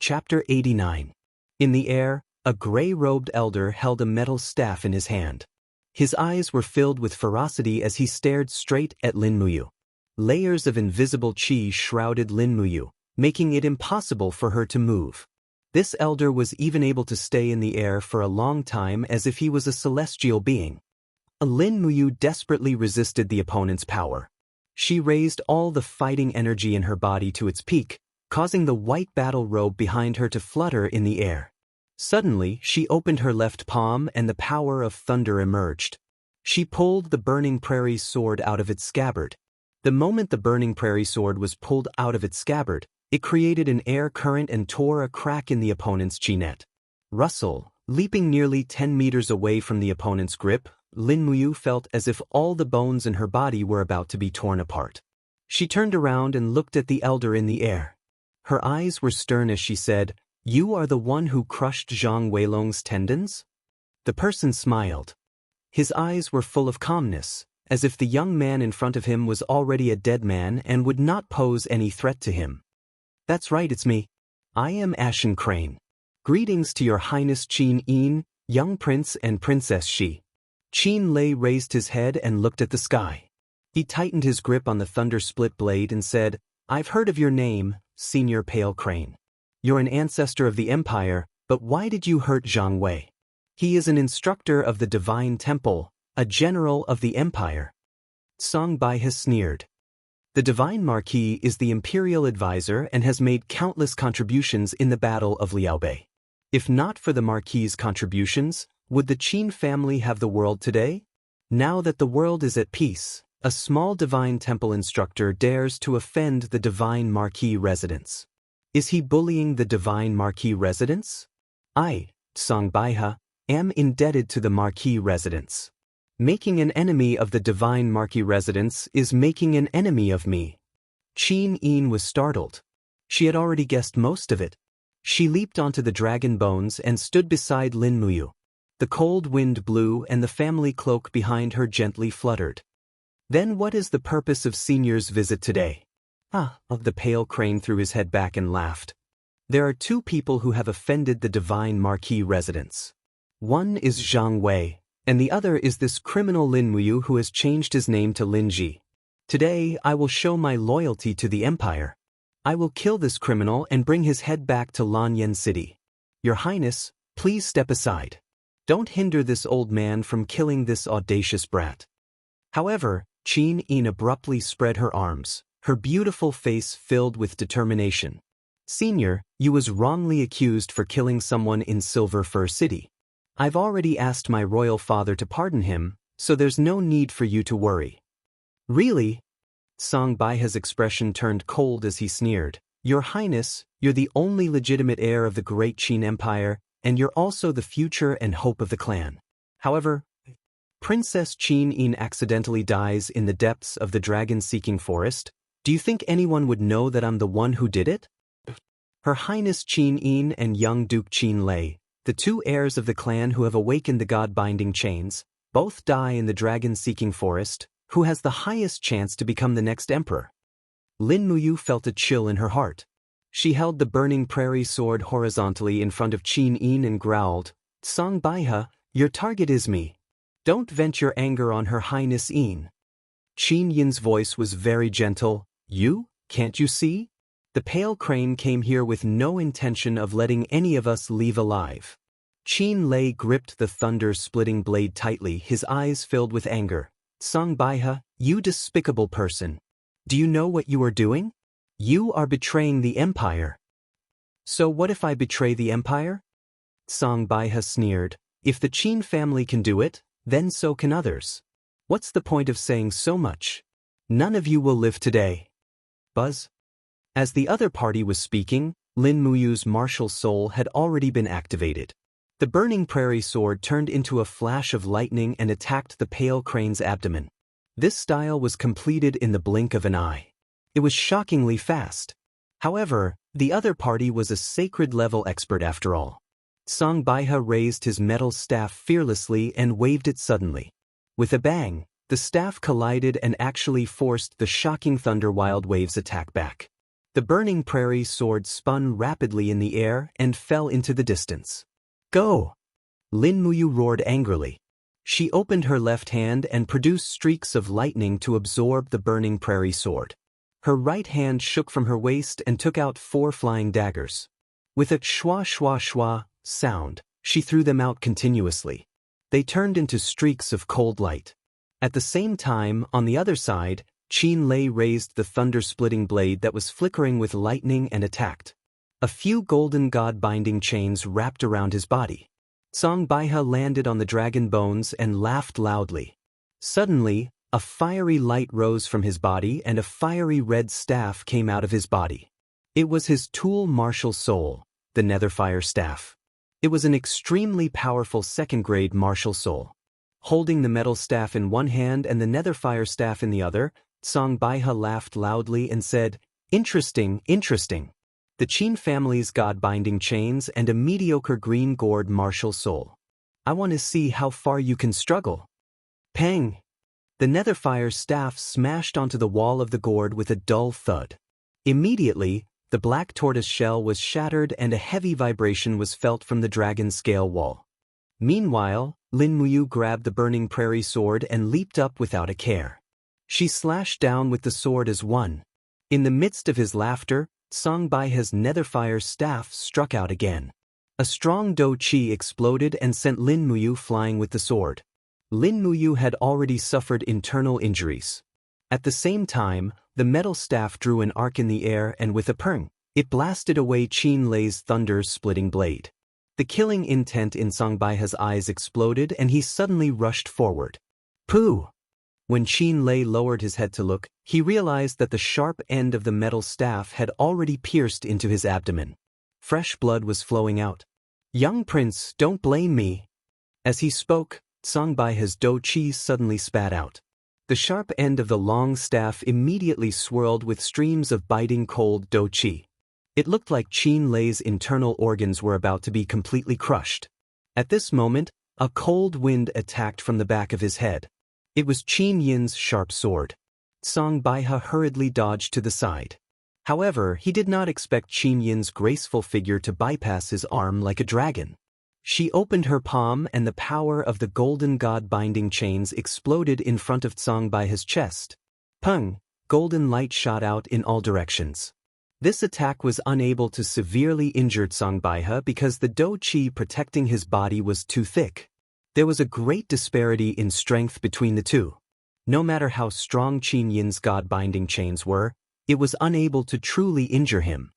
Chapter 89. In the air, a gray-robed elder held a metal staff in his hand. His eyes were filled with ferocity as he stared straight at Lin Muyu. Layers of invisible qi shrouded Lin Muyu, making it impossible for her to move. This elder was even able to stay in the air for a long time as if he was a celestial being. Lin Muyu desperately resisted the opponent's power. She raised all the fighting energy in her body to its peak, causing the white battle robe behind her to flutter in the air. Suddenly, she opened her left palm and the power of thunder emerged. She pulled the Burning Prairie sword out of its scabbard. The moment the Burning Prairie sword was pulled out of its scabbard, it created an air current and tore a crack in the opponent's chi net. Rustle, leaping nearly 10 meters away from the opponent's grip, Lin Muyu felt as if all the bones in her body were about to be torn apart. She turned around and looked at the elder in the air. Her eyes were stern as she said, "You are the one who crushed Zhang Weilong's tendons?" The person smiled. His eyes were full of calmness, as if the young man in front of him was already a dead man and would not pose any threat to him. "That's right, it's me. I am Ashen Crane. Greetings to your Highness Qin Yin, young prince and princess Shi." Qin Lei raised his head and looked at the sky. He tightened his grip on the thunder-split blade and said, "I've heard of your name, Senior Pale Crane. You're an ancestor of the Empire, but why did you hurt Zhang Wei? He is an instructor of the Divine Temple, a general of the Empire." Song Bai has sneered. The Divine Marquis is the Imperial Advisor and has made countless contributions in the Battle of Liaobei. If not for the Marquis's contributions, would the Qin family have the world today? Now that the world is at peace, a small Divine Temple instructor dares to offend the Divine Marquis residents. Is he bullying the Divine Marquis residents? I, Song Baihe, am indebted to the Marquis residents. Making an enemy of the Divine Marquis residents is making an enemy of me. Qin Yin was startled. She had already guessed most of it. She leaped onto the dragon bones and stood beside Lin Muyu. The cold wind blew and the family cloak behind her gently fluttered. "Then what is the purpose of Senior's visit today?" The Pale Crane threw his head back and laughed. "There are two people who have offended the Divine Marquis residents. One is Zhang Wei, and the other is this criminal Lin Muyu who has changed his name to Lin Ji. Today I will show my loyalty to the Empire. I will kill this criminal and bring his head back to Lanyan City. Your Highness, please step aside. Don't hinder this old man from killing this audacious brat." However, Qin Yin abruptly spread her arms, her beautiful face filled with determination. "Senior, you was wrongly accused for killing someone in Silver Fir City. I've already asked my royal father to pardon him, so there's no need for you to worry." "Really?" Song Baihe's expression turned cold as he sneered. "Your Highness, you're the only legitimate heir of the great Qin Empire, and you're also the future and hope of the clan. However, Princess Qin Yin accidentally dies in the depths of the dragon-seeking forest. Do you think anyone would know that I'm the one who did it? Her Highness Qin Yin and young Duke Qin Lei, the two heirs of the clan who have awakened the god-binding chains, both die in the dragon-seeking forest. Who has the highest chance to become the next emperor?" Lin Muyu felt a chill in her heart. She held the Burning Prairie sword horizontally in front of Qin Yin and growled, "Song Baihe, your target is me. Don't vent your anger on Her Highness Yin." Qin Yin's voice was very gentle. "You? Can't you see? The Pale Crane came here with no intention of letting any of us leave alive." Qin Lei gripped the thunder-splitting blade tightly, his eyes filled with anger. "Song Baihe, you despicable person. Do you know what you are doing? You are betraying the Empire." "So what if I betray the Empire?" Song Baihe sneered. "If the Qin family can do it, then so can others. What's the point of saying so much? None of you will live today." Buzz. As the other party was speaking, Lin Muyu's martial soul had already been activated. The Burning Prairie sword turned into a flash of lightning and attacked the Pale Crane's abdomen. This style was completed in the blink of an eye. It was shockingly fast. However, the other party was a sacred-level expert after all. Song Baihe raised his metal staff fearlessly and waved it suddenly. With a bang, the staff collided and actually forced the shocking Thunder Wild Wave's attack back. The burning prairie sword spun rapidly in the air and fell into the distance. Go! Lin Muyu roared angrily. She opened her left hand and produced streaks of lightning to absorb the burning prairie sword. Her right hand shook from her waist and took out 4 flying daggers. With a shwa shwa shwa sound, she threw them out continuously. They turned into streaks of cold light. At the same time, on the other side, Qin Lei raised the thunder-splitting blade that was flickering with lightning and attacked. A few golden god-binding chains wrapped around his body. Song Baihe landed on the dragon bones and laughed loudly. Suddenly, a fiery light rose from his body and a fiery red staff came out of his body. It was his tool martial soul, the Netherfire Staff. It was an extremely powerful second-grade martial soul. Holding the metal staff in one hand and the Netherfire Staff in the other, Song Baihe laughed loudly and said, "Interesting, interesting. The Qin family's god-binding chains and a mediocre green-gourd martial soul. I want to see how far you can struggle." Pang! The Netherfire Staff smashed onto the wall of the gourd with a dull thud. Immediately, the black tortoise shell was shattered and a heavy vibration was felt from the dragon scale wall. Meanwhile, Lin Muyu grabbed the burning prairie sword and leaped up without a care. She slashed down with the sword as one. In the midst of his laughter, Song Baihe's Netherfire Staff struck out again. A strong do chi exploded and sent Lin Muyu flying with the sword. Lin Muyu had already suffered internal injuries. At the same time, the metal staff drew an arc in the air and with a peng, it blasted away Qin Lei's thunder-splitting blade. The killing intent in Song Baihe's eyes exploded and he suddenly rushed forward. Pooh! When Qin Lei lowered his head to look, he realized that the sharp end of the metal staff had already pierced into his abdomen. Fresh blood was flowing out. "Young prince, don't blame me." As he spoke, Song Baihe's do chi suddenly spat out. The sharp end of the long staff immediately swirled with streams of biting cold do chi. It looked like Qin Lei's internal organs were about to be completely crushed. At this moment, a cold wind attacked from the back of his head. It was Qin Yin's sharp sword. Song Baihe hurriedly dodged to the side. However, he did not expect Qin Yin's graceful figure to bypass his arm like a dragon. She opened her palm and the power of the golden god-binding chains exploded in front of Song Baihe's chest. Peng! Golden light shot out in all directions. This attack was unable to severely injure Song Baihe because the do chi protecting his body was too thick. There was a great disparity in strength between the two. No matter how strong Qin Yin's god-binding chains were, it was unable to truly injure him.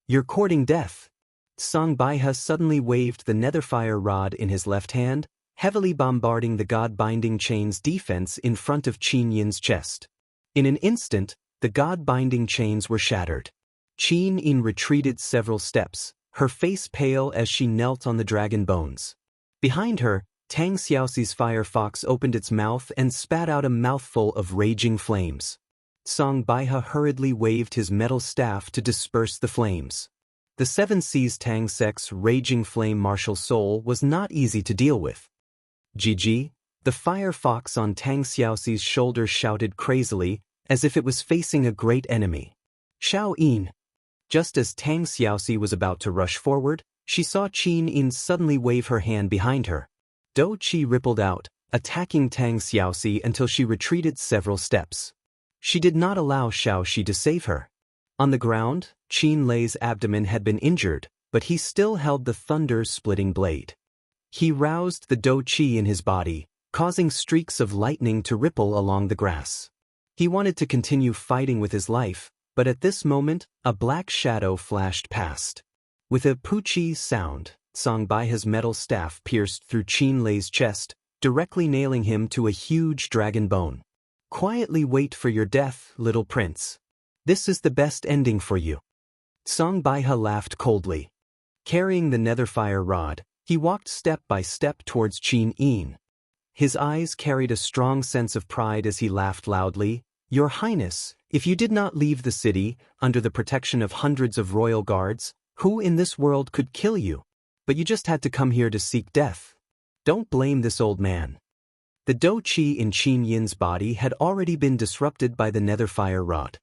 "You're courting death." Song Baihe suddenly waved the Netherfire rod in his left hand, heavily bombarding the god-binding chain's defense in front of Qin Yin's chest. In an instant, the god-binding chains were shattered. Qin Yin retreated several steps, her face pale as she knelt on the dragon bones. Behind her, Tang Xiaoxi's fire fox opened its mouth and spat out a mouthful of raging flames. Song Baihe hurriedly waved his metal staff to disperse the flames. The Seven Seas Tang Sek's raging flame martial soul was not easy to deal with. "GG," the fire fox on Tang Xiaoxi's shoulder shouted crazily, as if it was facing a great enemy. "Xiao Yin." Just as Tang Xiaoxi was about to rush forward, she saw Qin Yin suddenly wave her hand behind her. Do chi rippled out, attacking Tang Xiaoxi until she retreated several steps. She did not allow Xiaoxi to save her. On the ground, Qin Lei's abdomen had been injured, but he still held the thunder-splitting blade. He roused the do chi in his body, causing streaks of lightning to ripple along the grass. He wanted to continue fighting with his life, but at this moment, a black shadow flashed past. With a poochie sound, Song Baihe's metal staff pierced through Qin Lei's chest, directly nailing him to a huge dragon bone. "Quietly wait for your death, little prince. This is the best ending for you." Song Baihe laughed coldly. Carrying the Netherfire rod, he walked step by step towards Qin Yin. His eyes carried a strong sense of pride as he laughed loudly. "Your Highness, if you did not leave the city, under the protection of hundreds of royal guards, who in this world could kill you? But you just had to come here to seek death. Don't blame this old man." The do chi in Qin Yin's body had already been disrupted by the Netherfire rod.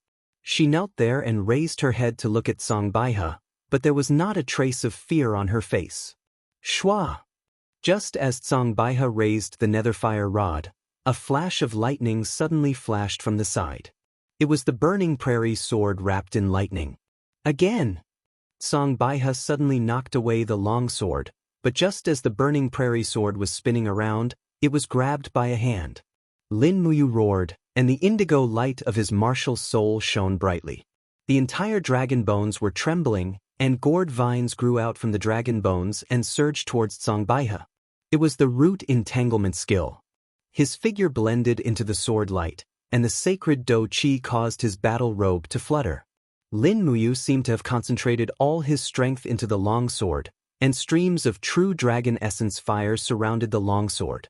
She knelt there and raised her head to look at Song Baihe, but there was not a trace of fear on her face. Shwa! Just as Song Baihe raised the netherfire rod, a flash of lightning suddenly flashed from the side. It was the burning prairie sword wrapped in lightning. Again! Song Baihe suddenly knocked away the long sword, but just as the burning prairie sword was spinning around, it was grabbed by a hand. Lin Muyu roared, and the indigo light of his martial soul shone brightly. The entire dragon bones were trembling, and gourd vines grew out from the dragon bones and surged towards Song Baihe. It was the root entanglement skill. His figure blended into the sword light, and the sacred Do Qi caused his battle robe to flutter. Lin Muyu seemed to have concentrated all his strength into the longsword, and streams of true dragon essence fire surrounded the longsword.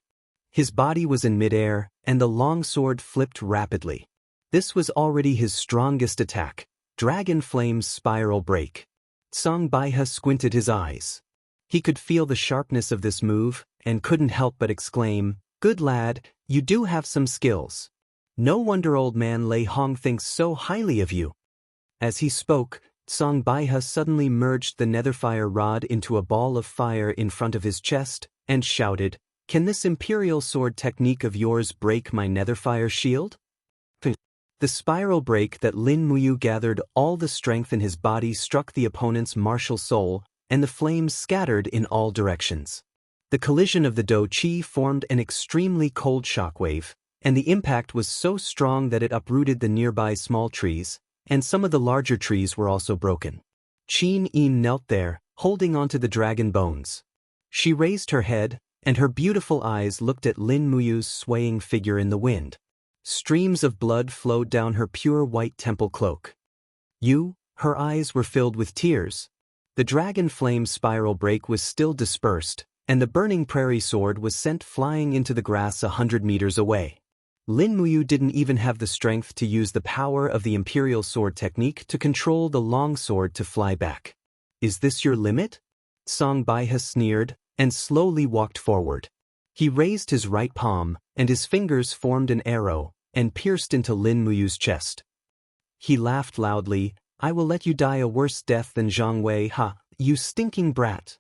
His body was in midair, and the longsword flipped rapidly. This was already his strongest attack, Dragon Flame's spiral break. Song Baihe squinted his eyes. He could feel the sharpness of this move, and couldn't help but exclaim, "Good lad, you do have some skills. No wonder old man Lei Hong thinks so highly of you." As he spoke, Song Baihe suddenly merged the netherfire rod into a ball of fire in front of his chest, and shouted, "Can this imperial sword technique of yours break my netherfire shield?" The spiral break that Lin Muyu gathered all the strength in his body struck the opponent's martial soul, and the flames scattered in all directions. The collision of the Do Qi formed an extremely cold shockwave, and the impact was so strong that it uprooted the nearby small trees, and some of the larger trees were also broken. Qin Yin knelt there, holding onto the dragon bones. She raised her head, and her beautiful eyes looked at Lin Muyu's swaying figure in the wind. Streams of blood flowed down her pure white temple cloak. Her eyes were filled with tears. The dragon flame spiral break was still dispersed, and the burning prairie sword was sent flying into the grass 100 meters away. Lin Muyu didn't even have the strength to use the power of the imperial sword technique to control the long sword to fly back. "Is this your limit?" Song Baihe sneered, and slowly walked forward. He raised his right palm, and his fingers formed an arrow, and pierced into Lin Muyu's chest. He laughed loudly, "I will let you die a worse death than Zhang Wei, you stinking brat."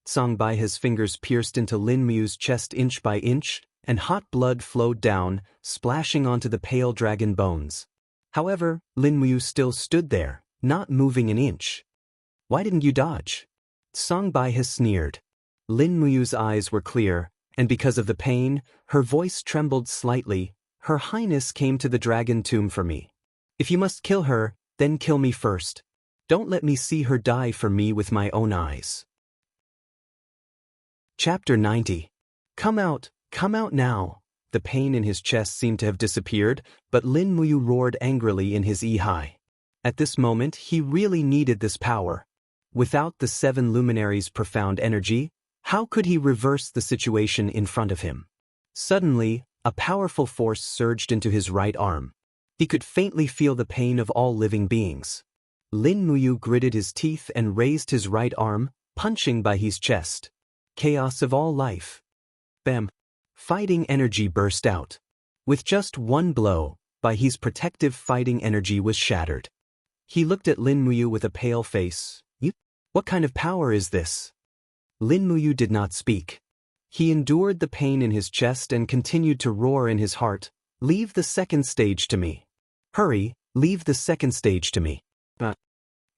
Song Baihe's fingers pierced into Lin Muyu's chest inch by inch, and hot blood flowed down, splashing onto the pale dragon bones. However, Lin Muyu still stood there, not moving an inch. "Why didn't you dodge?" Song Baihe sneered. Lin Muyu's eyes were clear, and because of the pain, her voice trembled slightly. "Her Highness came to the dragon tomb for me. If you must kill her, then kill me first. Don't let me see her die for me with my own eyes." Chapter 90. Come out now. The pain in his chest seemed to have disappeared, but Lin Muyu roared angrily in his Yi. At this moment, he really needed this power. Without the 7 luminaries' profound energy, how could he reverse the situation in front of him? Suddenly, a powerful force surged into his right arm. He could faintly feel the pain of all living beings. Lin Muyu gritted his teeth and raised his right arm, punching by his chest. Chaos of all life. Bam! Fighting energy burst out. With just one blow, Baihe's protective fighting energy was shattered. He looked at Lin Muyu with a pale face. What kind of power is this?" Lin Muyu did not speak. He endured the pain in his chest and continued to roar in his heart, "Leave the second stage to me. Hurry, leave the second stage to me."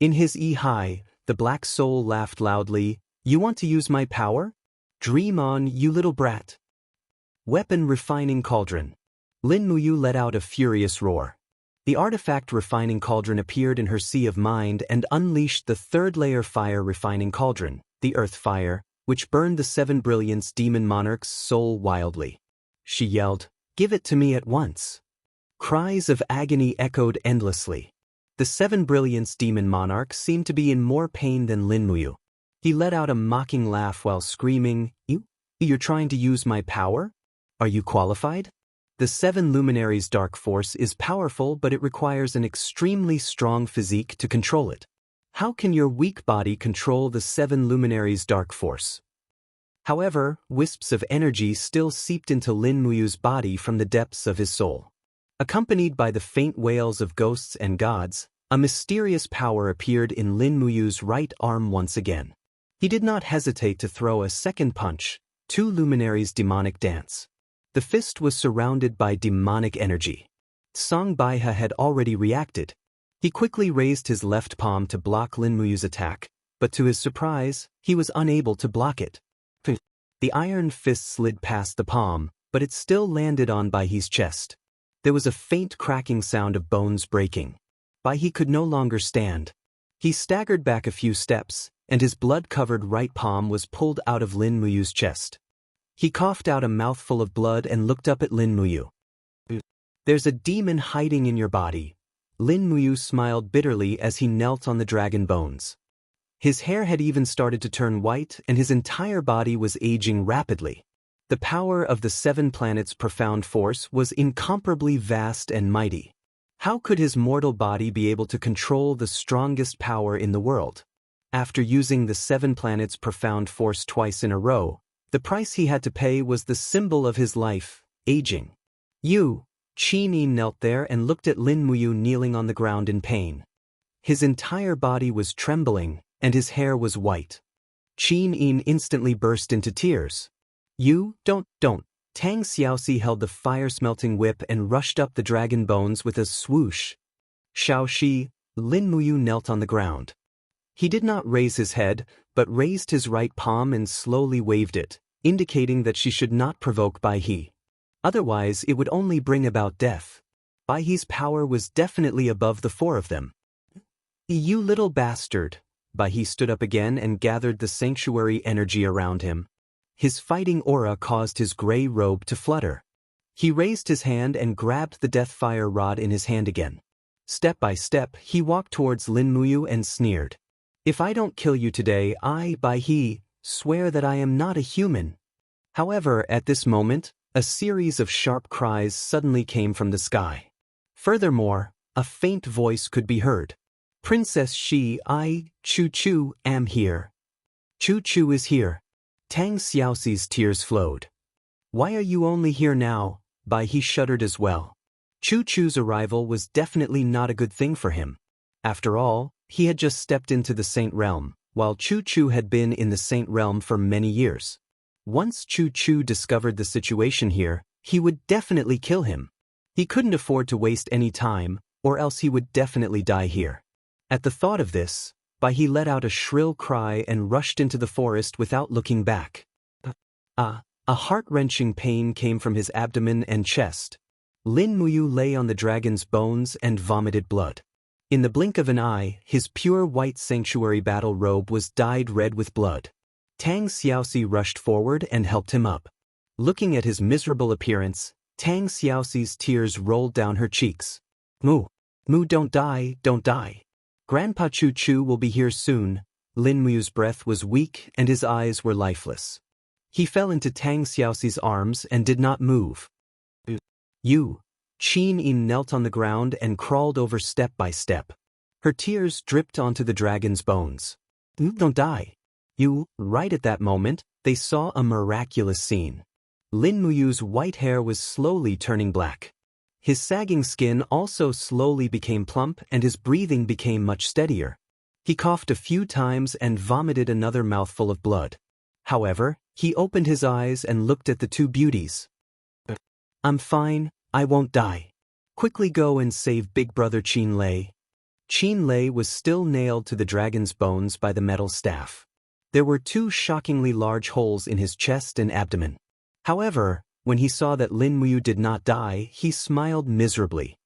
In his Yi, the black soul laughed loudly. "You want to use my power? Dream on, you little brat." Weapon Refining Cauldron. Lin Muyu let out a furious roar. The artifact Refining Cauldron appeared in her sea of mind and unleashed the 3rd layer Fire Refining Cauldron, the Earth Fire, which burned the 7 Brilliance Demon Monarch's soul wildly. She yelled, "Give it to me at once." Cries of agony echoed endlessly. The 7 Brilliance Demon Monarch seemed to be in more pain than Lin Muyu. He let out a mocking laugh while screaming, You're trying to use my power? Are you qualified? The 7 Luminaries' dark force is powerful, but it requires an extremely strong physique to control it. How can your weak body control the 7 Luminaries' dark force? However, wisps of energy still seeped into Lin Muyu's body from the depths of his soul. Accompanied by the faint wails of ghosts and gods, a mysterious power appeared in Lin Muyu's right arm once again. He did not hesitate to throw a second punch. Two luminaries' demonic dance. The fist was surrounded by demonic energy. Song Baihe had already reacted. He quickly raised his left palm to block Lin Muyu's attack, but to his surprise, he was unable to block it. The iron fist slid past the palm, but it still landed on Baihe's chest. There was a faint cracking sound of bones breaking. Baihe could no longer stand. He staggered back a few steps, and his blood-covered right palm was pulled out of Lin Muyu's chest. He coughed out a mouthful of blood and looked up at Lin Muyu. "There's a demon hiding in your body." Lin Muyu smiled bitterly as he knelt on the dragon bones. His hair had even started to turn white and his entire body was aging rapidly. The power of the 7 planets' profound force was incomparably vast and mighty. How could his mortal body be able to control the strongest power in the world? After using the 7 planets' profound force twice in a row, the price he had to pay was the symbol of his life, aging. Qin knelt there and looked at Lin Muyu kneeling on the ground in pain. His entire body was trembling, and his hair was white. Qin instantly burst into tears. Don't. Tang Xiaoxi held the fire-smelting whip and rushed up the dragon bones with a swoosh. Xiaoxi, Lin Muyu knelt on the ground. He did not raise his head, but raised his right palm and slowly waved it, indicating that she should not provoke Baihe. Otherwise, it would only bring about death. Baihe's power was definitely above the 4 of them. "You little bastard." Baihe stood up again and gathered the sanctuary energy around him. His fighting aura caused his gray robe to flutter. He raised his hand and grabbed the death fire rod in his hand again. Step by step, he walked towards Lin Muyu and sneered. "If I don't kill you today, I, Baihe, swear that I am not a human." However, at this moment, a series of sharp cries suddenly came from the sky. Furthermore, a faint voice could be heard. "Princess Shi, Chu am here." "Chu is here." Tang Xiaoxi's tears flowed. "Why are you only here now?" Baihe shuddered as well. Chu's arrival was definitely not a good thing for him. After all, he had just stepped into the Saint Realm, while Chu had been in the Saint Realm for many years. Once Chu discovered the situation here, he would definitely kill him. He couldn't afford to waste any time, or else he would definitely die here. At the thought of this, Baihe let out a shrill cry and rushed into the forest without looking back. A heart-wrenching pain came from his abdomen and chest. Lin Muyu lay on the dragon's bones and vomited blood. In the blink of an eye, his pure white sanctuary battle robe was dyed red with blood. Tang Xiaoxi rushed forward and helped him up. Looking at his miserable appearance, Tang Xiaoxi's tears rolled down her cheeks. Mu, don't die. Grandpa Chu will be here soon." Lin Muyu's breath was weak and his eyes were lifeless. He fell into Tang Xiaoxi's arms and did not move. Qin knelt on the ground and crawled over step by step. Her tears dripped onto the dragon's bones. "Don't die." Right at that moment, they saw a miraculous scene. Lin Muyu's white hair was slowly turning black. His sagging skin also slowly became plump and his breathing became much steadier. He coughed a few times and vomited another mouthful of blood. However, he opened his eyes and looked at the two beauties. "I'm fine, I won't die. Quickly go and save big brother Qin Lei." Qin Lei was still nailed to the dragon's bones by the metal staff. There were 2 shockingly large holes in his chest and abdomen. However, when he saw that Lin Muyu did not die, he smiled miserably.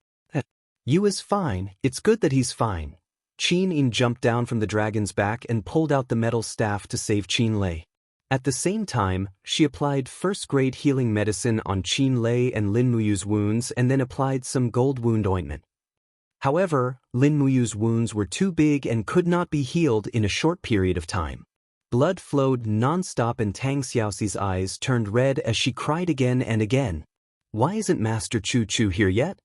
"You is fine, it's good that he's fine." Qin jumped down from the dragon's back and pulled out the metal staff to save Qin Lei. At the same time, she applied first-grade healing medicine on Qin Lei and Lin Muyu's wounds and then applied some gold wound ointment. However, Lin Muyu's wounds were too big and could not be healed in a short period of time. Blood flowed non-stop and Tang Xiaoxi's eyes turned red as she cried again and again. "Why isn't Master Chu here yet?"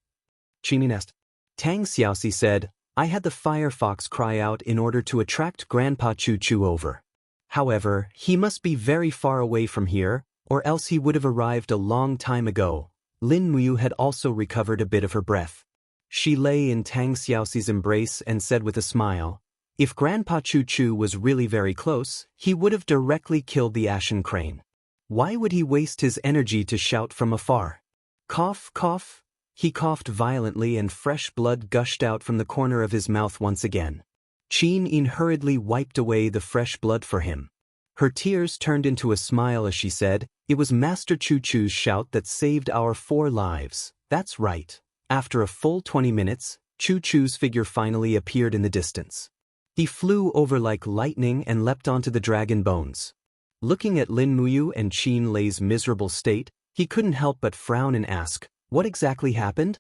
Qin asked. Tang Xiaoxi said, "I had the firefox cry out in order to attract Grandpa Chu over. However, he must be very far away from here, or else he would have arrived a long time ago." Lin Muyu had also recovered a bit of her breath. She lay in Tang Xiaoxi's embrace and said with a smile, "If Grandpa Chu Chu was really very close, he would have directly killed the ashen crane. Why would he waste his energy to shout from afar?" Cough, cough. He coughed violently and fresh blood gushed out from the corner of his mouth once again. Qin Yin hurriedly wiped away the fresh blood for him. Her tears turned into a smile as she said, "It was Master Chu Chu's shout that saved our 4 lives. That's right." After a full 20 minutes, Chu Chu's figure finally appeared in the distance. He flew over like lightning and leapt onto the dragon bones. Looking at Lin Muyu and Qin Lei's miserable state, he couldn't help but frown and ask, "What exactly happened?"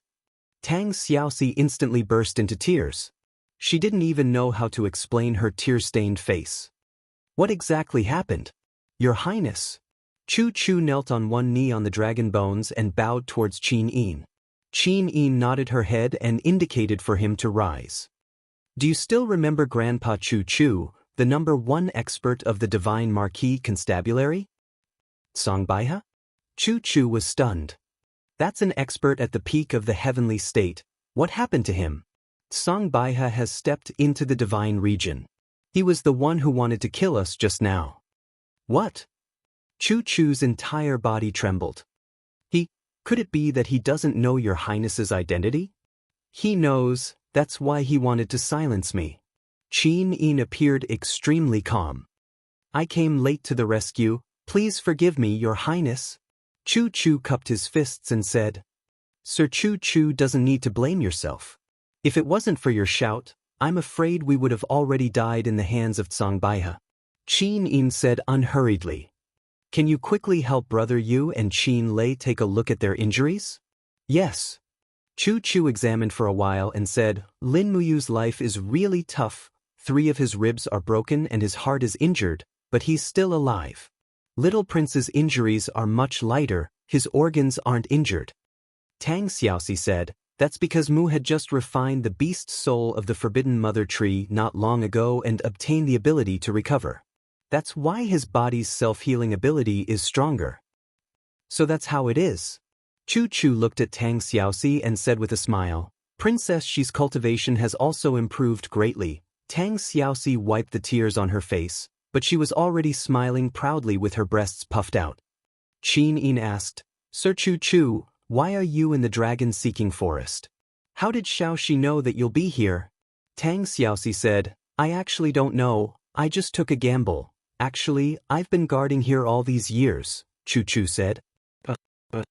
Tang Xiaoxi instantly burst into tears. She didn't even know how to explain her tear-stained face. "What exactly happened? Your Highness?" Chu Chu knelt on one knee on the dragon bones and bowed towards Qin Yin. Qin Yin nodded her head and indicated for him to rise. "Do you still remember Grandpa Chu Chu, the #1 expert of the Divine Marquis Constabulary? Songbaiha?" Chu Chu was stunned. "That's an expert at the peak of the heavenly state. What happened to him?" "Songbaiha has stepped into the divine region. He was the one who wanted to kill us just now." "What?" Chu Chu's entire body trembled. Could it be that he doesn't know your Highness's identity?" "He knows, that's why he wanted to silence me." Qin Yin appeared extremely calm. "I came late to the rescue, please forgive me, Your Highness." Chu Chu cupped his fists and said, "Sir Chu Chu doesn't need to blame yourself. If it wasn't for your shout, I'm afraid we would have already died in the hands of Songbaiha." Qin Yin said unhurriedly, "Can you quickly help Brother Yu and Qin Lei take a look at their injuries?" "Yes." Chu Chu examined for a while and said, "Lin Muyu's life is really tough. 3 of his ribs are broken and his heart is injured, but he's still alive. Little Prince's injuries are much lighter, his organs aren't injured." Tang Xiaoxi said, "That's because Mu had just refined the beast soul of the Forbidden Mother Tree not long ago and obtained the ability to recover. That's why his body's self-healing ability is stronger." "So that's how it is." Chu Chu looked at Tang Xiaoxi and said with a smile, "Princess Xi's cultivation has also improved greatly." Tang Xiaoxi wiped the tears on her face, but she was already smiling proudly with her breasts puffed out. Qin Yin asked, "Sir Chu Chu, why are you in the dragon-seeking forest? How did Xiaoxi know that you'll be here?" Tang Xiaoxi said, "I actually don't know, I just took a gamble. Actually, I've been guarding here all these years," Chu Chu said. But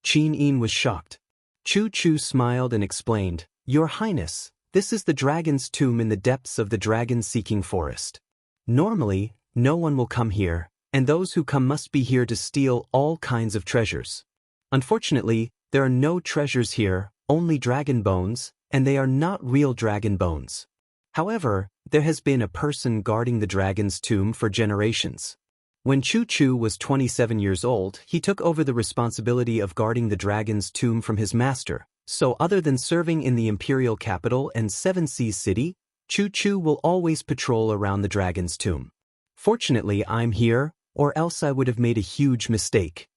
Qin Yin was shocked. Chu Chu smiled and explained, "Your Highness, this is the dragon's tomb in the depths of the dragon-seeking forest. Normally, no one will come here, and those who come must be here to steal all kinds of treasures. Unfortunately, there are no treasures here, only dragon bones, and they are not real dragon bones. However, there has been a person guarding the dragon's tomb for generations. When Chu Chu was 27 years old, he took over the responsibility of guarding the dragon's tomb from his master. So other than serving in the imperial capital and Seven Seas City, Chu Chu will always patrol around the dragon's tomb. Fortunately, I'm here, or else I would have made a huge mistake."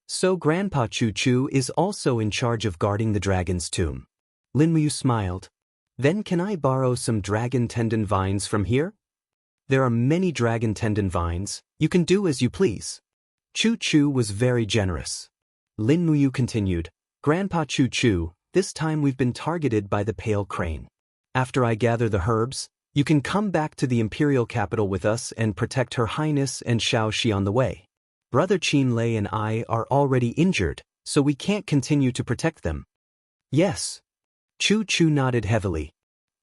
"So Grandpa Chu Chu is also in charge of guarding the dragon's tomb." Lin Muyu smiled. "Then can I borrow some dragon tendon vines from here?" "There are many dragon tendon vines, you can do as you please." Chu Chu was very generous. Lin Muyu continued, "Grandpa Chu Chu, this time we've been targeted by the pale crane. After I gather the herbs, you can come back to the imperial capital with us and protect Her Highness and Xiaoxi on the way. Brother Qin Lei and I are already injured, so we can't continue to protect them." "Yes." Chu Chu nodded heavily.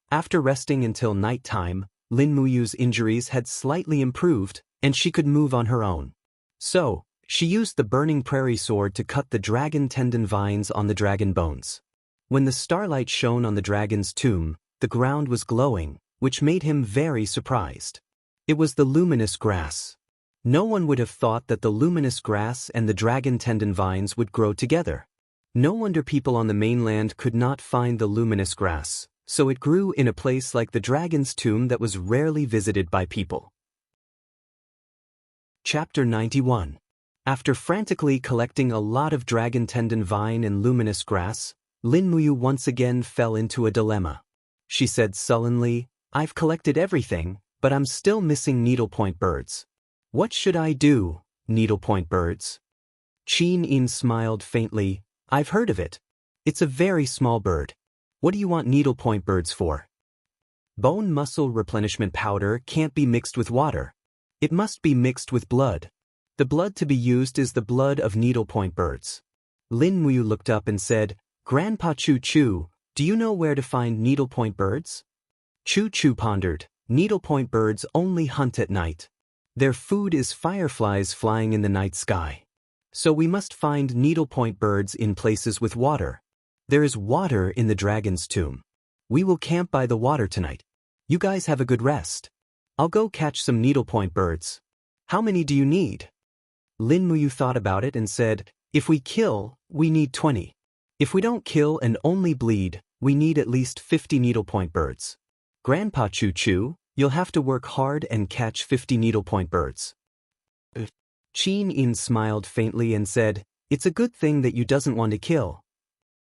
After resting until night time, Lin Muyu's injuries had slightly improved, and she could move on her own. So, she used the burning prairie sword to cut the dragon tendon vines on the dragon bones. When the starlight shone on the dragon's tomb, the ground was glowing, which made him very surprised. It was the luminous grass. No one would have thought that the luminous grass and the dragon tendon vines would grow together. No wonder people on the mainland could not find the luminous grass, so it grew in a place like the dragon's tomb that was rarely visited by people. Chapter 91. After frantically collecting a lot of dragon tendon vine and luminous grass, Lin Muyu once again fell into a dilemma. She said sullenly, "I've collected everything, but I'm still missing needlepoint birds. What should I do, needlepoint birds?" Qin Yin smiled faintly. "I've heard of it. It's a very small bird. What do you want needlepoint birds for?" Bone muscle replenishment powder can't be mixed with water. It must be mixed with blood. The blood to be used is the blood of needlepoint birds. Lin Muyu looked up and said, "Grandpa Chu Chu, do you know where to find needlepoint birds?" Chu Chu pondered. Needlepoint birds only hunt at night. Their food is fireflies flying in the night sky. So we must find needlepoint birds in places with water. There is water in the dragon's tomb. We will camp by the water tonight. You guys have a good rest. I'll go catch some needlepoint birds. How many do you need? Lin Muyu thought about it and said, "If we kill, we need 20. If we don't kill and only bleed, we need at least 50 needlepoint birds. Grandpa Chu Chu, you'll have to work hard and catch 50 needlepoint birds." Qin Yin smiled faintly and said, "It's a good thing that you doesn't want to kill."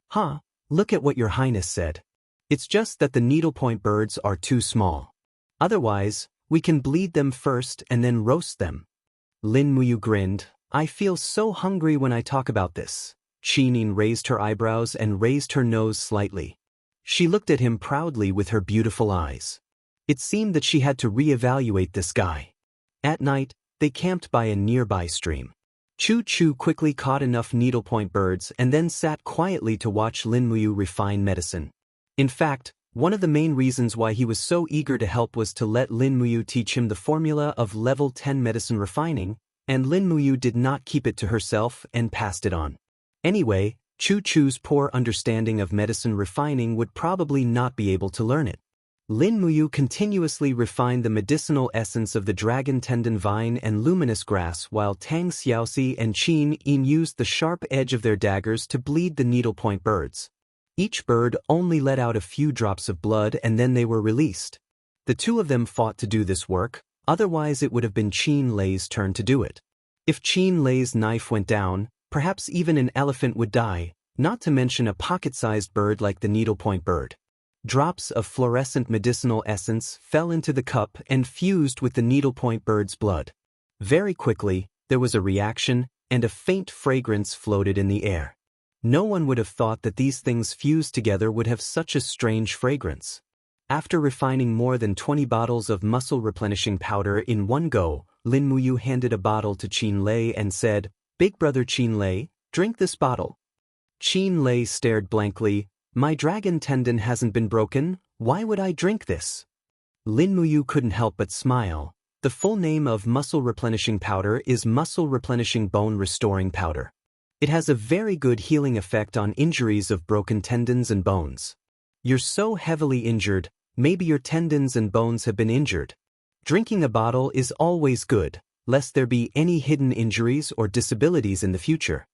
"Huh, look at what your highness said. It's just that the needlepoint birds are too small. Otherwise, we can bleed them first and then roast them." Lin Muyu grinned. "I feel so hungry when I talk about this." Qin Yin raised her eyebrows and raised her nose slightly. She looked at him proudly with her beautiful eyes. It seemed that she had to reevaluate this guy. At night, they camped by a nearby stream. Chu Chu quickly caught enough needlepoint birds and then sat quietly to watch Lin Muyu refine medicine. In fact, one of the main reasons why he was so eager to help was to let Lin Muyu teach him the formula of level 10 medicine refining, and Lin Muyu did not keep it to herself and passed it on. Anyway, Chu Chu's poor understanding of medicine refining would probably not be able to learn it. Lin Muyu continuously refined the medicinal essence of the dragon tendon vine and luminous grass while Tang Xiaoxi and Qin Yin used the sharp edge of their daggers to bleed the needlepoint birds. Each bird only let out a few drops of blood and then they were released. The two of them fought to do this work, otherwise it would have been Qin Lei's turn to do it. If Qin Lei's knife went down, perhaps even an elephant would die, not to mention a pocket-sized bird like the needlepoint bird. Drops of fluorescent medicinal essence fell into the cup and fused with the needlepoint bird's blood. Very quickly, there was a reaction, and a faint fragrance floated in the air. No one would have thought that these things fused together would have such a strange fragrance. After refining more than 20 bottles of muscle replenishing powder in one go, Lin Muyu handed a bottle to Qin Lei and said, "Big brother Qin Lei, drink this bottle." Qin Lei stared blankly. "My dragon tendon hasn't been broken, why would I drink this?" Lin Muyu couldn't help but smile. The full name of muscle replenishing powder is muscle replenishing bone restoring powder. It has a very good healing effect on injuries of broken tendons and bones. You're so heavily injured, maybe your tendons and bones have been injured. Drinking a bottle is always good, lest there be any hidden injuries or disabilities in the future.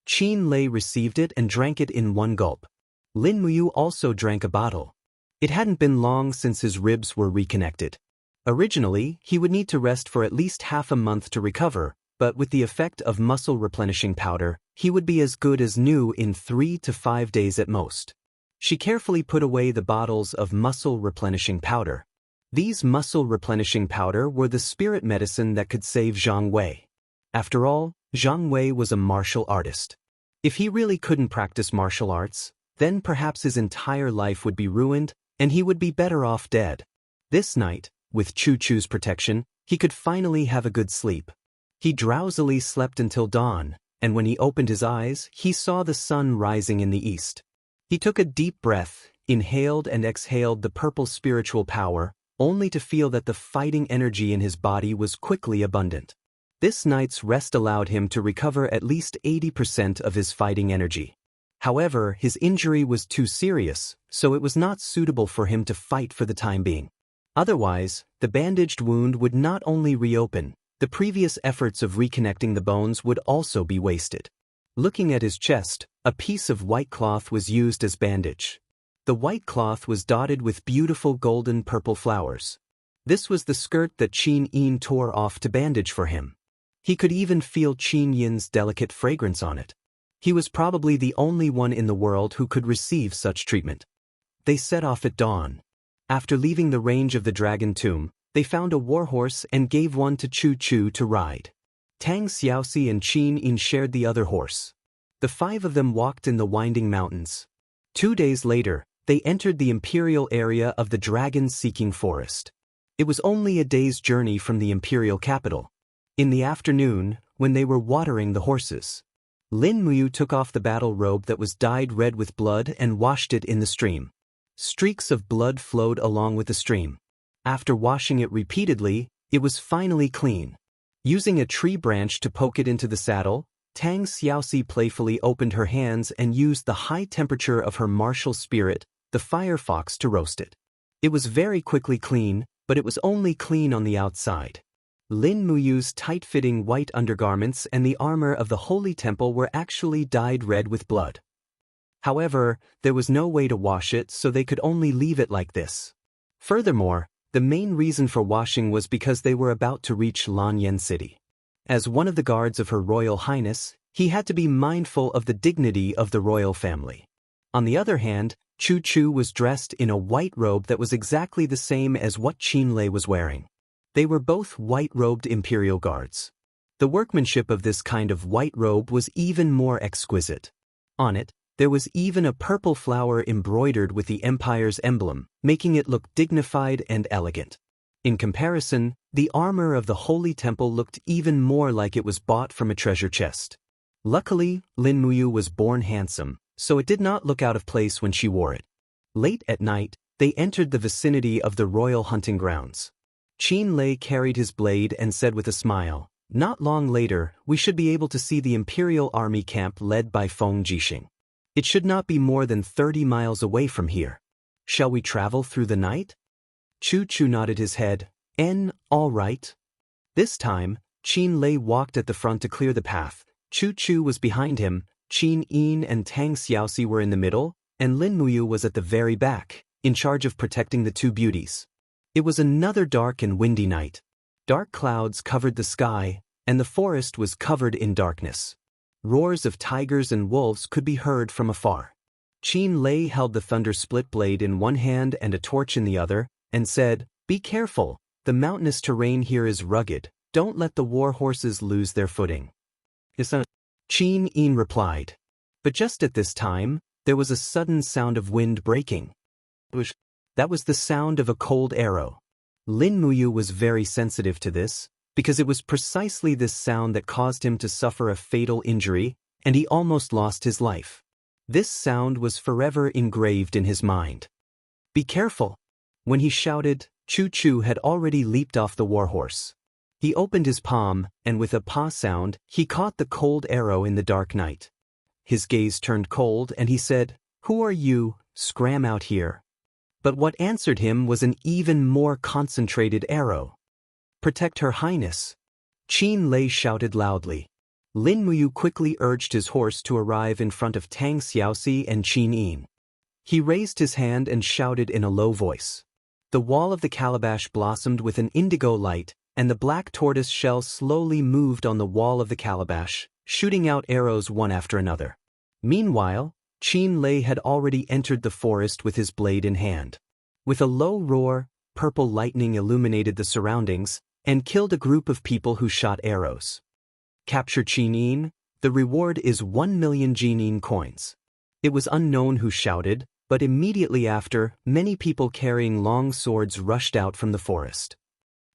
Qin Lei received it and drank it in one gulp. Lin Muyu also drank a bottle. It hadn't been long since his ribs were reconnected. Originally, he would need to rest for at least half a month to recover, but with the effect of muscle replenishing powder, he would be as good as new in 3 to 5 days at most. She carefully put away the bottles of muscle replenishing powder. These muscle replenishing powder were the spirit medicine that could save Zhang Wei. After all, Zhang Wei was a martial artist. If he really couldn't practice martial arts, then perhaps his entire life would be ruined, and he would be better off dead. This night, with Chu Chu's protection, he could finally have a good sleep. He drowsily slept until dawn, and when he opened his eyes, he saw the sun rising in the east. He took a deep breath, inhaled and exhaled the purple spiritual power, only to feel that the fighting energy in his body was quickly abundant. This night's rest allowed him to recover at least 80% of his fighting energy. However, his injury was too serious, so it was not suitable for him to fight for the time being. Otherwise, the bandaged wound would not only reopen, the previous efforts of reconnecting the bones would also be wasted. Looking at his chest, a piece of white cloth was used as bandage. The white cloth was dotted with beautiful golden purple flowers. This was the skirt that Qin Yin tore off to bandage for him. He could even feel Qin Yin's delicate fragrance on it. He was probably the only one in the world who could receive such treatment. They set off at dawn. After leaving the range of the dragon tomb, they found a warhorse and gave one to Chu Chu to ride. Tang Xiaoxi and Qin Yin shared the other horse. The 5 of them walked in the winding mountains. 2 days later, they entered the imperial area of the dragon-seeking forest. It was only a day's journey from the imperial capital. In the afternoon, when they were watering the horses, Lin Muyu took off the battle robe that was dyed red with blood and washed it in the stream. Streaks of blood flowed along with the stream. After washing it repeatedly, it was finally clean. Using a tree branch to poke it into the saddle, Tang Xiaoxi playfully opened her hands and used the high temperature of her martial spirit, the firefox, to roast it. It was very quickly clean, but it was only clean on the outside. Lin Muyu's tight-fitting white undergarments and the armor of the holy temple were actually dyed red with blood. However, there was no way to wash it, so they could only leave it like this. Furthermore, the main reason for washing was because they were about to reach Lanyan City. As one of the guards of Her Royal Highness, he had to be mindful of the dignity of the royal family. On the other hand, Chu Chu was dressed in a white robe that was exactly the same as what Qin Lei was wearing. They were both white-robed imperial guards. The workmanship of this kind of white robe was even more exquisite. On it, there was even a purple flower embroidered with the empire's emblem, making it look dignified and elegant. In comparison, the armor of the holy temple looked even more like it was bought from a treasure chest. Luckily, Lin Muyu was born handsome, so it did not look out of place when she wore it. Late at night, they entered the vicinity of the royal hunting grounds. Qin Lei carried his blade and said with a smile, "Not long later, we should be able to see the imperial army camp led by Feng Jixing. It should not be more than 30 miles away from here. Shall we travel through the night?" Chu Chu nodded his head. All right." This time, Qin Lei walked at the front to clear the path. Chu Chu was behind him, Qin Yin and Tang Xiaoxi were in the middle, and Lin Muyu was at the very back, in charge of protecting the 2 beauties. It was another dark and windy night. Dark clouds covered the sky, and the forest was covered in darkness. Roars of tigers and wolves could be heard from afar. Qin Lei held the thunder split blade in one hand and a torch in the other, and said, "Be careful, the mountainous terrain here is rugged, don't let the war horses lose their footing." Qin Yin replied. But just at this time, there was a sudden sound of wind breaking. That was the sound of a cold arrow. Lin Muyu was very sensitive to this, because it was precisely this sound that caused him to suffer a fatal injury, and he almost lost his life. This sound was forever engraved in his mind. "Be careful!" When he shouted, Chu Chu had already leaped off the warhorse. He opened his palm, and with a paw sound, he caught the cold arrow in the dark night. His gaze turned cold, and he said, "Who are you? Scram out here." But what answered him was an even more concentrated arrow. "Protect Her Highness!" Qin Lei shouted loudly. Lin Muyu quickly urged his horse to arrive in front of Tang Xiaoxi and Qin Yin. He raised his hand and shouted in a low voice. The wall of the calabash blossomed with an indigo light, and the black tortoise shell slowly moved on the wall of the calabash, shooting out arrows one after another. Meanwhile, Qin Lei had already entered the forest with his blade in hand. With a low roar, purple lightning illuminated the surroundings, and killed a group of people who shot arrows. Capture Qin Yin, the reward is 1 million Jinin coins. It was unknown who shouted, but immediately after, many people carrying long swords rushed out from the forest.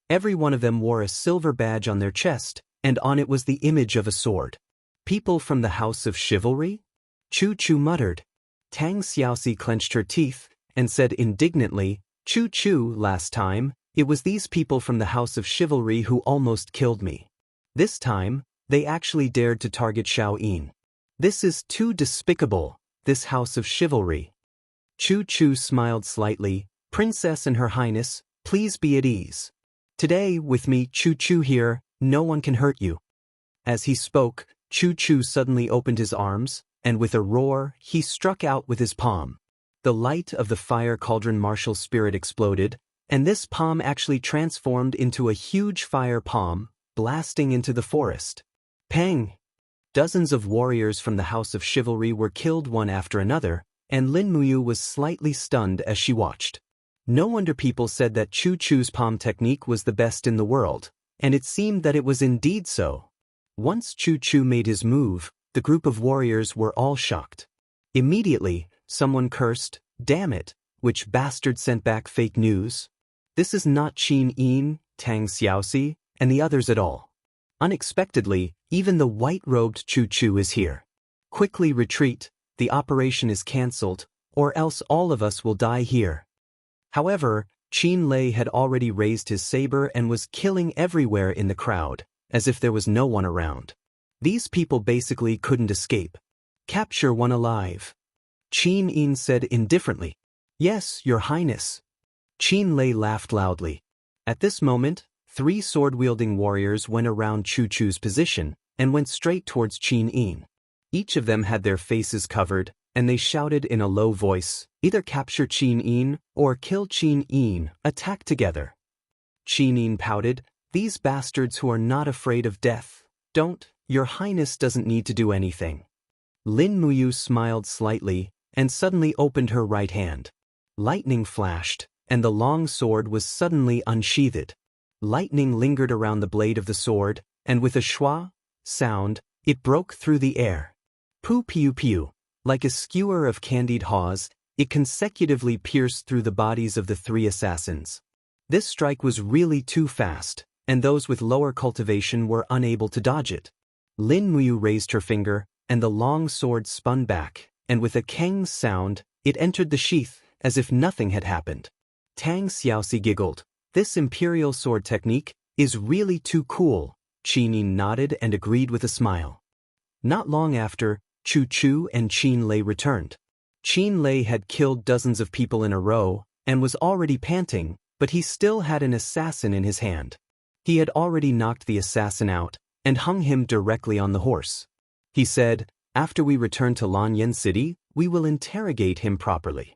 Every one of them wore a silver badge on their chest, and on it was the image of a sword. "People from the House of Chivalry?" Chu Chu muttered. Tang Xiaoxi clenched her teeth, and said indignantly, "Chu Chu, last time, it was these people from the House of Chivalry who almost killed me. This time, they actually dared to target Xiao Yin. This is too despicable, this House of Chivalry." Chu Chu smiled slightly. "Princess and Her Highness, please be at ease. Today, with me, Chu Chu here, no one can hurt you." As he spoke, Chu Chu suddenly opened his arms, and with a roar, he struck out with his palm. The light of the fire cauldron martial spirit exploded, and this palm actually transformed into a huge fire palm, blasting into the forest. Pang! Dozens of warriors from the House of Chivalry were killed one after another, and Lin Muyu was slightly stunned as she watched. No wonder people said that Chu Chu's palm technique was the best in the world, and it seemed that it was indeed so. Once Chu Chu made his move, the group of warriors were all shocked. Immediately, someone cursed, "Damn it, which bastard sent back fake news? This is not Qin Yin, Tang Xiaoxi, and the others at all. Unexpectedly, even the white-robed Chu Chu is here. Quickly retreat, the operation is cancelled, or else all of us will die here." However, Qin Lei had already raised his saber and was killing everywhere in the crowd, as if there was no one around. These people basically couldn't escape. "Capture one alive," Qin Yin said indifferently. "Yes, Your Highness." Qin Lei laughed loudly. At this moment, 3 sword-wielding warriors went around Chu Chu's position and went straight towards Qin Yin. Each of them had their faces covered, and they shouted in a low voice, "Either capture Qin Yin or kill Qin Yin, attack together." Qin Yin pouted, "These bastards who are not afraid of death. Don't, Your Highness doesn't need to do anything." Lin Muyu smiled slightly and suddenly opened her right hand. Lightning flashed, and the long sword was suddenly unsheathed. Lightning lingered around the blade of the sword, and with a schwa sound, it broke through the air. Pu piu piu, like a skewer of candied haws, it consecutively pierced through the bodies of the 3 assassins. This strike was really too fast, and those with lower cultivation were unable to dodge it. Lin Muyu raised her finger, and the long sword spun back, and with a keng sound, it entered the sheath, as if nothing had happened. Tang Xiaoxi giggled. "This imperial sword technique is really too cool." Qin Yin nodded and agreed with a smile. Not long after, Chu Chu and Qin Lei returned. Qin Lei had killed dozens of people in a row and was already panting, but he still had an assassin in his hand. He had already knocked the assassin out and hung him directly on the horse. He said, "After we return to Lanyan City, we will interrogate him properly.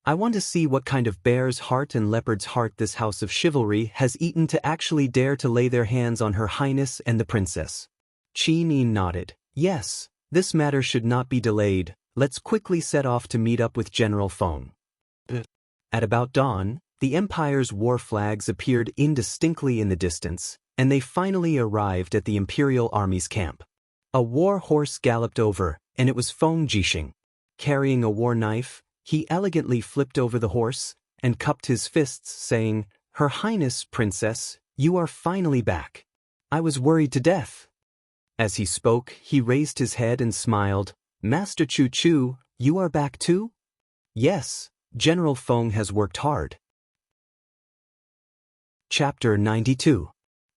I want to see what kind of bear's heart and leopard's heart this House of Chivalry has eaten to actually dare to lay their hands on Her Highness and the princess." Qin Yin nodded. "Yes, this matter should not be delayed. Let's quickly set off to meet up with General Feng." At about dawn, the Empire's war flags appeared indistinctly in the distance, and they finally arrived at the Imperial Army's camp. A war horse galloped over, and it was Feng Jixing. Carrying a war knife, he elegantly flipped over the horse and cupped his fists, saying, "Her Highness, Princess, you are finally back. I was worried to death." As he spoke, he raised his head and smiled. "Master Chu Chu, you are back too?" "Yes, General Feng has worked hard." Chapter 92.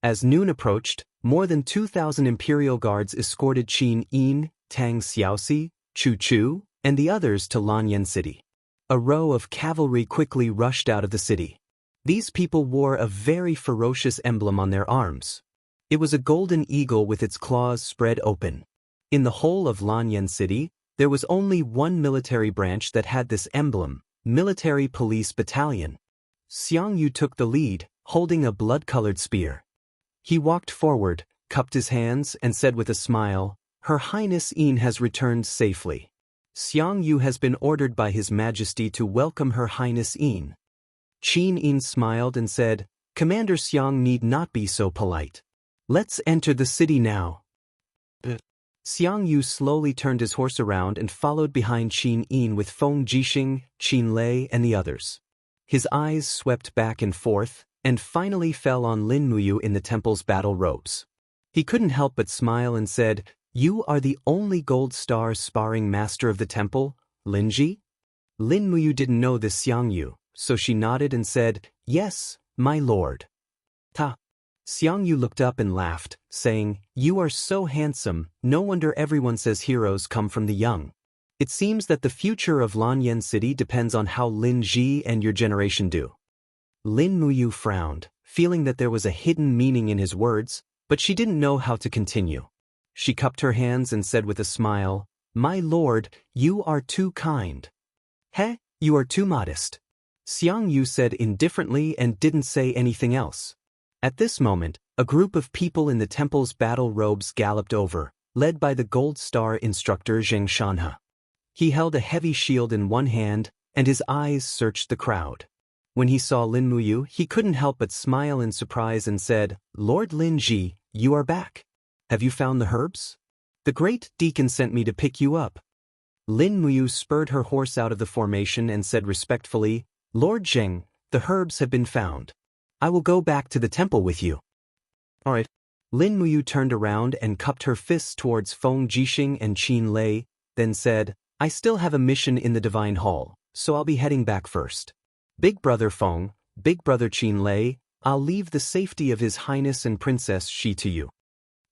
As noon approached, more than 2,000 Imperial Guards escorted Qin Yin, Tang Xiaoxi, Chu Chu, and the others to Lanyan City. A row of cavalry quickly rushed out of the city. These people wore a very ferocious emblem on their arms. It was a golden eagle with its claws spread open. In the whole of Lanyan City, there was only one military branch that had this emblem, Military Police Battalion. Xiangyu took the lead, holding a blood-colored spear. He walked forward, cupped his hands, and said with a smile, "Her Highness Yin has returned safely. Xiangyu has been ordered by His Majesty to welcome Her Highness Yin." Qin Yin smiled and said, "Commander Xiang need not be so polite. Let's enter the city now." Xiangyu slowly turned his horse around and followed behind Qin Yin with Feng Jixing, Qin Lei, and the others. His eyes swept back and forth, and finally fell on Lin Muyu in the temple's battle robes. He couldn't help but smile and said, "You are the only Gold Star sparring master of the temple, Linji?" Lin Muyu didn't know this Xiangyu, so she nodded and said, "Yes, my lord." Ta. Xiangyu looked up and laughed, saying, "You are so handsome, no wonder everyone says heroes come from the young. It seems that the future of Lanyan City depends on how Lin Ji and your generation do." Lin Muyu frowned, feeling that there was a hidden meaning in his words, but she didn't know how to continue. She cupped her hands and said with a smile, "My lord, you are too kind." "Heh, you are too modest." Xiangyu said indifferently and didn't say anything else. At this moment, a group of people in the temple's battle robes galloped over, led by the Gold Star instructor Xianxia. He held a heavy shield in one hand, and his eyes searched the crowd. When he saw Lin Muyu, he couldn't help but smile in surprise and said, "Lord Lin Ji, you are back. Have you found the herbs? The great deacon sent me to pick you up." Lin Muyu spurred her horse out of the formation and said respectfully, "Lord Zheng, the herbs have been found. I will go back to the temple with you." "All right." Lin Muyu turned around and cupped her fists towards Feng Jixing and Qin Lei, then said, "I still have a mission in the Divine Hall, so I'll be heading back first. Big Brother Feng, Big Brother Qin Lei, I'll leave the safety of His Highness and Princess Shi to you."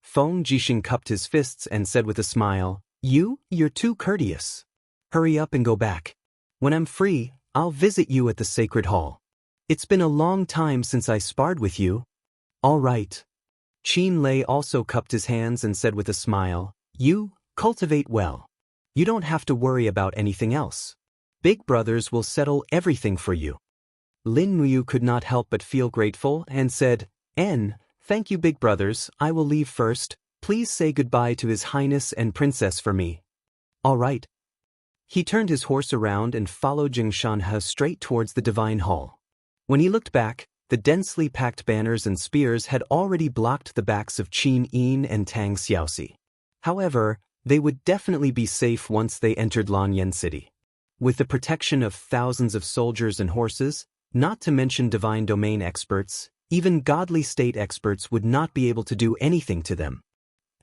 Feng Jixing cupped his fists and said with a smile, You're too courteous. Hurry up and go back. When I'm free, I'll visit you at the Sacred Hall. It's been a long time since I sparred with you." "All right." Qin Lei also cupped his hands and said with a smile, "You cultivate well. You don't have to worry about anything else. Big brothers will settle everything for you." Lin Muyu could not help but feel grateful and said, Thank you big brothers, I will leave first. Please say goodbye to His Highness and Princess for me." "All right." He turned his horse around and followed Xianxia straight towards the Divine Hall. When he looked back, the densely packed banners and spears had already blocked the backs of Qin Yin and Tang Xiaoxi. However, they would definitely be safe once they entered Lanyan City. With the protection of thousands of soldiers and horses, not to mention divine domain experts, even godly state experts would not be able to do anything to them.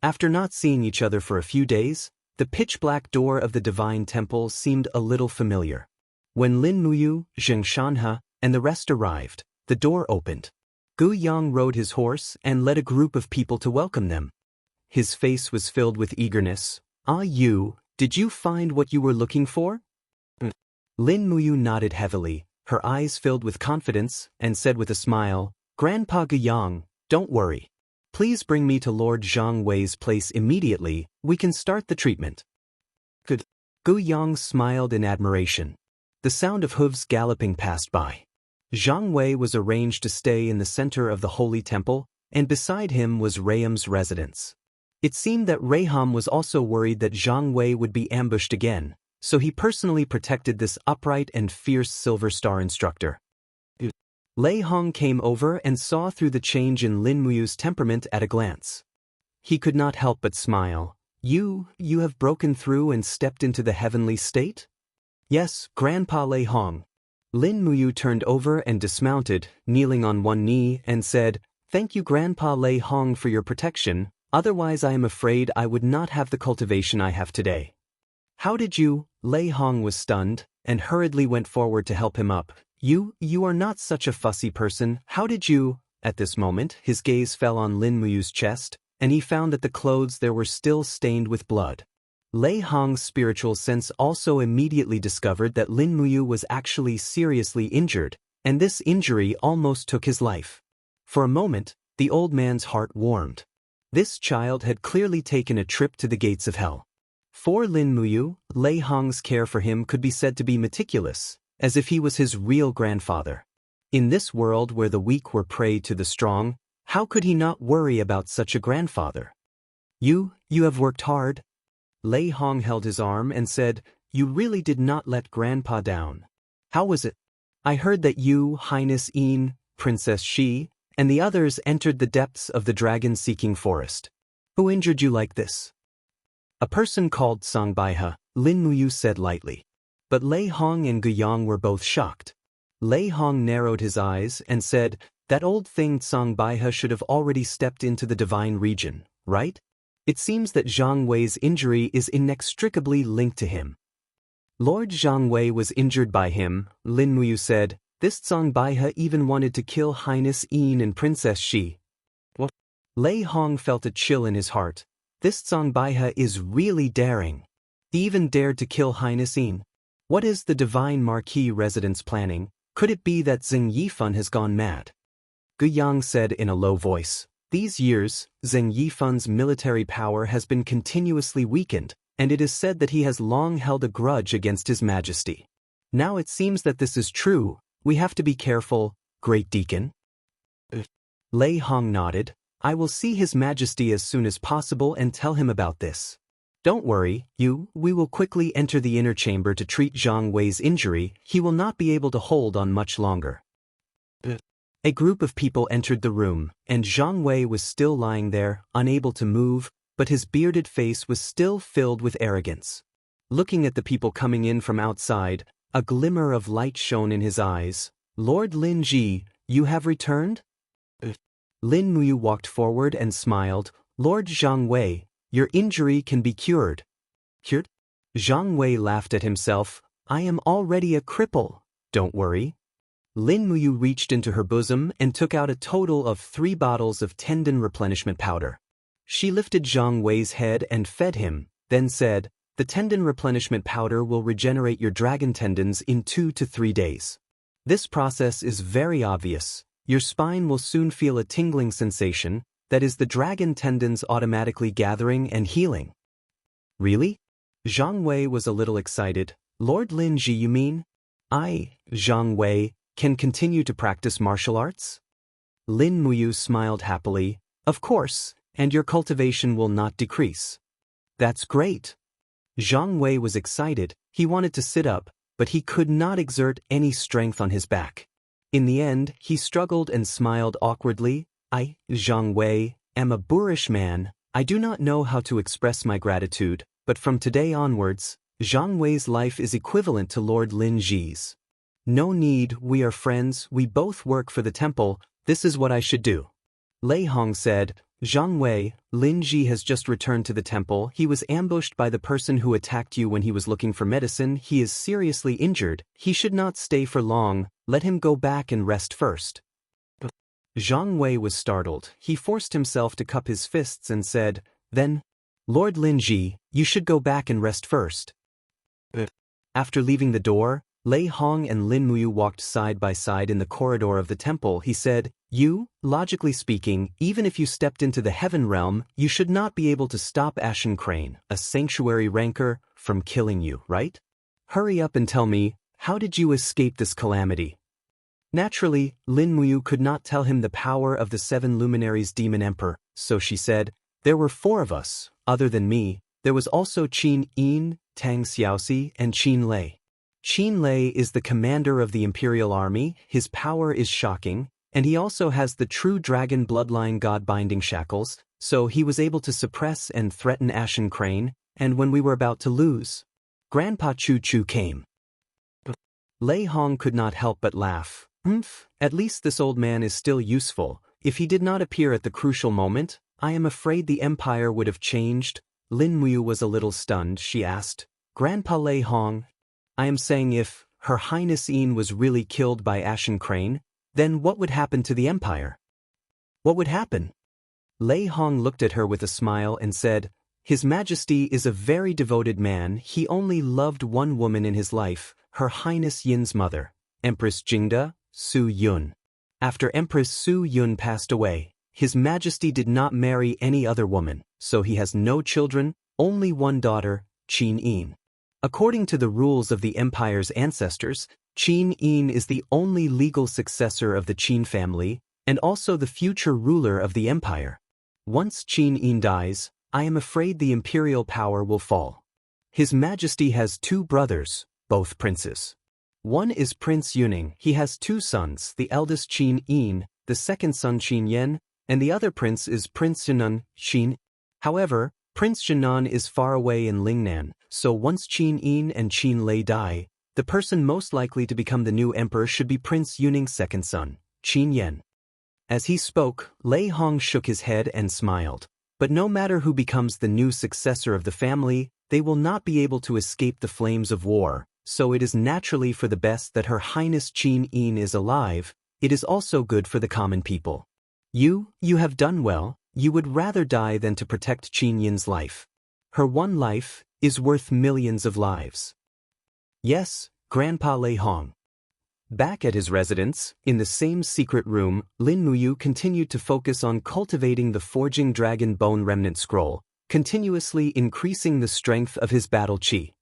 After not seeing each other for a few days, the pitch-black door of the divine temple seemed a little familiar. When Lin Muyu, Xianxia, and the rest arrived, the door opened. Gu Yang rode his horse and led a group of people to welcome them. His face was filled with eagerness. Did you find what you were looking for?" Lin Muyu nodded heavily, her eyes filled with confidence, and said with a smile, "Grandpa Gu Yang, don't worry. Please bring me to Lord Zhang Wei's place immediately. We can start the treatment." "Good." Gu Yang smiled in admiration. The sound of hooves galloping passed by. Zhang Wei was arranged to stay in the center of the holy temple, and beside him was Rayham's residence. It seemed that Rayham was also worried that Zhang Wei would be ambushed again, so he personally protected this upright and fierce Silver Star instructor. Lei Hong came over and saw through the change in Lin Muyu's temperament at a glance. He could not help but smile. You have broken through and stepped into the heavenly state?" "Yes, Grandpa Lei Hong." Lin Muyu turned over and dismounted, kneeling on one knee, and said, "Thank you Grandpa Lei Hong for your protection, otherwise I am afraid I would not have the cultivation I have today." "How did you?" Lei Hong was stunned, and hurriedly went forward to help him up. You are not such a fussy person, how did you?" At this moment, his gaze fell on Lin Muyu's chest, and he found that the clothes there were still stained with blood. Lei Hong's spiritual sense also immediately discovered that Lin Muyu was actually seriously injured, and this injury almost took his life. For a moment, the old man's heart warmed. This child had clearly taken a trip to the gates of hell. For Lin Muyu, Lei Hong's care for him could be said to be meticulous, as if he was his real grandfather. In this world where the weak were prey to the strong, how could he not worry about such a grandfather? You have worked hard." Lei Hong held his arm and said, "You really did not let Grandpa down. How was it? I heard that you, Highness Yin, Princess Shi, and the others entered the depths of the dragon-seeking forest. Who injured you like this?" "A person called Songbaihe," Lin Muyu said lightly. But Lei Hong and Gu Yang were both shocked. Lei Hong narrowed his eyes and said, "That old thing Songbaihe should have already stepped into the divine region, right? It seems that Zhang Wei's injury is inextricably linked to him." "Lord Zhang Wei was injured by him," Lin Muyu said. "This Songbaihe even wanted to kill Highness Yin and Princess Shi." What? Lei Hong felt a chill in his heart. This Songbaihe is really daring. He even dared to kill Highness Yin. What is the divine marquis residence planning? Could it be that Zheng Yifan has gone mad? Gu Yang said in a low voice, "These years, Zheng Yifan's military power has been continuously weakened, and it is said that he has long held a grudge against His Majesty. Now it seems that this is true. We have to be careful, Great Deacon." Lei Hong nodded. I will see His Majesty as soon as possible and tell him about this. Don't worry, we will quickly enter the inner chamber to treat Zhang Wei's injury. He will not be able to hold on much longer. A group of people entered the room, and Zhang Wei was still lying there, unable to move, but his bearded face was still filled with arrogance. Looking at the people coming in from outside, a glimmer of light shone in his eyes. Lord Lin Ji, you have returned? Lin Muyu walked forward and smiled. Lord Zhang Wei, your injury can be cured. Cured? Zhang Wei laughed at himself. I am already a cripple. Don't worry. Lin Muyu reached into her bosom and took out a total of 3 bottles of tendon replenishment powder. She lifted Zhang Wei's head and fed him, then said, the tendon replenishment powder will regenerate your dragon tendons in 2 to 3 days. This process is very obvious. Your spine will soon feel a tingling sensation, that is the dragon tendons automatically gathering and healing. Really? Zhang Wei was a little excited. Lord Lin Ji, you mean? I, Zhang Wei, can continue to practice martial arts? Lin Muyu smiled happily. Of course, and your cultivation will not decrease. That's great. Zhang Wei was excited. He wanted to sit up, but he could not exert any strength on his back. In the end, he struggled and smiled awkwardly. I, Zhang Wei, am a boorish man. I do not know how to express my gratitude, but from today onwards, Zhang Wei's life is equivalent to Lord Lin Ji's. No need, we are friends, we both work for the temple, this is what I should do. Lei Hong said, Zhang Wei, Lin Ji has just returned to the temple. He was ambushed by the person who attacked you when he was looking for medicine. He is seriously injured. He should not stay for long. Let him go back and rest first. Zhang Wei was startled. He forced himself to cup his fists and said, Then, Lord Lin Ji, you should go back and rest first. After leaving the door, Lei Hong and Lin Muyu walked side by side in the corridor of the temple. He said, You, logically speaking, even if you stepped into the heaven realm, you should not be able to stop Ashen Crane, a sanctuary rancor, from killing you, right? Hurry up and tell me, how did you escape this calamity? Naturally, Lin Muyu could not tell him the power of the 7 luminaries demon emperor, so she said, There were 4 of us, other than me. There was also Qin Yin, Tang Xiaoxi, and Qin Lei. Qin Lei is the commander of the Imperial Army. His power is shocking, and he also has the true dragon bloodline god-binding shackles, so he was able to suppress and threaten Ashen Crane, and when we were about to lose, Grandpa Chu Chu came. Lei Hong could not help but laugh. At least this old man is still useful. If he did not appear at the crucial moment, I am afraid the empire would have changed. Lin Muyu was a little stunned. She asked, Grandpa Lei Hong, I am saying if Her Highness Yin was really killed by Ashen Crane, then what would happen to the empire? What would happen? Lei Hong looked at her with a smile and said, His Majesty is a very devoted man. He only loved one woman in his life, Her Highness Yin's mother, Empress Jingda, Su Yun. After Empress Su Yun passed away, His Majesty did not marry any other woman, so he has no children, only one daughter, Qin Yin. According to the rules of the empire's ancestors, Qin Yin is the only legal successor of the Qin family, and also the future ruler of the empire. Once Qin Yin dies, I am afraid the imperial power will fall. His Majesty has 2 brothers, both princes. One is Prince Yuning. He has 2 sons, the eldest Qin Yin, the second son Qin Yen, and the other prince is Prince Xinan, Qin. However, Prince Xinan is far away in Lingnan, so once Qin Yin and Qin Lei die, the person most likely to become the new emperor should be Prince Yuning's second son, Qin Yen. As he spoke, Lei Hong shook his head and smiled. But no matter who becomes the new successor of the family, they will not be able to escape the flames of war, so it is naturally for the best that Her Highness Qin Yin is alive. It is also good for the common people. You have done well. You would rather die than to protect Qin Yin's life. Her one life is worth millions of lives. Yes, Grandpa Lei Hong. Back at his residence, in the same secret room, Lin Muyu continued to focus on cultivating the Forging Dragon Bone Remnant Scroll, continuously increasing the strength of his battle chi.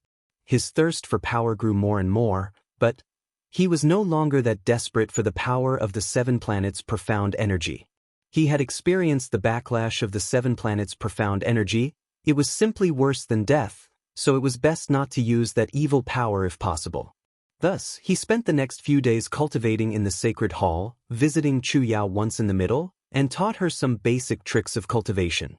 His thirst for power grew more and more, but he was no longer that desperate for the power of the 7 planets' profound energy. He had experienced the backlash of the 7 planets' profound energy. It was simply worse than death, so it was best not to use that evil power if possible. Thus, he spent the next few days cultivating in the sacred hall, visiting Chu Yao once in the middle, and taught her some basic tricks of cultivation.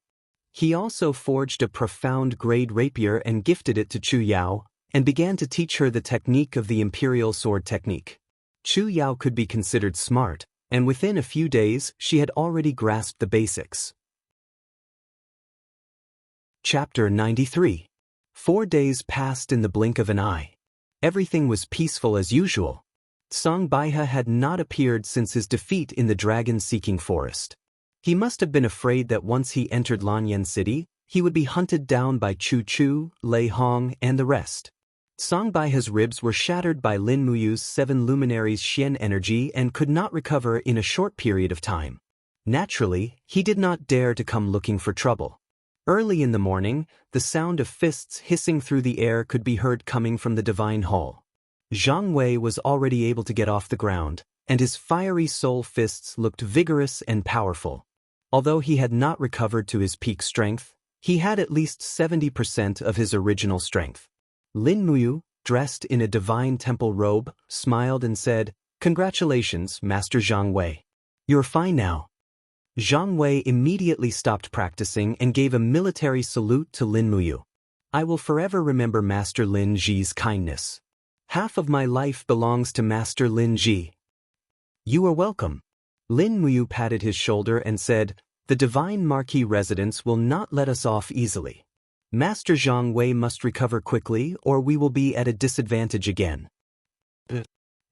He also forged a profound grade rapier and gifted it to Chu Yao, and began to teach her the technique of the imperial sword technique. Chu Yao could be considered smart, and within a few days she had already grasped the basics. Chapter 93. 4 days passed in the blink of an eye. Everything was peaceful as usual. Song Baihe had not appeared since his defeat in the dragon-seeking forest. He must have been afraid that once he entered Lanyan City, he would be hunted down by Chu Chu, Lei Hong, and the rest. Song Baihe's ribs were shattered by Lin Muyu's 7 luminaries' Xian energy and could not recover in a short period of time. Naturally, he did not dare to come looking for trouble. Early in the morning, the sound of fists hissing through the air could be heard coming from the divine hall. Zhang Wei was already able to get off the ground, and his fiery soul fists looked vigorous and powerful. Although he had not recovered to his peak strength, he had at least 70% of his original strength. Lin Muyu, dressed in a divine temple robe, smiled and said, "Congratulations, Master Zhang Wei. You're fine now." Zhang Wei immediately stopped practicing and gave a military salute to Lin Muyu. "I will forever remember Master Lin Ji's kindness. Half of my life belongs to Master Lin Ji." "You are welcome." Lin Muyu patted his shoulder and said, "The divine marquis residence will not let us off easily. Master Zhang Wei must recover quickly or we will be at a disadvantage again."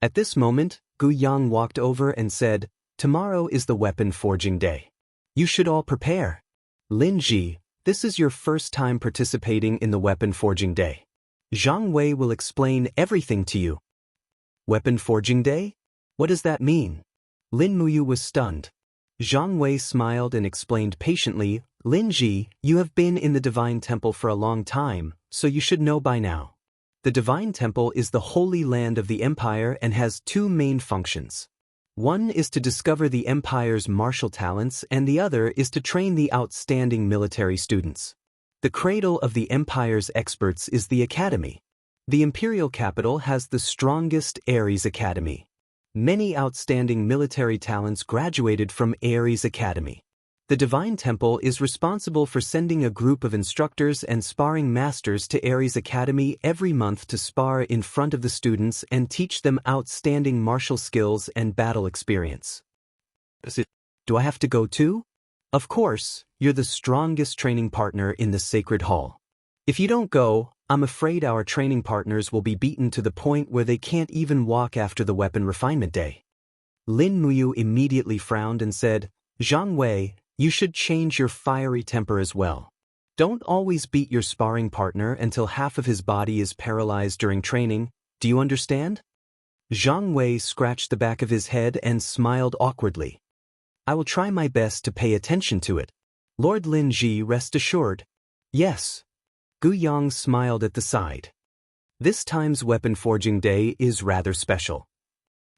At this moment, Gu Yang walked over and said, "Tomorrow is the weapon forging day. You should all prepare. Lin Ji, this is your first time participating in the weapon forging day. Zhang Wei will explain everything to you." "Weapon forging day? What does that mean?" Lin Muyu was stunned. Zhang Wei smiled and explained patiently, "Lin Ji, you have been in the Divine Temple for a long time, so you should know by now. The Divine Temple is the holy land of the Empire and has 2 main functions. One is to discover the Empire's martial talents and the other is to train the outstanding military students. The cradle of the Empire's experts is the Academy. The Imperial capital has the strongest Ares Academy. Many outstanding military talents graduated from Ares Academy. The Divine Temple is responsible for sending a group of instructors and sparring masters to Ares Academy every month to spar in front of the students and teach them outstanding martial skills and battle experience." "Do I have to go too?" "Of course, you're the strongest training partner in the Sacred Hall. If you don't go, I'm afraid our training partners will be beaten to the point where they can't even walk after the Weapon Refinement Day." Lin Muyu immediately frowned and said, "Zhang Wei, you should change your fiery temper as well. Don't always beat your sparring partner until half of his body is paralyzed during training. Do you understand?" Zhang Wei scratched the back of his head and smiled awkwardly. "I will try my best to pay attention to it. Lord Lin Ji, rest assured." "Yes." Gu Yang smiled at the side. This time's weapon forging day is rather special.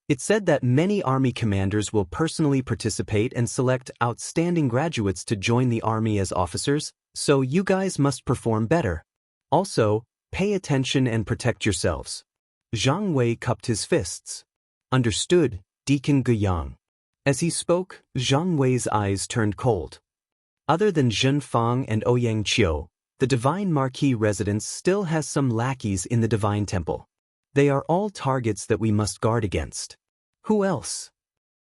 It's said that many army commanders will personally participate and select outstanding graduates to join the army as officers, so you guys must perform better. Also, pay attention and protect yourselves." Zhang Wei cupped his fists. "Understood, Deacon Gu Yang." As he spoke, Zhang Wei's eyes turned cold. Other than Zhen Fang and Ouyang Qiu, the Divine Marquis residence still has some lackeys in the Divine Temple. They are all targets that we must guard against. Who else?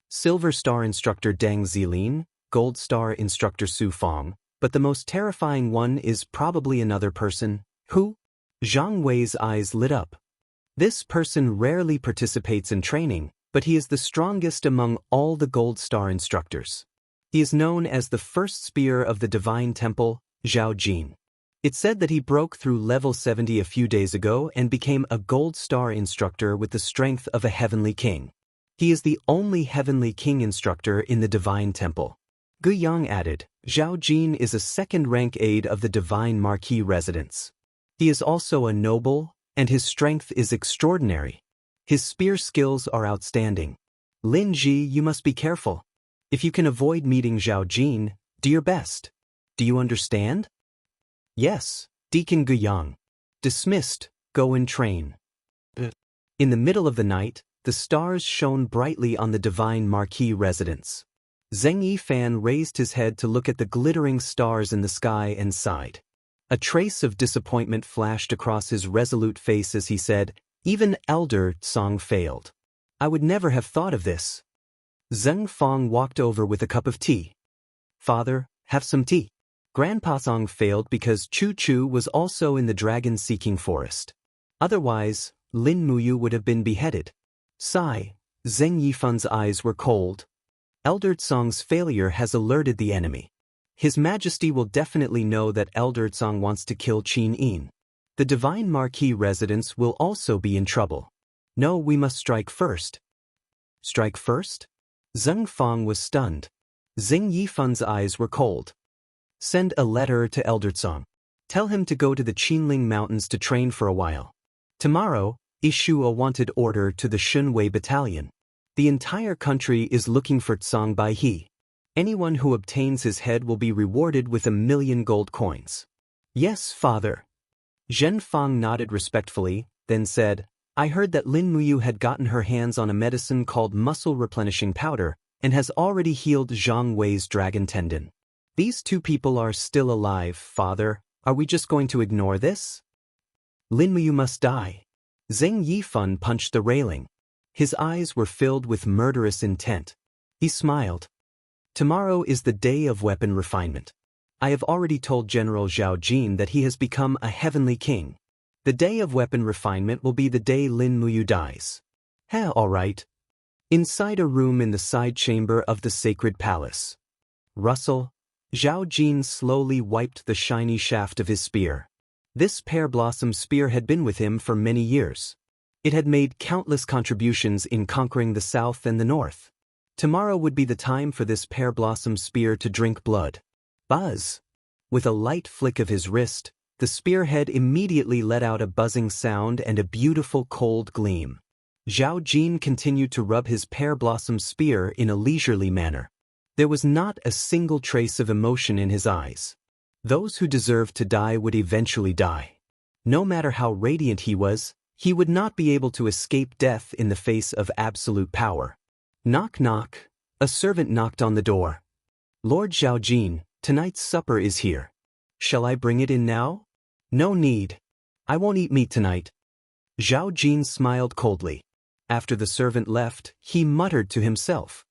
Silver Star Instructor Deng Zilin, Gold Star Instructor Su Fong, but the most terrifying one is probably another person. Who? Zhang Wei's eyes lit up. This person rarely participates in training, but he is the strongest among all the Gold Star instructors. He is known as the first spear of the Divine Temple, Zhao Jin. It's said that he broke through level 70 a few days ago and became a Gold Star instructor with the strength of a Heavenly King. He is the only Heavenly King instructor in the Divine Temple. Gu Yang added, Zhao Jin is a second-rank aide of the Divine Marquis residence. He is also a noble, and his strength is extraordinary. His spear skills are outstanding. Lin Ji, you must be careful. If you can avoid meeting Zhao Jin, do your best. Do you understand? Yes, Deacon Guyang. Dismissed, go and train. In the middle of the night, the stars shone brightly on the divine marquis residence. Zheng Yifan raised his head to look at the glittering stars in the sky and sighed. A trace of disappointment flashed across his resolute face as he said, "Even Elder Song failed. I would never have thought of this." Zheng Fong walked over with a cup of tea. "Father, have some tea." Grandpa Song failed because Chu Chu was also in the dragon-seeking forest. Otherwise, Lin Muyu would have been beheaded. Sigh, Zheng Yifan's eyes were cold. Elder Song's failure has alerted the enemy. His Majesty will definitely know that Elder Song wants to kill Qin Yin. The divine marquis residence will also be in trouble. No, we must strike first. Strike first? Zheng Fong was stunned. Zheng Yifan's eyes were cold. Send a letter to Elder Song. Tell him to go to the Qinling Mountains to train for a while. Tomorrow, issue a wanted order to the Shunwei Battalion. The entire country is looking for Tsang Bai He. Anyone who obtains his head will be rewarded with 1,000,000 gold coins. Yes, father. Zhen Fang nodded respectfully, then said, I heard that Lin Muyu had gotten her hands on a medicine called muscle replenishing powder and has already healed Zhang Wei's dragon tendon. These two people are still alive, father. Are we just going to ignore this? Lin Muyu must die. Zheng Yifan punched the railing. His eyes were filled with murderous intent. He smiled. Tomorrow is the day of weapon refinement. I have already told General Zhao Jin that he has become a heavenly king. The day of weapon refinement will be the day Lin Muyu dies. All right. Inside a room in the side chamber of the sacred palace. Rustle. Zhao Jin slowly wiped the shiny shaft of his spear. This pear blossom spear had been with him for many years. It had made countless contributions in conquering the south and the north. Tomorrow would be the time for this pear blossom spear to drink blood. Buzz! With a light flick of his wrist, the spearhead immediately let out a buzzing sound and a beautiful cold gleam. Zhao Jin continued to rub his pear blossom spear in a leisurely manner. There was not a single trace of emotion in his eyes. Those who deserved to die would eventually die. No matter how radiant he would not be able to escape death in the face of absolute power. Knock knock. A servant knocked on the door. Lord Zhao Jin, tonight's supper is here. Shall I bring it in now? No need. I won't eat meat tonight. Zhao Jin smiled coldly. After the servant left, he muttered to himself.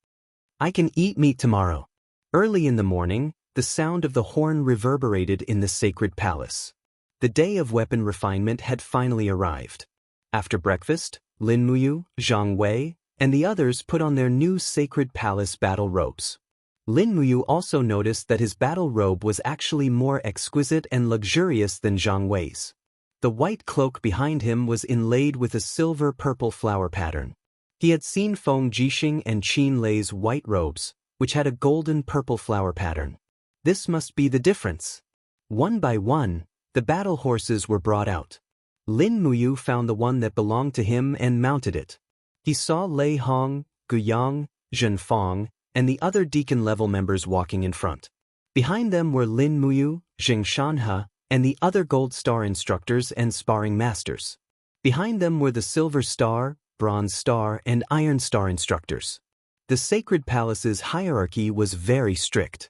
I can eat meat tomorrow. Early in the morning, the sound of the horn reverberated in the sacred palace. The day of weapon refinement had finally arrived. After breakfast, Lin Muyu, Zhang Wei, and the others put on their new sacred palace battle robes. Lin Muyu also noticed that his battle robe was actually more exquisite and luxurious than Zhang Wei's. The white cloak behind him was inlaid with a silver-purple flower pattern. He had seen Feng Jixing and Qin Lei's white robes, which had a golden purple flower pattern. This must be the difference. One by one, the battle horses were brought out. Lin Muyu found the one that belonged to him and mounted it. He saw Lei Hong, Guyang, Zhen Fong, and the other deacon-level members walking in front. Behind them were Lin Muyu, Jing Shanhe, and the other Gold Star instructors and sparring masters. Behind them were the Silver Star, Bronze Star, and Iron Star instructors. The Sacred Palace's hierarchy was very strict.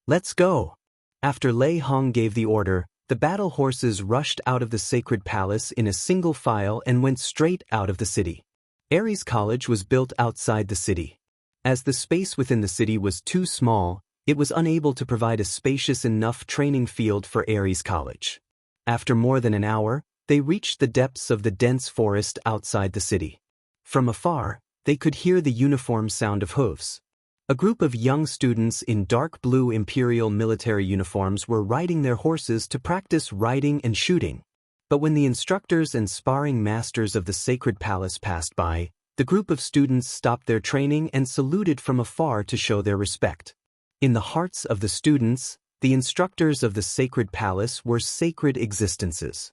Let's go. After Lei Hong gave the order, the battle horses rushed out of the Sacred Palace in a single file and went straight out of the city. Ares College was built outside the city. As the space within the city was too small, it was unable to provide a spacious enough training field for Ares College. After more than an hour, they reached the depths of the dense forest outside the city. From afar, they could hear the uniform sound of hooves. A group of young students in dark blue imperial military uniforms were riding their horses to practice riding and shooting. But when the instructors and sparring masters of the Sacred Palace passed by, the group of students stopped their training and saluted from afar to show their respect. In the hearts of the students, the instructors of the Sacred Palace were sacred existences.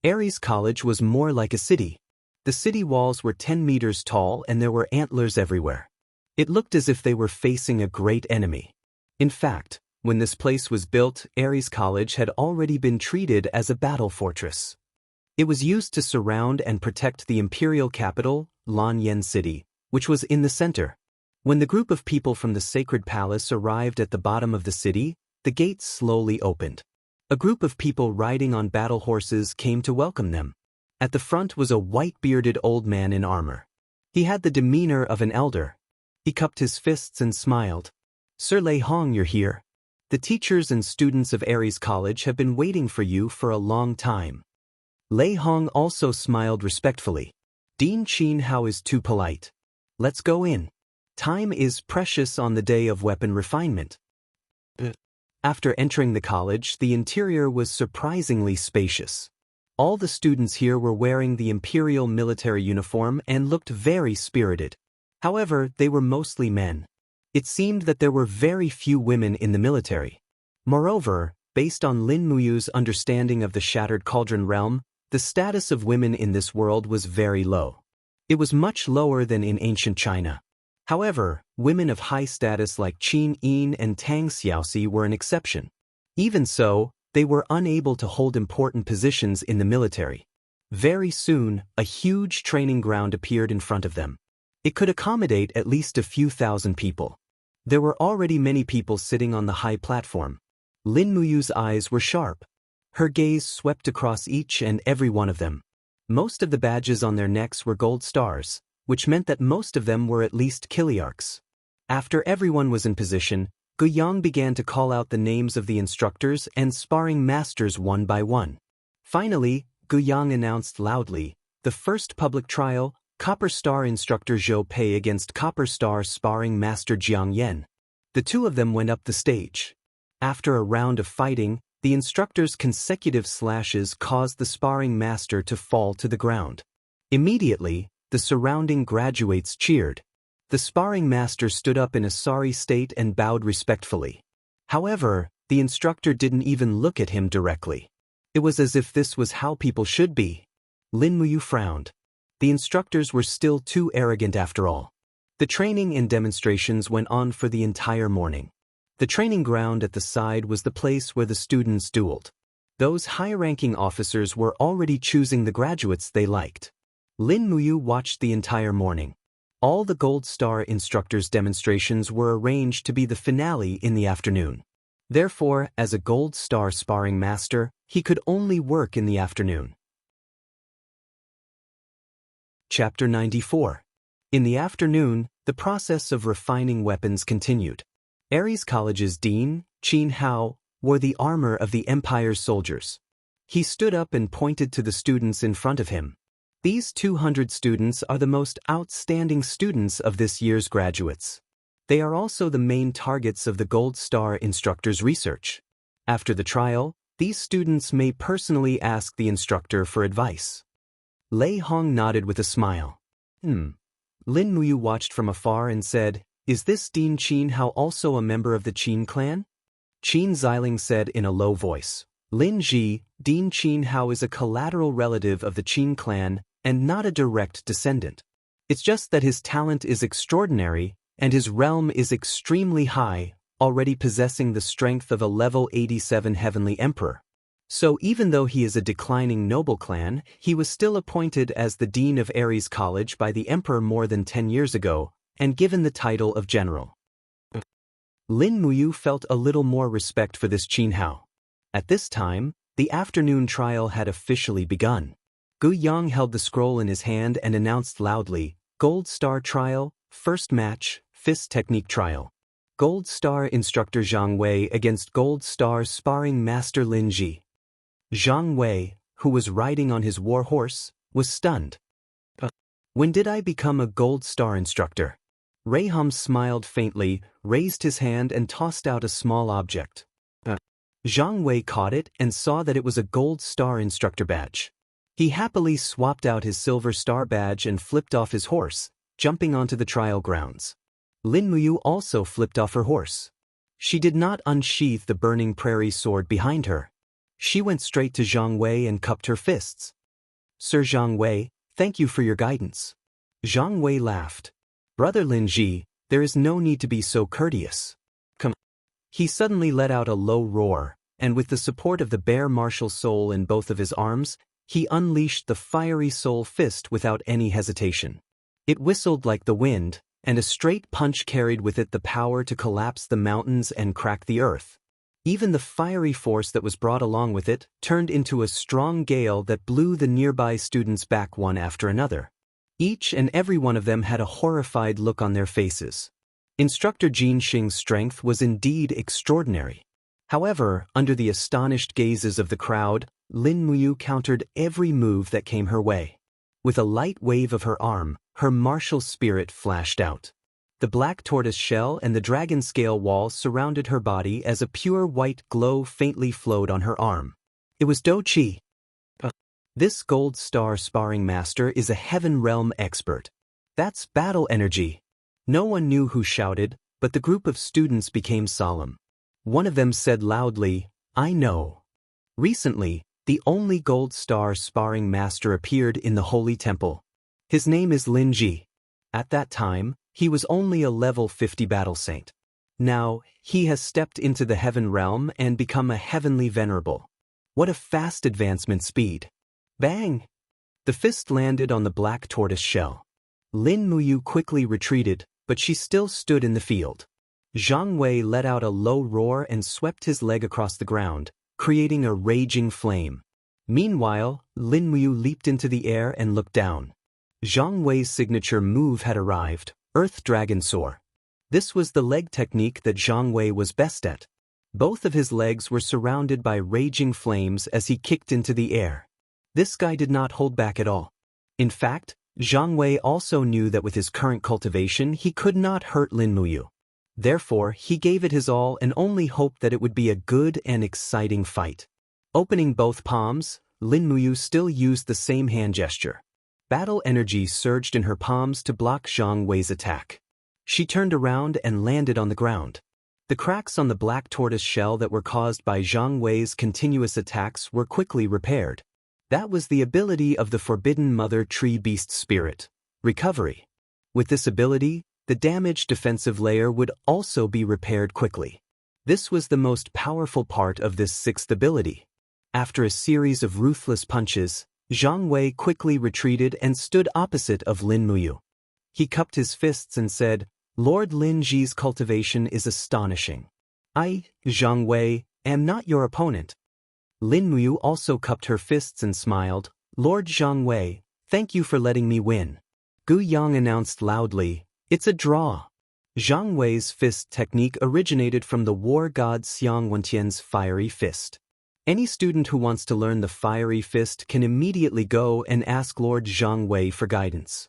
Ares College was more like a city. The city walls were 10 meters tall and there were antlers everywhere. It looked as if they were facing a great enemy. In fact, when this place was built, Ares College had already been treated as a battle fortress. It was used to surround and protect the imperial capital, Lanyan City, which was in the center. When the group of people from the sacred palace arrived at the bottom of the city, the gates slowly opened. A group of people riding on battle horses came to welcome them. At the front was a white-bearded old man in armor. He had the demeanor of an elder. He cupped his fists and smiled. "Sir Lei Hong, you're here. The teachers and students of Ares College have been waiting for you for a long time." Lei Hong also smiled respectfully. "Dean Xianxia is too polite. Let's go in. Time is precious on the day of weapon refinement." After entering the college, the interior was surprisingly spacious. All the students here were wearing the imperial military uniform and looked very spirited. However, they were mostly men. It seemed that there were very few women in the military. Moreover, based on Lin Muyu's understanding of the Shattered Cauldron realm, the status of women in this world was very low. It was much lower than in ancient China. However, women of high status like Qin Yin and Tang Xiaoxi were an exception. Even so, they were unable to hold important positions in the military. Very soon, a huge training ground appeared in front of them. It could accommodate at least a few thousand people. There were already many people sitting on the high platform. Lin Muyu's eyes were sharp. Her gaze swept across each and every one of them. Most of the badges on their necks were gold stars, which meant that most of them were at least Kiliarchs. After everyone was in position, Gu Yang began to call out the names of the instructors and sparring masters one by one. Finally, Gu Yang announced loudly, "The first public trial, Copper Star instructor Zhou Pei against Copper Star sparring master Jiang Yan." The two of them went up the stage. After a round of fighting, the instructor's consecutive slashes caused the sparring master to fall to the ground. Immediately, the surrounding graduates cheered. The sparring master stood up in a sorry state and bowed respectfully. However, the instructor didn't even look at him directly. It was as if this was how people should be. Lin Muyu frowned. The instructors were still too arrogant after all. The training and demonstrations went on for the entire morning. The training ground at the side was the place where the students dueled. Those high-ranking officers were already choosing the graduates they liked. Lin Muyu watched the entire morning. All the Gold Star instructors' demonstrations were arranged to be the finale in the afternoon. Therefore, as a Gold Star sparring master, he could only work in the afternoon. Chapter 94. In the afternoon, the process of refining weapons continued. Ares College's dean, Qin Hao, wore the armor of the Empire's soldiers. He stood up and pointed to the students in front of him. These 200 students are the most outstanding students of this year's graduates. They are also the main targets of the Gold Star instructor's research. After the trial, these students may personally ask the instructor for advice. Lei Hong nodded with a smile. Lin Muyu watched from afar and said, "Is this Dean Qin Hao also a member of the Qin clan?" Qin Xiling said in a low voice, "Lin Ji, Dean Qin Hao is a collateral relative of the Qin clan and not a direct descendant. It's just that his talent is extraordinary and his realm is extremely high, already possessing the strength of a level 87 heavenly emperor. So even though he is a declining noble clan, he was still appointed as the dean of Ares College by the emperor more than 10 years ago and given the title of general." Lin Muyu felt a little more respect for this Qin Hao. At this time, the afternoon trial had officially begun. Gu Yang held the scroll in his hand and announced loudly, "Gold Star Trial, first match, Fist Technique Trial. Gold Star Instructor Zhang Wei against Gold Star Sparring Master Lin Ji." Zhang Wei, who was riding on his war horse, was stunned. "When did I become a Gold Star instructor?" Rayham smiled faintly, raised his hand and tossed out a small object. Zhang Wei caught it and saw that it was a Gold Star instructor badge. He happily swapped out his silver star badge and flipped off his horse, jumping onto the trial grounds. Lin Muyu also flipped off her horse. She did not unsheath the burning prairie sword behind her. She went straight to Zhang Wei and cupped her fists. "Sir Zhang Wei, thank you for your guidance." Zhang Wei laughed. "Brother Lin Ji, There is no need to be so courteous. Come. He suddenly let out a low roar, and with the support of the bare martial soul in both of his arms, he unleashed the fiery soul fist without any hesitation. It whistled like the wind, and a straight punch carried with it the power to collapse the mountains and crack the earth. Even the fiery force that was brought along with it turned into a strong gale that blew the nearby students back one after another. Each and every one of them had a horrified look on their faces. Instructor Jin Xing's strength was indeed extraordinary. However, under the astonished gazes of the crowd, Lin Muyu countered every move that came her way. With a light wave of her arm, her martial spirit flashed out. The black tortoise shell and the dragon scale wall surrounded her body as a pure white glow faintly flowed on her arm. It was Do Qi. This gold star sparring master is a heaven realm expert. That's battle energy. No one knew who shouted, but the group of students became solemn. One of them said loudly, "I know." Recently, the only gold star sparring master appeared in the Holy Temple. His name is Lin Ji. At that time, he was only a level 50 battle saint. Now, he has stepped into the heaven realm and become a heavenly venerable. What a fast advancement speed. Bang! The fist landed on the black tortoise shell. Lin Muyu quickly retreated, but she still stood in the field. Zhang Wei let out a low roar and swept his leg across the ground, creating a raging flame. Meanwhile, Lin Muyu leaped into the air and looked down. Zhang Wei's signature move had arrived, Earth Dragon Soar. This was the leg technique that Zhang Wei was best at. Both of his legs were surrounded by raging flames as he kicked into the air. This guy did not hold back at all. In fact, Zhang Wei also knew that with his current cultivation he could not hurt Lin Muyu. Therefore, he gave it his all and only hoped that it would be a good and exciting fight. Opening both palms, Lin Muyu still used the same hand gesture. Battle energy surged in her palms to block Zhang Wei's attack. She turned around and landed on the ground. The cracks on the black tortoise shell that were caused by Zhang Wei's continuous attacks were quickly repaired. That was the ability of the Forbidden Mother Tree Beast Spirit, Recovery. With this ability, the damaged defensive layer would also be repaired quickly. This was the most powerful part of this sixth ability. After a series of ruthless punches, Zhang Wei quickly retreated and stood opposite of Lin Muyu. He cupped his fists and said, "Lord Lin Ji's cultivation is astonishing. I, Zhang Wei, am not your opponent." Lin Muyu also cupped her fists and smiled, "Lord Zhang Wei, thank you for letting me win." Gu Yang announced loudly, "It's a draw." Zhang Wei's fist technique originated from the war god Xiang Wentian's fiery fist. Any student who wants to learn the fiery fist can immediately go and ask Lord Zhang Wei for guidance.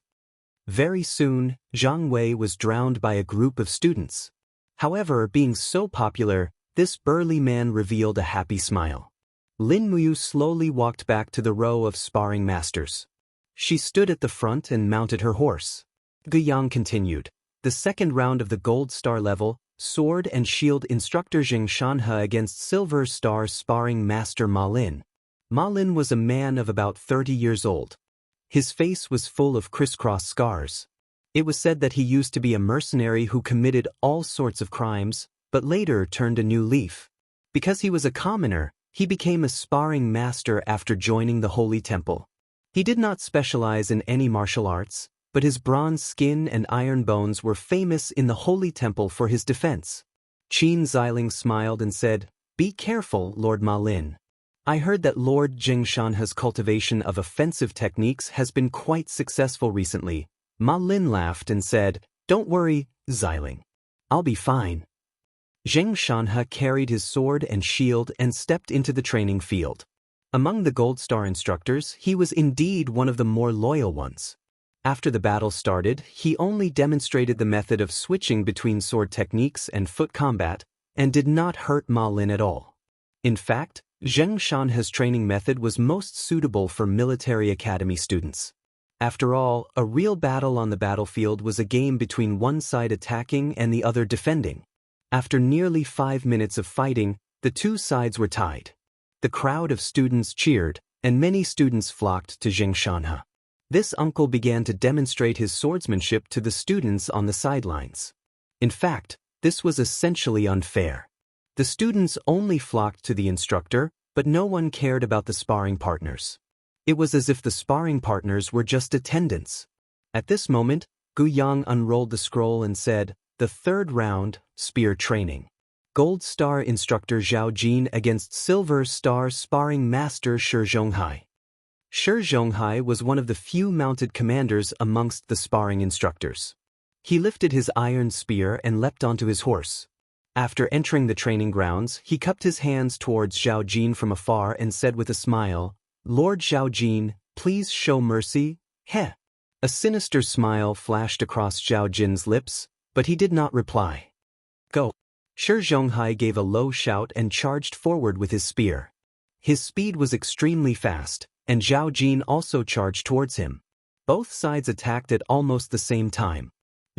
Very soon, Zhang Wei was drowned by a group of students. However, being so popular, this burly man revealed a happy smile. Lin Muyu slowly walked back to the row of sparring masters. She stood at the front and mounted her horse. Gu Yang continued. The second round of the Gold Star level, Sword and Shield instructor Xianxia against Silver Star sparring master Ma Lin. Ma Lin was a man of about 30 years old. His face was full of crisscross scars. It was said that he used to be a mercenary who committed all sorts of crimes, but later turned a new leaf. Because he was a commoner, he became a sparring master after joining the Holy Temple. He did not specialize in any martial arts, but his bronze skin and iron bones were famous in the Holy Temple for his defense. Qin Xiling smiled and said, "Be careful, Lord Ma Lin. I heard that Lord Jingshanha's cultivation of offensive techniques has been quite successful recently." Ma Lin laughed and said, "Don't worry, Xiling. I'll be fine." Jingshanha carried his sword and shield and stepped into the training field. Among the Gold Star instructors, he was indeed one of the more loyal ones. After the battle started, he only demonstrated the method of switching between sword techniques and foot combat, and did not hurt Ma Lin at all. In fact, Zheng Shanha's training method was most suitable for military academy students. After all, a real battle on the battlefield was a game between one side attacking and the other defending. After nearly 5 minutes of fighting, the two sides were tied. The crowd of students cheered, and many students flocked to Zheng Shanha. This uncle began to demonstrate his swordsmanship to the students on the sidelines. In fact, this was essentially unfair. The students only flocked to the instructor, but no one cared about the sparring partners. It was as if the sparring partners were just attendants. At this moment, Gu Yang unrolled the scroll and said, "The third round, spear training. Gold Star Instructor Zhao Jin against Silver Star Sparring Master Shi Zhonghai." Shi Zhonghai was one of the few mounted commanders amongst the sparring instructors. He lifted his iron spear and leapt onto his horse. After entering the training grounds, he cupped his hands towards Zhao Jin from afar and said with a smile, "Lord Zhao Jin, please show mercy, heh." A sinister smile flashed across Zhao Jin's lips, but he did not reply. "Go." Shi Zhonghai gave a low shout and charged forward with his spear. His speed was extremely fast, and Zhao Jin also charged towards him. Both sides attacked at almost the same time.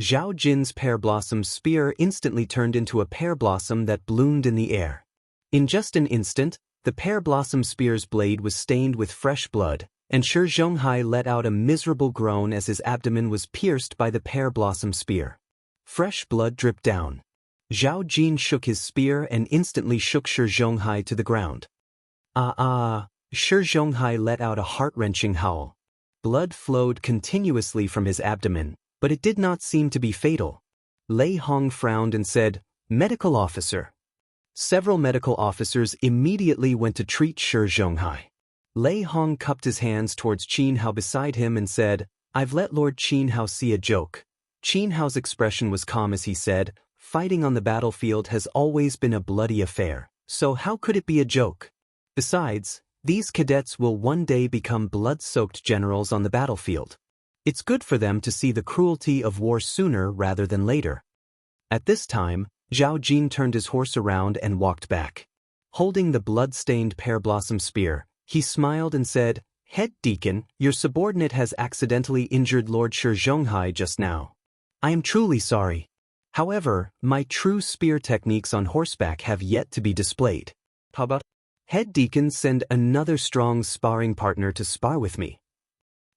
Zhao Jin's pear blossom spear instantly turned into a pear blossom that bloomed in the air. In just an instant, the pear blossom spear's blade was stained with fresh blood, and Shi Zhonghai let out a miserable groan as his abdomen was pierced by the pear blossom spear. Fresh blood dripped down. Zhao Jin shook his spear and instantly shook Shi Zhonghai to the ground. Shi Zhonghai let out a heart-wrenching howl. Blood flowed continuously from his abdomen, but it did not seem to be fatal. Lei Hong frowned and said, "Medical officer." Several medical officers immediately went to treat Shi Zhonghai. Lei Hong cupped his hands towards Qin Hao beside him and said, "I've let Lord Qin Hao see a joke." Qin Hao's expression was calm as he said, "Fighting on the battlefield has always been a bloody affair, so how could it be a joke? Besides, these cadets will one day become blood-soaked generals on the battlefield. It's good for them to see the cruelty of war sooner rather than later." At this time, Zhao Jin turned his horse around and walked back. Holding the blood-stained pear blossom spear, he smiled and said, "Head Deacon, your subordinate has accidentally injured Lord Shi Zhonghai just now. I am truly sorry. However, my true spear techniques on horseback have yet to be displayed. How about Head Deacon send another strong sparring partner to spar with me?"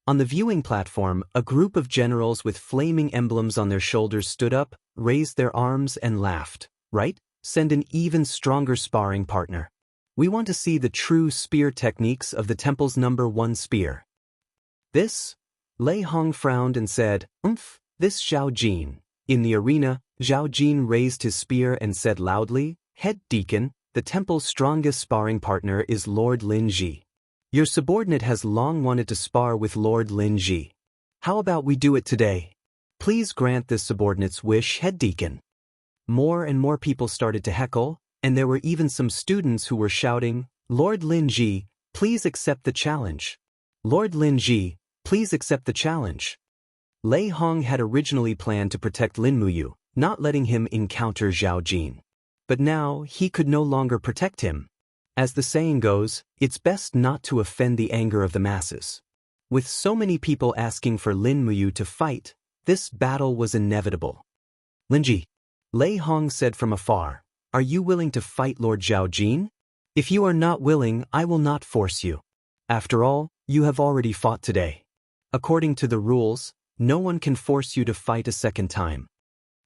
On the viewing platform, a group of generals with flaming emblems on their shoulders stood up, raised their arms and laughed. "Right? Send an even stronger sparring partner. We want to see the true spear techniques of the temple's #1 spear." "This?" Lei Hong frowned and said, "This Zhao Jin." In the arena, Zhao Jin raised his spear and said loudly, "Head Deacon, the temple's strongest sparring partner is Lord Lin Ji. Your subordinate has long wanted to spar with Lord Lin Ji. How about we do it today? Please grant this subordinate's wish, Head Deacon." More and more people started to heckle, and there were even some students who were shouting, "Lord Lin Ji, please accept the challenge. Lord Lin Ji, please accept the challenge." Lei Hong had originally planned to protect Lin Muyu, not letting him encounter Zhao Jin. But now he could no longer protect him. As the saying goes, it's best not to offend the anger of the masses. With so many people asking for Lin Muyu to fight, this battle was inevitable. "Linji," Lei Hong said from afar, "are you willing to fight Lord Zhao Jin? If you are not willing, I will not force you. After all, you have already fought today. According to the rules, no one can force you to fight a second time."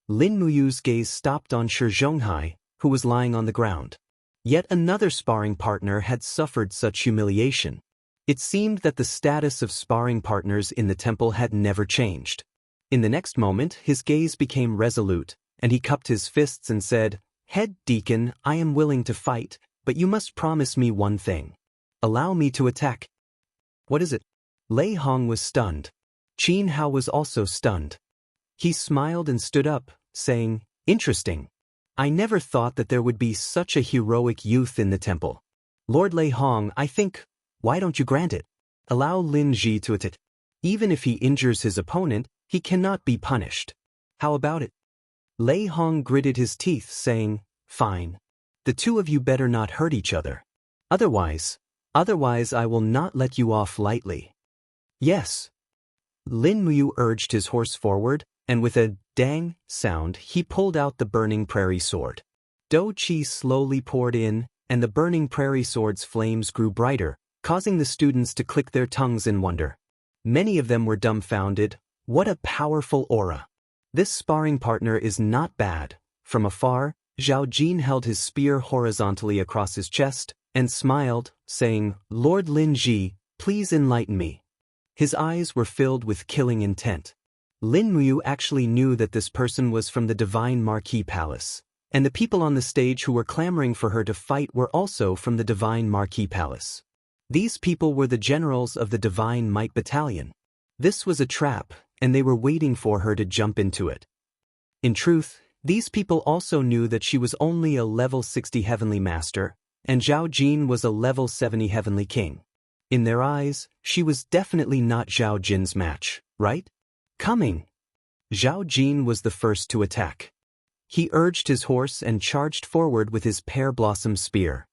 Lin Muyu's gaze stopped on Shi Zhonghai, who was lying on the ground. Yet another sparring partner had suffered such humiliation. It seemed that the status of sparring partners in the temple had never changed. In the next moment, his gaze became resolute, and he cupped his fists and said, "Head Deacon, I am willing to fight, but you must promise me one thing. Allow me to attack." "What is it?" Lei Hong was stunned. Qin Hao was also stunned. He smiled and stood up, saying, "Interesting. I never thought that there would be such a heroic youth in the temple. Lord Lei Hong, I think, why don't you grant it? Allow Lin Ji to attack. Even if he injures his opponent, he cannot be punished. How about it?" Lei Hong gritted his teeth, saying, "Fine. The two of you better not hurt each other. Otherwise I will not let you off lightly." "Yes." Lin Muyu urged his horse forward, and with a dang sound he pulled out the burning prairie sword. Do Qi slowly poured in, and the burning prairie sword's flames grew brighter, causing the students to click their tongues in wonder. Many of them were dumbfounded. What a powerful aura! This sparring partner is not bad. From afar, Zhao Jin held his spear horizontally across his chest and smiled, saying, Lord Lin Ji, please enlighten me. His eyes were filled with killing intent. Lin Muyu actually knew that this person was from the Divine Marquis Palace, and the people on the stage who were clamoring for her to fight were also from the Divine Marquis Palace. These people were the generals of the Divine Might Battalion. This was a trap, and they were waiting for her to jump into it. In truth, these people also knew that she was only a level 60 Heavenly Master, and Zhao Jin was a level 70 Heavenly King. In their eyes, she was definitely not Zhao Jin's match, right? Coming! Zhao Jin was the first to attack. He urged his horse and charged forward with his pear blossom spear.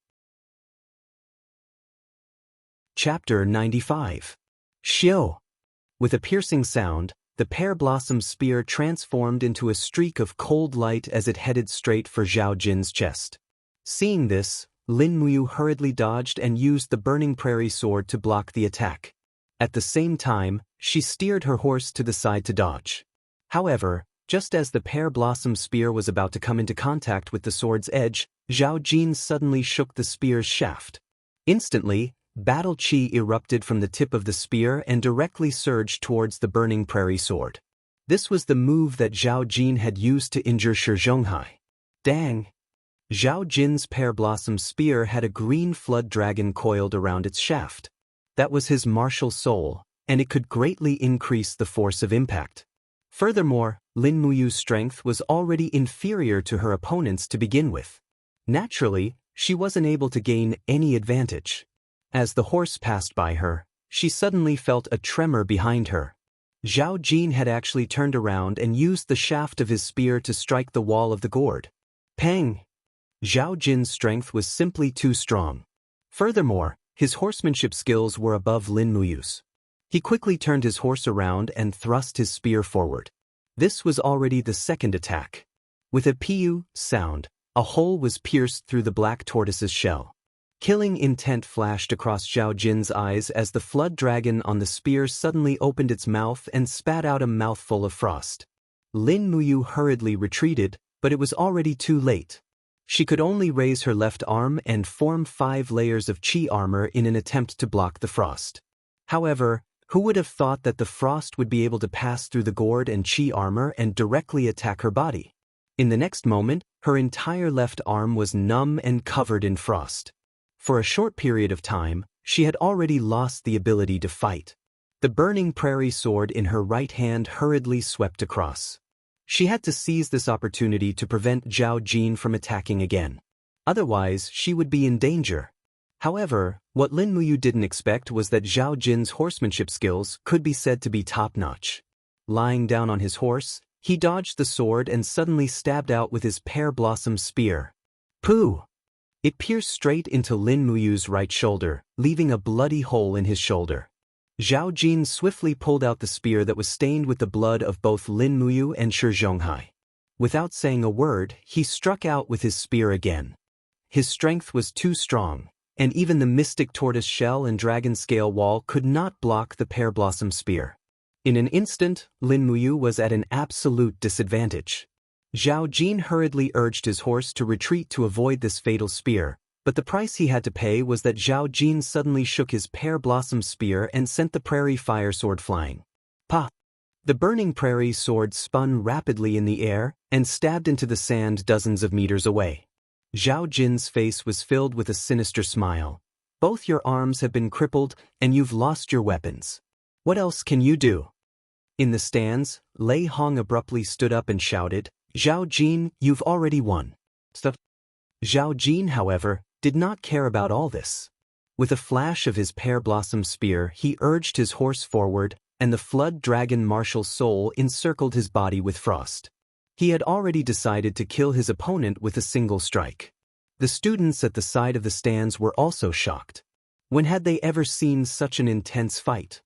Chapter 95. Xiu. With a piercing sound, the pear blossom spear transformed into a streak of cold light as it headed straight for Zhao Jin's chest. Seeing this, Lin Muyu hurriedly dodged and used the burning prairie sword to block the attack. At the same time, she steered her horse to the side to dodge. However, just as the pear blossom spear was about to come into contact with the sword's edge, Zhao Jin suddenly shook the spear's shaft. Instantly, battle chi erupted from the tip of the spear and directly surged towards the burning prairie sword. This was the move that Zhao Jin had used to injure Shi Zhonghai. Dang! Zhao Jin's pear blossom spear had a green flood dragon coiled around its shaft. That was his martial soul, and it could greatly increase the force of impact. Furthermore, Lin Muyu's strength was already inferior to her opponent's to begin with. Naturally, she wasn't able to gain any advantage. As the horse passed by her, she suddenly felt a tremor behind her. Zhao Jin had actually turned around and used the shaft of his spear to strike the wall of the gourd. Pang! Zhao Jin's strength was simply too strong. Furthermore, his horsemanship skills were above Lin Muyu's. He quickly turned his horse around and thrust his spear forward. This was already the second attack. With a piu sound, a hole was pierced through the black tortoise's shell. Killing intent flashed across Zhao Jin's eyes as the flood dragon on the spear suddenly opened its mouth and spat out a mouthful of frost. Lin Muyu hurriedly retreated, but it was already too late. She could only raise her left arm and form 5 layers of chi armor in an attempt to block the frost. However, who would have thought that the frost would be able to pass through the gourd and chi armor and directly attack her body? In the next moment, her entire left arm was numb and covered in frost. For a short period of time, she had already lost the ability to fight. The burning prairie sword in her right hand hurriedly swept across. She had to seize this opportunity to prevent Zhao Jin from attacking again. Otherwise, she would be in danger. However, what Lin Muyu didn't expect was that Zhao Jin's horsemanship skills could be said to be top-notch. Lying down on his horse, he dodged the sword and suddenly stabbed out with his pear blossom spear. Pooh! It pierced straight into Lin Muyu's right shoulder, leaving a bloody hole in his shoulder. Zhao Jin swiftly pulled out the spear that was stained with the blood of both Lin Muyu and Shi Zhonghai. Without saying a word, he struck out with his spear again. His strength was too strong, and even the mystic tortoise shell and dragon scale wall could not block the pear blossom spear. In an instant, Lin Muyu was at an absolute disadvantage. Zhao Jin hurriedly urged his horse to retreat to avoid this fatal spear, but the price he had to pay was that Zhao Jin suddenly shook his pear blossom spear and sent the prairie fire sword flying. Pa! The burning prairie sword spun rapidly in the air and stabbed into the sand dozens of meters away. Zhao Jin's face was filled with a sinister smile. Both your arms have been crippled and you've lost your weapons. What else can you do? In the stands, Lei Hong abruptly stood up and shouted, Zhao Jin, you've already won. Zhao Jin, however, did not care about all this. With a flash of his pear blossom spear, he urged his horse forward, and the flood dragon martial soul encircled his body with frost. He had already decided to kill his opponent with a single strike. The students at the side of the stands were also shocked. When had they ever seen such an intense fight?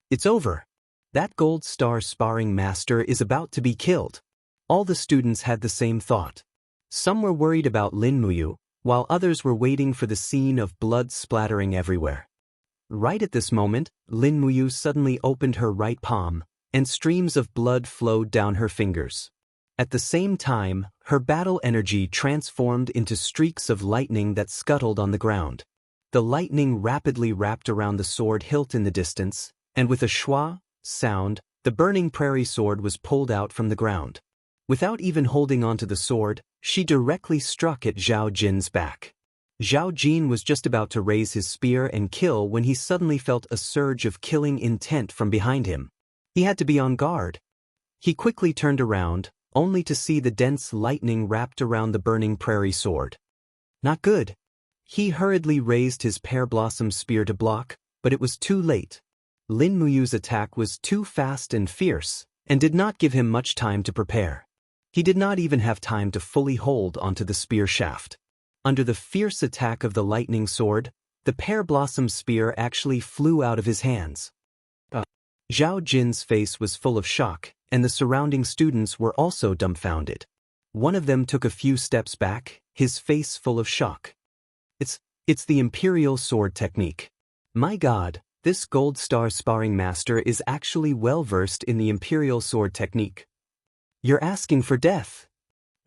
It's over. That gold star sparring master is about to be killed. All the students had the same thought. Some were worried about Lin Muyu, while others were waiting for the scene of blood splattering everywhere. Right at this moment, Lin Muyu suddenly opened her right palm, and streams of blood flowed down her fingers. At the same time, her battle energy transformed into streaks of lightning that scuttled on the ground. The lightning rapidly wrapped around the sword hilt in the distance, and with a schwa sound, the burning prairie sword was pulled out from the ground. Without even holding onto the sword, she directly struck at Zhao Jin's back. Zhao Jin was just about to raise his spear and kill when he suddenly felt a surge of killing intent from behind him. He had to be on guard. He quickly turned around, only to see the dense lightning wrapped around the burning prairie sword. Not good. He hurriedly raised his pear blossom spear to block, but it was too late. Lin Muyu's attack was too fast and fierce, and did not give him much time to prepare. He did not even have time to fully hold onto the spear shaft. Under the fierce attack of the lightning sword, the pear blossom spear actually flew out of his hands. Zhao Jin's face was full of shock, and the surrounding students were also dumbfounded. One of them took a few steps back, his face full of shock. It's the Imperial Sword technique. My God, this Gold Star sparring master is actually well-versed in the Imperial Sword technique. You're asking for death.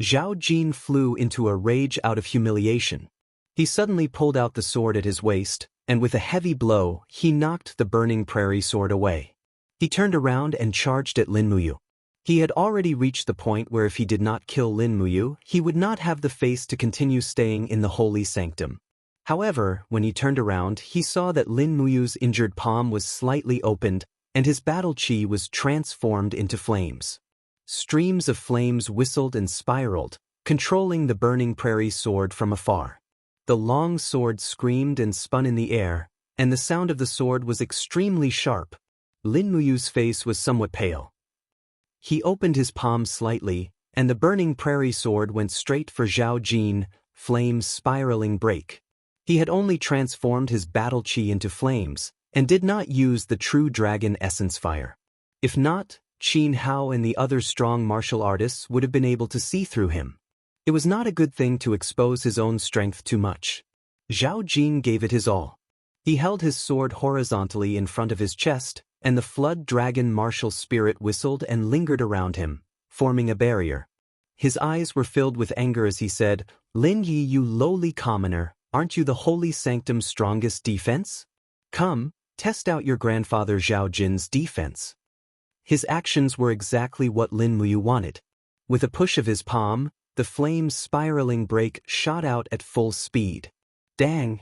Zhao Jin flew into a rage out of humiliation. He suddenly pulled out the sword at his waist, and with a heavy blow, he knocked the burning prairie sword away. He turned around and charged at Lin Muyu. He had already reached the point where if he did not kill Lin Muyu, he would not have the face to continue staying in the holy sanctum. However, when he turned around, he saw that Lin Muyu's injured palm was slightly opened, and his battle chi was transformed into flames. Streams of flames whistled and spiraled, controlling the burning prairie sword from afar. The long sword screamed and spun in the air, and the sound of the sword was extremely sharp. Lin Muyu's face was somewhat pale. He opened his palm slightly, and the burning prairie sword went straight for Zhao Jin, flames spiraling break. He had only transformed his battle chi into flames, and did not use the true dragon essence fire. If not, Qin Hao and the other strong martial artists would have been able to see through him. It was not a good thing to expose his own strength too much. Zhao Jin gave it his all. He held his sword horizontally in front of his chest, and the flood dragon martial spirit whistled and lingered around him, forming a barrier. His eyes were filled with anger as he said, "Lin Yi, you lowly commoner, aren't you the holy sanctum's strongest defense? Come, test out your grandfather Zhao Jin's defense." His actions were exactly what Lin Muyu wanted. With a push of his palm, the flames spiraling break shot out at full speed. Dang!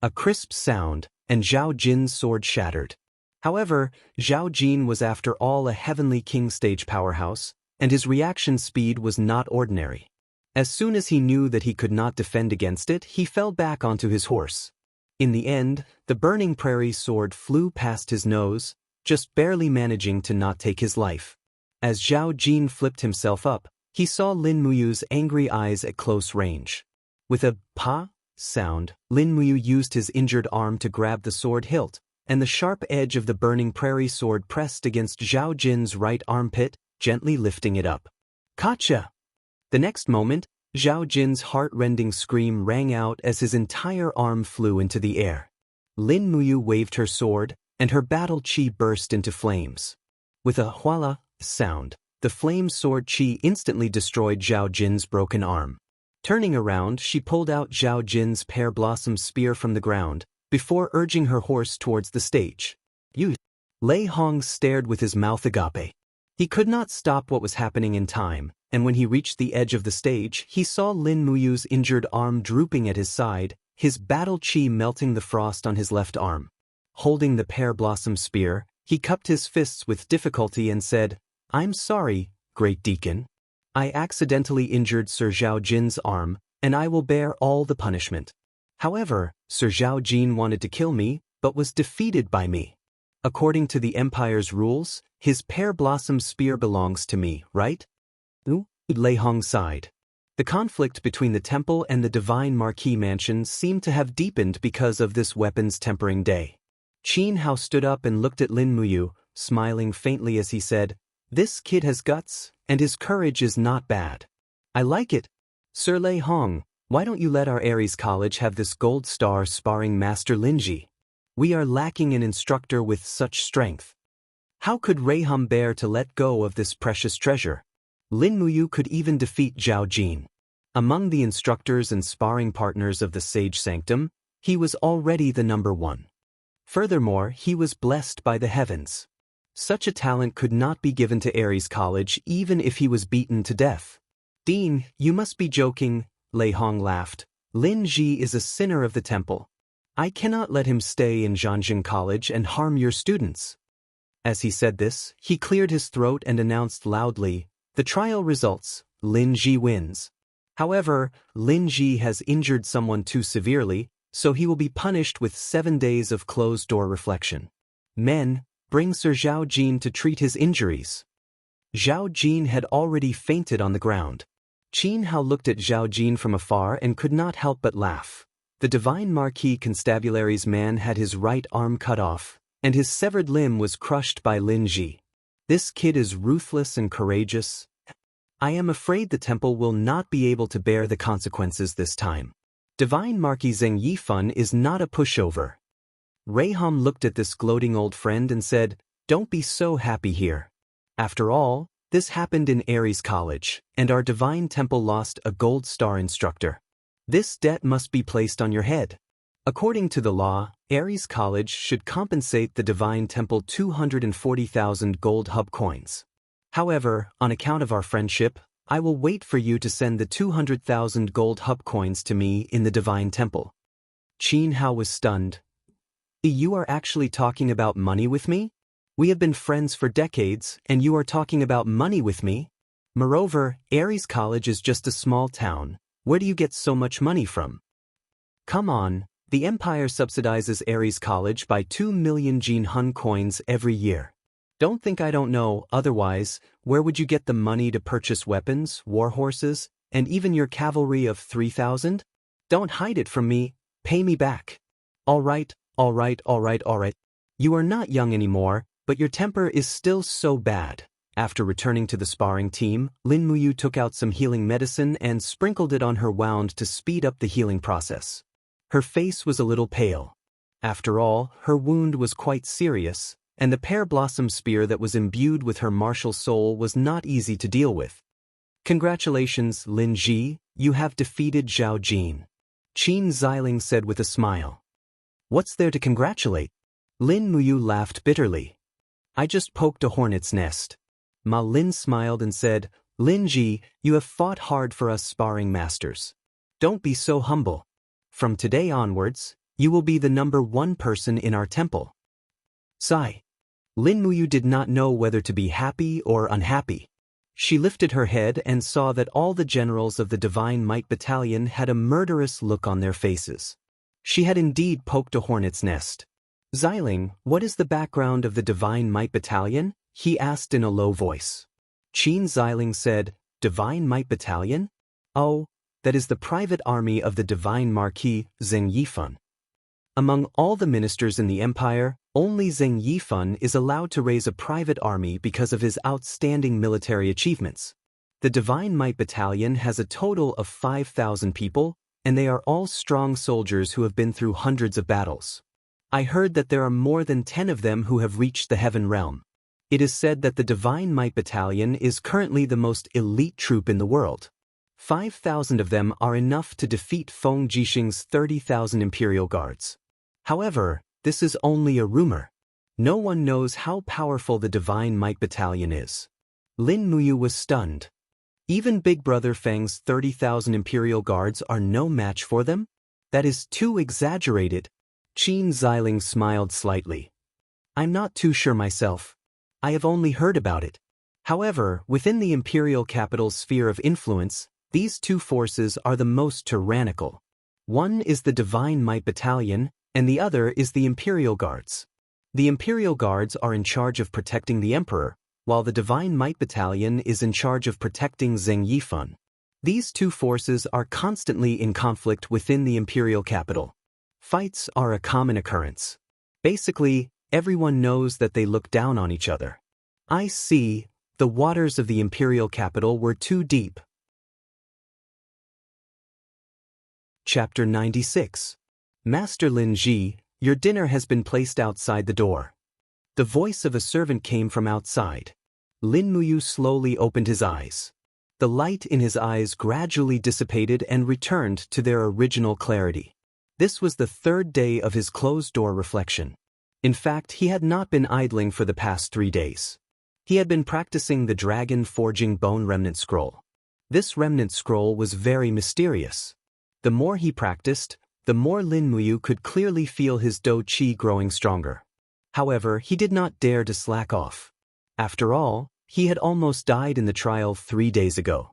A crisp sound, and Zhao Jin's sword shattered. However, Zhao Jin was after all a heavenly king stage powerhouse, and his reaction speed was not ordinary. As soon as he knew that he could not defend against it, he fell back onto his horse. In the end, the burning prairie sword flew past his nose, just barely managing to not take his life. As Zhao Jin flipped himself up, he saw Lin Muyu's angry eyes at close range. With a pa sound, Lin Muyu used his injured arm to grab the sword hilt, and the sharp edge of the burning prairie sword pressed against Zhao Jin's right armpit, gently lifting it up. Gotcha! The next moment, Zhao Jin's heart-rending scream rang out as his entire arm flew into the air. Lin Muyu waved her sword, and her battle chi burst into flames. With a huala sound, the flame sword chi instantly destroyed Zhao Jin's broken arm. Turning around, she pulled out Zhao Jin's pear blossom spear from the ground, before urging her horse towards the stage. Lei Hong stared with his mouth agape. He could not stop what was happening in time, and when he reached the edge of the stage, he saw Lin Muyu's injured arm drooping at his side, his battle chi melting the frost on his left arm. Holding the pear blossom spear, he cupped his fists with difficulty and said, "I'm sorry, Great Deacon. I accidentally injured Sir Zhao Jin's arm, and I will bear all the punishment. However, Sir Zhao Jin wanted to kill me, but was defeated by me. According to the Empire's rules, his pear blossom spear belongs to me, right?" Lei Hong sighed. The conflict between the temple and the Divine Marquis Mansion seemed to have deepened because of this weapons tempering day. Qin Hao stood up and looked at Lin Muyu, smiling faintly as he said, "This kid has guts, and his courage is not bad. I like it. Sir Lei Hong, why don't you let our Aries College have this gold star sparring master Linji? We are lacking an instructor with such strength." How could Raham bear to let go of this precious treasure? Lin Muyu could even defeat Zhao Jin. Among the instructors and sparring partners of the Sage Sanctum, he was already the number one. Furthermore, he was blessed by the heavens. Such a talent could not be given to Ares College even if he was beaten to death. Dean, you must be joking, Lei Hong laughed. Lin Ji is a sinner of the temple. I cannot let him stay in Zhangjin College and harm your students. As he said this, he cleared his throat and announced loudly, the trial results, Lin Ji wins. However, Lin Ji has injured someone too severely, so he will be punished with 7 days of closed-door reflection. Men, bring Sir Zhao Jin to treat his injuries. Zhao Jin had already fainted on the ground. Qin Hao looked at Zhao Jin from afar and could not help but laugh. The Divine Marquis Constabulary's man had his right arm cut off, and his severed limb was crushed by Lin Ji. This kid is ruthless and courageous. I am afraid the temple will not be able to bear the consequences this time. Divine Marquis Zheng Yifan is not a pushover. Raham looked at this gloating old friend and said, don't be so happy here. After all, this happened in Ares College, and our Divine Temple lost a gold star instructor. This debt must be placed on your head. According to the law, Ares College should compensate the Divine Temple 240,000 gold hub coins. However, on account of our friendship, I will wait for you to send the 200,000 gold hub coins to me in the Divine Temple. Qin Hao was stunned. You are actually talking about money with me? We have been friends for decades, and you are talking about money with me? Moreover, Ares College is just a small town. Where do you get so much money from? Come on, the Empire subsidizes Ares College by 2 million Jin Hun coins every year. Don't think I don't know, otherwise, where would you get the money to purchase weapons, war horses, and even your cavalry of 3,000? Don't hide it from me, pay me back. All right. You are not young anymore, but your temper is still so bad. After returning to the sparring team, Lin Muyu took out some healing medicine and sprinkled it on her wound to speed up the healing process. Her face was a little pale. After all, her wound was quite serious, and the pear blossom spear that was imbued with her martial soul was not easy to deal with. Congratulations, Lin Ji, you have defeated Zhao Jin. Qin Xiling said with a smile. What's there to congratulate? Lin Muyu laughed bitterly. I just poked a hornet's nest. Ma Lin smiled and said, Lin Ji, you have fought hard for us sparring masters. Don't be so humble. From today onwards, you will be the number one person in our temple. Sigh. Lin Muyu did not know whether to be happy or unhappy. She lifted her head and saw that all the generals of the Divine Might Battalion had a murderous look on their faces. She had indeed poked a hornet's nest. Xiling, what is the background of the Divine Might Battalion? He asked in a low voice. Qin Xiling said, Divine Might Battalion? Oh, that is the private army of the Divine Marquis Zheng Yifan. Among all the ministers in the empire, only Zheng Yifan is allowed to raise a private army because of his outstanding military achievements. The Divine Might Battalion has a total of 5,000 people, and they are all strong soldiers who have been through hundreds of battles. I heard that there are more than 10 of them who have reached the Heaven Realm. It is said that the Divine Might Battalion is currently the most elite troop in the world. 5,000 of them are enough to defeat Feng Jixing's 30,000 Imperial Guards. However, this is only a rumor. No one knows how powerful the Divine Might Battalion is. Lin Muyu was stunned. Even Big Brother Feng's 30,000 Imperial Guards are no match for them? That is too exaggerated. Qin Xiling smiled slightly. I'm not too sure myself. I have only heard about it. However, within the imperial capital's sphere of influence, these two forces are the most tyrannical. One is the Divine Might Battalion, and the other is the Imperial Guards. The Imperial Guards are in charge of protecting the Emperor, while the Divine Might Battalion is in charge of protecting Zheng Yifan. These two forces are constantly in conflict within the imperial capital. Fights are a common occurrence. Basically, everyone knows that they look down on each other. I see, the waters of the imperial capital were too deep. Chapter 96. Master Lin Ji, your dinner has been placed outside the door. The voice of a servant came from outside. Lin Muyu slowly opened his eyes. The light in his eyes gradually dissipated and returned to their original clarity. This was the third day of his closed-door reflection. In fact, he had not been idling for the past 3 days. He had been practicing the dragon forging bone remnant scroll. This remnant scroll was very mysterious. The more he practiced, the more Lin Muyu could clearly feel his Do Qi growing stronger. However, he did not dare to slack off. After all, he had almost died in the trial 3 days ago.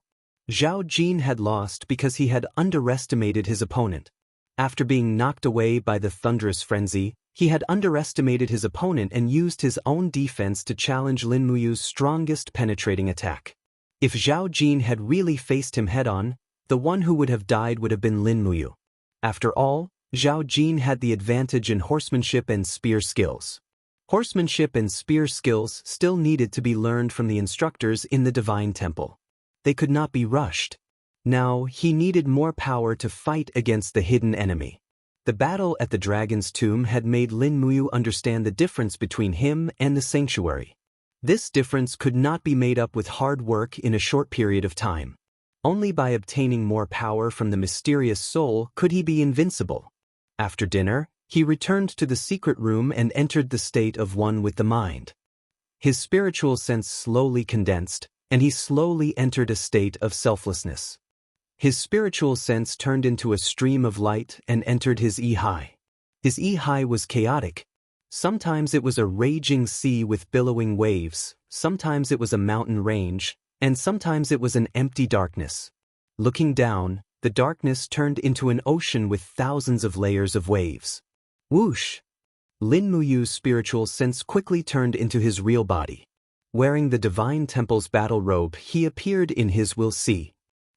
Zhao Jin had lost because he had underestimated his opponent. After being knocked away by the thunderous frenzy, he had underestimated his opponent and used his own defense to challenge Lin Muyu's strongest penetrating attack. If Zhao Jin had really faced him head-on, the one who would have died would have been Lin Muyu. After all, Zhao Jin had the advantage in horsemanship and spear skills. Horsemanship and spear skills still needed to be learned from the instructors in the Divine Temple. They could not be rushed. Now, he needed more power to fight against the hidden enemy. The battle at the Dragon's Tomb had made Lin Muyu understand the difference between him and the sanctuary. This difference could not be made up with hard work in a short period of time. Only by obtaining more power from the mysterious soul could he be invincible. After dinner, he returned to the secret room and entered the state of one with the mind. His spiritual sense slowly condensed, and he slowly entered a state of selflessness. His spiritual sense turned into a stream of light and entered his I-Hai. His I-Hai was chaotic. Sometimes it was a raging sea with billowing waves, sometimes it was a mountain range, and sometimes it was an empty darkness. Looking down, the darkness turned into an ocean with thousands of layers of waves. Whoosh! Lin Muyu's spiritual sense quickly turned into his real body. Wearing the Divine Temple's battle robe, he appeared in his Wuxia.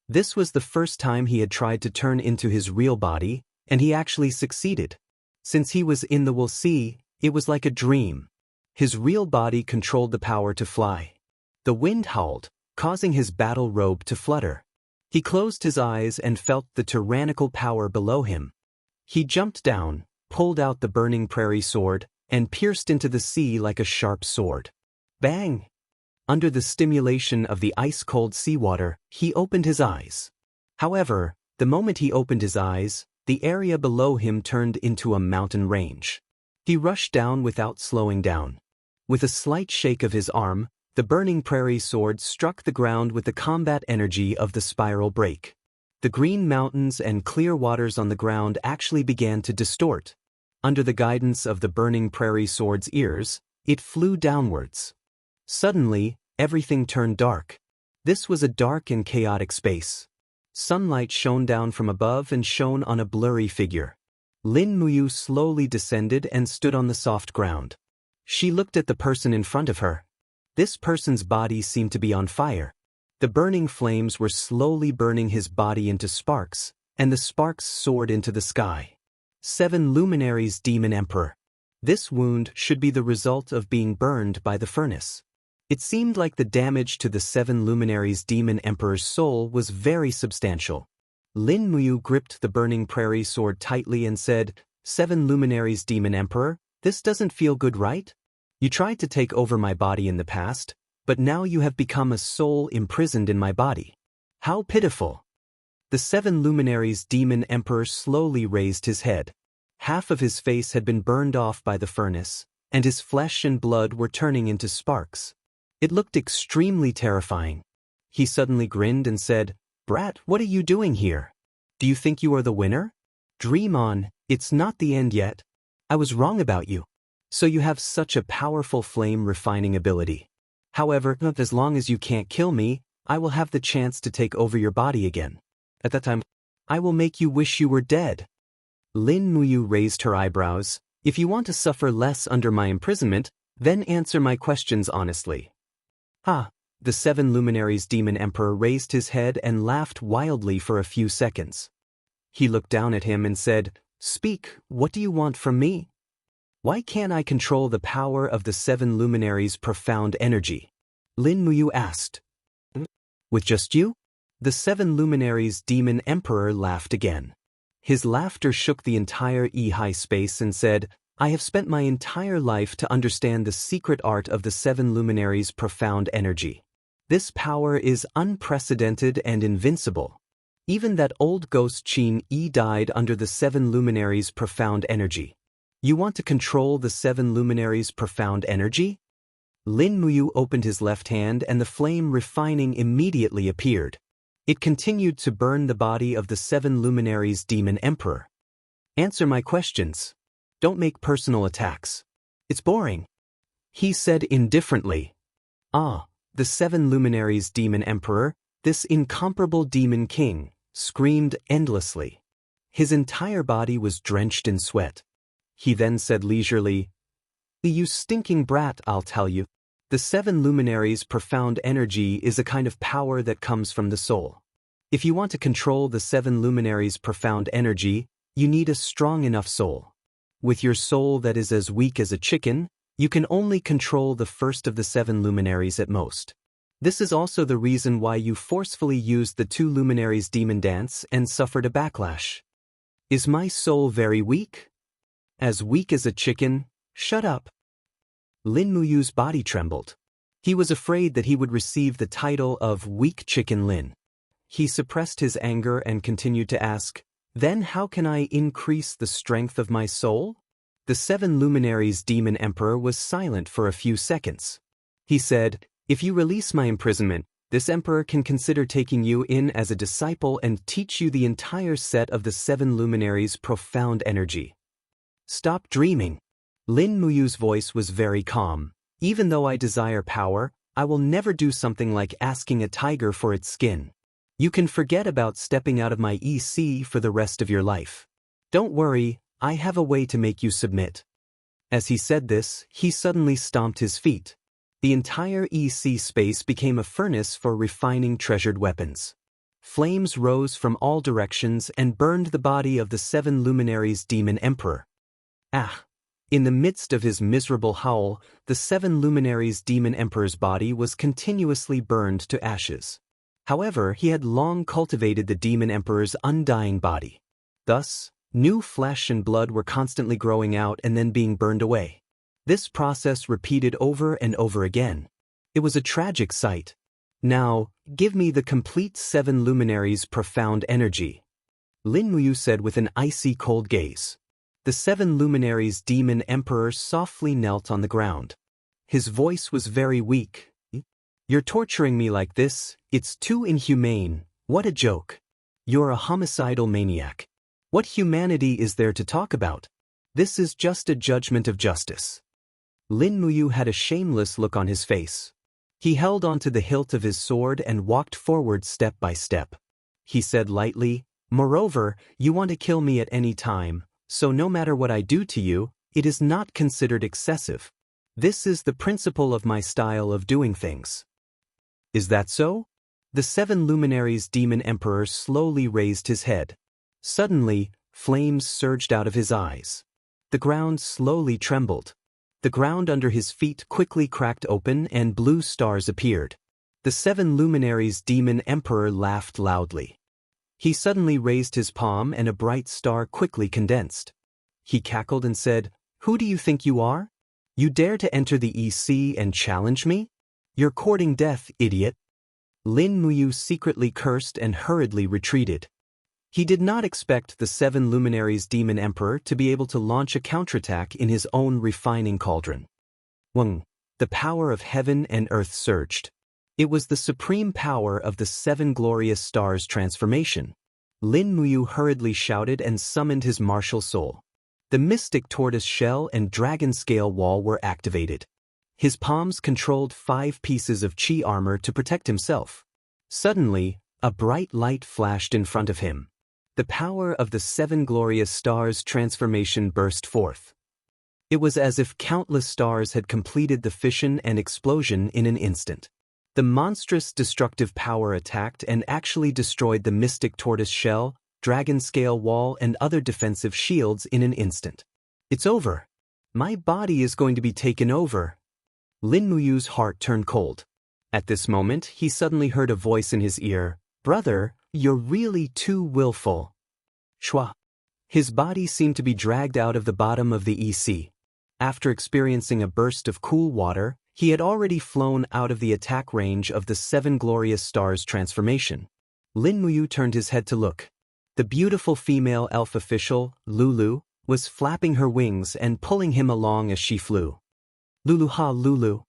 This was the first time he had tried to turn into his real body, and he actually succeeded. Since he was in the Wuxia, it was like a dream. His real body controlled the power to fly. The wind howled, causing his battle robe to flutter. He closed his eyes and felt the tyrannical power below him. He jumped down, pulled out the burning prairie sword, and pierced into the sea like a sharp sword. Bang! Under the stimulation of the ice-cold seawater, he opened his eyes. However, the moment he opened his eyes, the area below him turned into a mountain range. He rushed down without slowing down. With a slight shake of his arm, the burning prairie sword struck the ground with the combat energy of the spiral break. The green mountains and clear waters on the ground actually began to distort. Under the guidance of the burning prairie sword's ears, it flew downwards. Suddenly, everything turned dark. This was a dark and chaotic space. Sunlight shone down from above and shone on a blurry figure. Lin Muyu slowly descended and stood on the soft ground. She looked at the person in front of her. This person's body seemed to be on fire. The burning flames were slowly burning his body into sparks, and the sparks soared into the sky. 7 Luminaries Demon Emperor. This wound should be the result of being burned by the furnace. It seemed like the damage to the 7 Luminaries Demon Emperor's soul was very substantial. Lin Muyu gripped the burning prairie sword tightly and said, 7 Luminaries Demon Emperor, this doesn't feel good, right? You tried to take over my body in the past, but now you have become a soul imprisoned in my body. How pitiful! The 7 Luminaries Demon Emperor slowly raised his head. Half of his face had been burned off by the furnace, and his flesh and blood were turning into sparks. It looked extremely terrifying. He suddenly grinned and said, Brat, what are you doing here? Do you think you are the winner? Dream on, it's not the end yet. I was wrong about you. So you have such a powerful flame refining ability. However, as long as you can't kill me, I will have the chance to take over your body again. At that time, I will make you wish you were dead. Lin Muyu raised her eyebrows. If you want to suffer less under my imprisonment, then answer my questions honestly. The 7 Luminaries Demon Emperor raised his head and laughed wildly for a few seconds. He looked down at him and said, Speak, what do you want from me? Why can't I control the power of the 7 Luminaries' profound energy? Lin Muyu asked. With just you? The 7 Luminaries Demon Emperor laughed again. His laughter shook the entire I-Hai space and said, I have spent my entire life to understand the secret art of the seven luminaries' profound energy. This power is unprecedented and invincible. Even that old ghost Qin Yi died under the seven luminaries' profound energy. You want to control the seven luminaries' profound energy? Lin Muyu opened his left hand and the flame refining immediately appeared. It continued to burn the body of the seven luminaries' demon emperor. Answer my questions. Don't make personal attacks. It's boring. He said indifferently. Ah, the seven luminaries' demon emperor, this incomparable demon king, screamed endlessly. His entire body was drenched in sweat. He then said leisurely, "You stinking brat, I'll tell you. The seven luminaries' profound energy is a kind of power that comes from the soul. If you want to control the seven luminaries' profound energy, you need a strong enough soul. With your soul that is as weak as a chicken, you can only control the first of the seven luminaries at most. This is also the reason why you forcefully used the two luminaries' demon dance and suffered a backlash. Is my soul very weak? As weak as a chicken? Shut up." Lin Muyu's body trembled. He was afraid that he would receive the title of Weak Chicken Lin. He suppressed his anger and continued to ask, "Then how can I increase the strength of my soul?" The seven luminaries' demon emperor was silent for a few seconds. He said, "If you release my imprisonment, this emperor can consider taking you in as a disciple and teach you the entire set of the seven luminaries' profound energy." "Stop dreaming." Lin Muyu's voice was very calm. "Even though I desire power, I will never do something like asking a tiger for its skin. You can forget about stepping out of my EC for the rest of your life. Don't worry, I have a way to make you submit." As he said this, he suddenly stomped his feet. The entire EC space became a furnace for refining treasured weapons. Flames rose from all directions and burned the body of the seven luminaries' demon emperor. Ah! In the midst of his miserable howl, the seven luminaries' demon emperor's body was continuously burned to ashes. However, he had long cultivated the demon emperor's undying body. Thus, new flesh and blood were constantly growing out and then being burned away. This process repeated over and over again. It was a tragic sight. "Now, give me the complete seven luminaries' profound energy," Lin Muyu said with an icy cold gaze. The seven luminaries' demon emperor softly knelt on the ground. His voice was very weak. "You're torturing me like this, it's too inhumane, what a joke. You're a homicidal maniac. What humanity is there to talk about? This is just a judgment of justice." Lin Muyu had a shameless look on his face. He held onto the hilt of his sword and walked forward step by step. He said lightly, "Moreover, you want to kill me at any time, so no matter what I do to you, it is not considered excessive. This is the principle of my style of doing things." "Is that so?" The seven luminaries' demon emperor slowly raised his head. Suddenly, flames surged out of his eyes. The ground slowly trembled. The ground under his feet quickly cracked open and blue stars appeared. The seven luminaries' demon emperor laughed loudly. He suddenly raised his palm and a bright star quickly condensed. He cackled and said, "Who do you think you are? You dare to enter the EC and challenge me? You're courting death, idiot." Lin Muyu secretly cursed and hurriedly retreated. He did not expect the seven luminaries' demon emperor to be able to launch a counterattack in his own refining cauldron. Wang, the power of heaven and earth surged. It was the supreme power of the seven glorious stars transformation. Lin Muyu hurriedly shouted and summoned his martial soul. The mystic tortoise shell and dragon scale wall were activated. His palms controlled 5 pieces of chi armor to protect himself. Suddenly, a bright light flashed in front of him. The power of the seven glorious stars transformation burst forth. It was as if countless stars had completed the fission and explosion in an instant. The monstrous destructive power attacked and actually destroyed the mystic tortoise shell, dragon scale wall and other defensive shields in an instant. "It's over. My body is going to be taken over." Lin Muyu's heart turned cold. At this moment, he suddenly heard a voice in his ear, "Brother, you're really too willful." Shua. His body seemed to be dragged out of the bottom of the EC. After experiencing a burst of cool water, he had already flown out of the attack range of the Seven Glorious Stars transformation. Lin Muyu turned his head to look. The beautiful female elf official, Lulu, was flapping her wings and pulling him along as she flew. Lulu ha Lulu.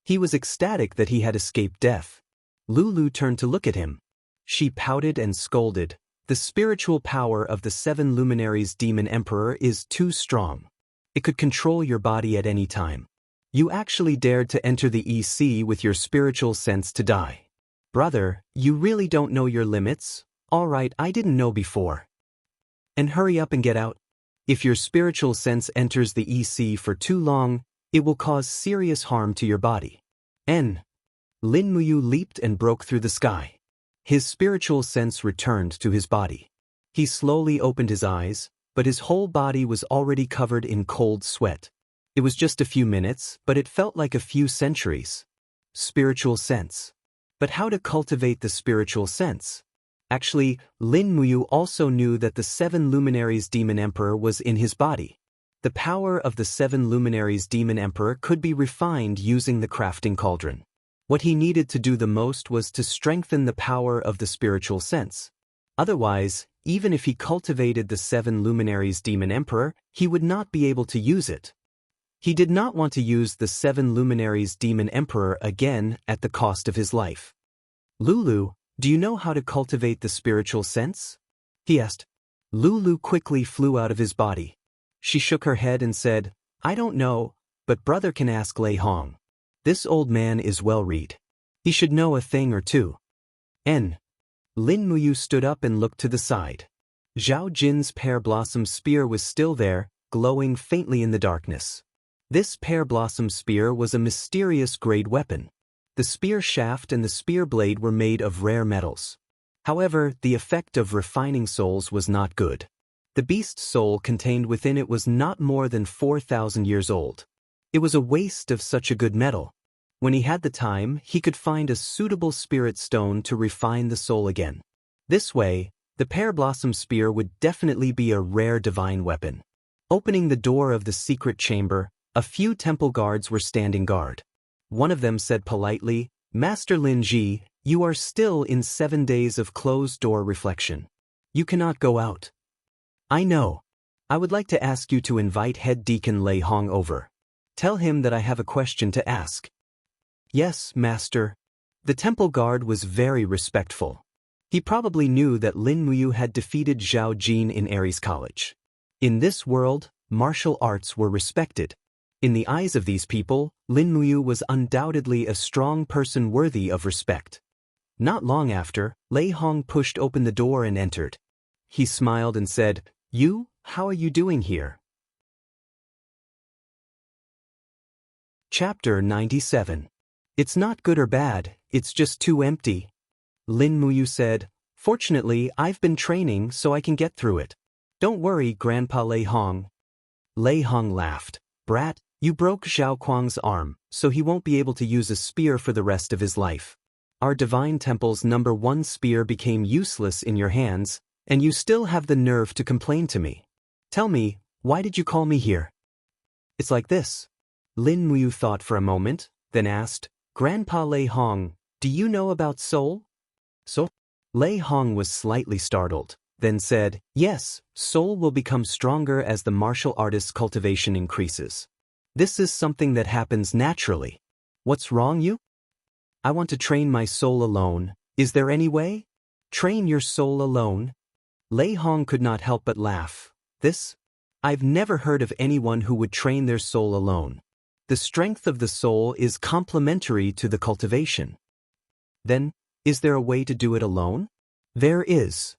He was ecstatic that he had escaped death. Lulu turned to look at him. She pouted and scolded. The spiritual power of the Seven Luminaries Demon Emperor is too strong. It could control your body at any time. You actually dared to enter the EC with your spiritual sense to die. Brother, you really don't know your limits? Alright, I didn't know before. And hurry up and get out. If your spiritual sense enters the EC for too long, it will cause serious harm to your body. Lin Muyu leaped and broke through the sky. His spiritual sense returned to his body. He slowly opened his eyes, but his whole body was already covered in cold sweat. It was just a few minutes, but it felt like a few centuries. Spiritual sense. But how to cultivate the spiritual sense? Actually, Lin Muyu also knew that the Seven Luminaries Demon Emperor was in his body. The power of the Seven Luminaries Demon Emperor could be refined using the crafting cauldron. What he needed to do the most was to strengthen the power of the spiritual sense. Otherwise, even if he cultivated the Seven Luminaries Demon Emperor, he would not be able to use it. He did not want to use the Seven Luminaries Demon Emperor again at the cost of his life. Lulu, do you know how to cultivate the spiritual sense? He asked. Lulu quickly flew out of his body. She shook her head and said, I don't know, but brother can ask Lei Hong. This old man is well-read. He should know a thing or two. Lin Muyu stood up and looked to the side. Zhao Jin's pear blossom spear was still there, glowing faintly in the darkness. This pear blossom spear was a mysterious grade weapon. The spear shaft and the spear blade were made of rare metals. However, the effect of refining souls was not good. The beast's soul contained within it was not more than 4,000 years old. It was a waste of such a good metal. When he had the time, he could find a suitable spirit stone to refine the soul again. This way, the pear blossom spear would definitely be a rare divine weapon. Opening the door of the secret chamber, a few temple guards were standing guard. One of them said politely, Master Lin Ji, you are still in 7 days of closed-door reflection. You cannot go out. I know. I would like to ask you to invite Head Deacon Lei Hong over. Tell him that I have a question to ask. Yes, Master. The temple guard was very respectful. He probably knew that Lin Muyu had defeated Zhao Jin in Ares College. In this world, martial arts were respected. In the eyes of these people, Lin Muyu was undoubtedly a strong person worthy of respect. Not long after, Lei Hong pushed open the door and entered. He smiled and said, You, how are you doing here? Chapter 97. It's not good or bad, it's just too empty. Lin Muyu said, Fortunately, I've been training so I can get through it. Don't worry, Grandpa Lei Hong. Lei Hong laughed. Brat, you broke Zhao Kuang's arm, so he won't be able to use a spear for the rest of his life. Our Divine Temple's #1 spear became useless in your hands, and you still have the nerve to complain to me. Tell me, why did you call me here? It's like this. Lin Muyu thought for a moment, then asked, Grandpa Lei Hong, do you know about soul? Soul? Lei Hong was slightly startled, then said, Yes, soul will become stronger as the martial artist's cultivation increases. This is something that happens naturally. What's wrong, you? I want to train my soul alone. Is there any way? Train your soul alone? Lei Hong could not help but laugh. This? I've never heard of anyone who would train their soul alone. The strength of the soul is complementary to the cultivation. Then, is there a way to do it alone? There is.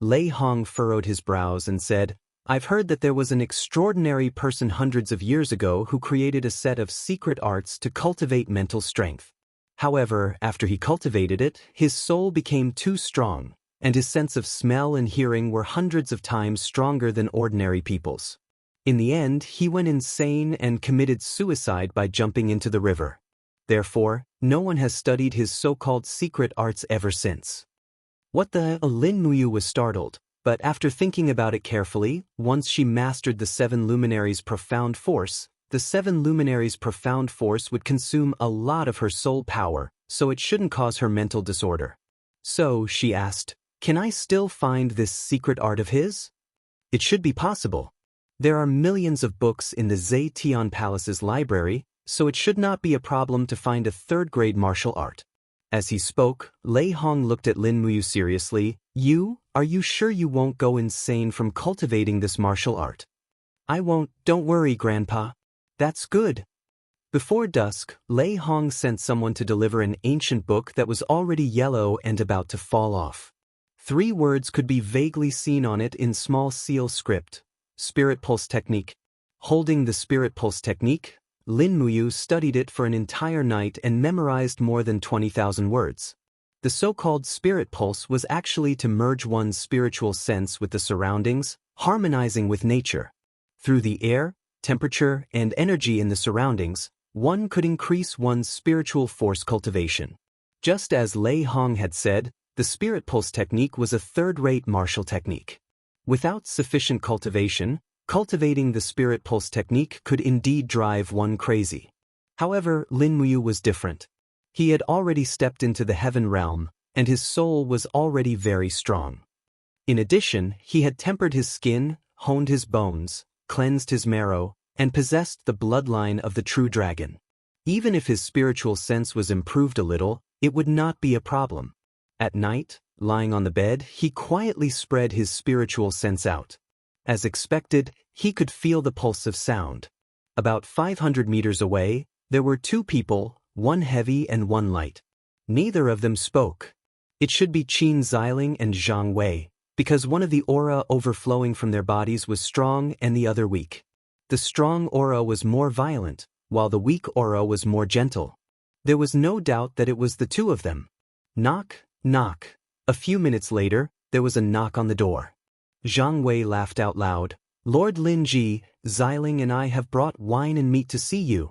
Lei Hong furrowed his brows and said, I've heard that there was an extraordinary person hundreds of years ago who created a set of secret arts to cultivate mental strength. However, after he cultivated it, his soul became too strong, and his sense of smell and hearing were hundreds of times stronger than ordinary people's. In the end, he went insane and committed suicide by jumping into the river. Therefore, no one has studied his so-called secret arts ever since. What the? Lin Muyu was startled, but after thinking about it carefully, once she mastered the 7 luminaries' profound force, the 7 luminaries' profound force would consume a lot of her soul power, so it shouldn't cause her mental disorder. So, she asked, can I still find this secret art of his? It should be possible. There are millions of books in the Zetian Palace's library, so it should not be a problem to find a third-grade martial art. As he spoke, Lei Hong looked at Lin Muyu seriously. Are you sure you won't go insane from cultivating this martial art? I won't, don't worry, Grandpa. That's good. Before dusk, Lei Hong sent someone to deliver an ancient book that was already yellow and about to fall off. 3 words could be vaguely seen on it in small seal script. Spirit Pulse Technique. Holding the Spirit Pulse Technique, Lin Muyu studied it for an entire night and memorized more than 20,000 words. The so-called Spirit Pulse was actually to merge one's spiritual sense with the surroundings, harmonizing with nature. Through the air, temperature, and energy in the surroundings, one could increase one's spiritual force cultivation. Just as Lei Hong had said, the Spirit Pulse technique was a third-rate martial technique. Without sufficient cultivation, cultivating the Spirit Pulse technique could indeed drive one crazy. However, Lin Muyu was different. He had already stepped into the heaven realm, and his soul was already very strong. In addition, he had tempered his skin, honed his bones, cleansed his marrow, and possessed the bloodline of the true dragon. Even if his spiritual sense was improved a little, it would not be a problem. At night, lying on the bed, he quietly spread his spiritual sense out. As expected, he could feel the pulse of sound. About 500 meters away, there were 2 people, one heavy and one light. Neither of them spoke. It should be Qin Xiling and Zhang Wei, because one of the aura overflowing from their bodies was strong and the other weak. The strong aura was more violent, while the weak aura was more gentle. There was no doubt that it was the 2 of them. Knock, knock. A few minutes later, there was a knock on the door. Zhang Wei laughed out loud. Lord Lin Ji, Xiling and I have brought wine and meat to see you.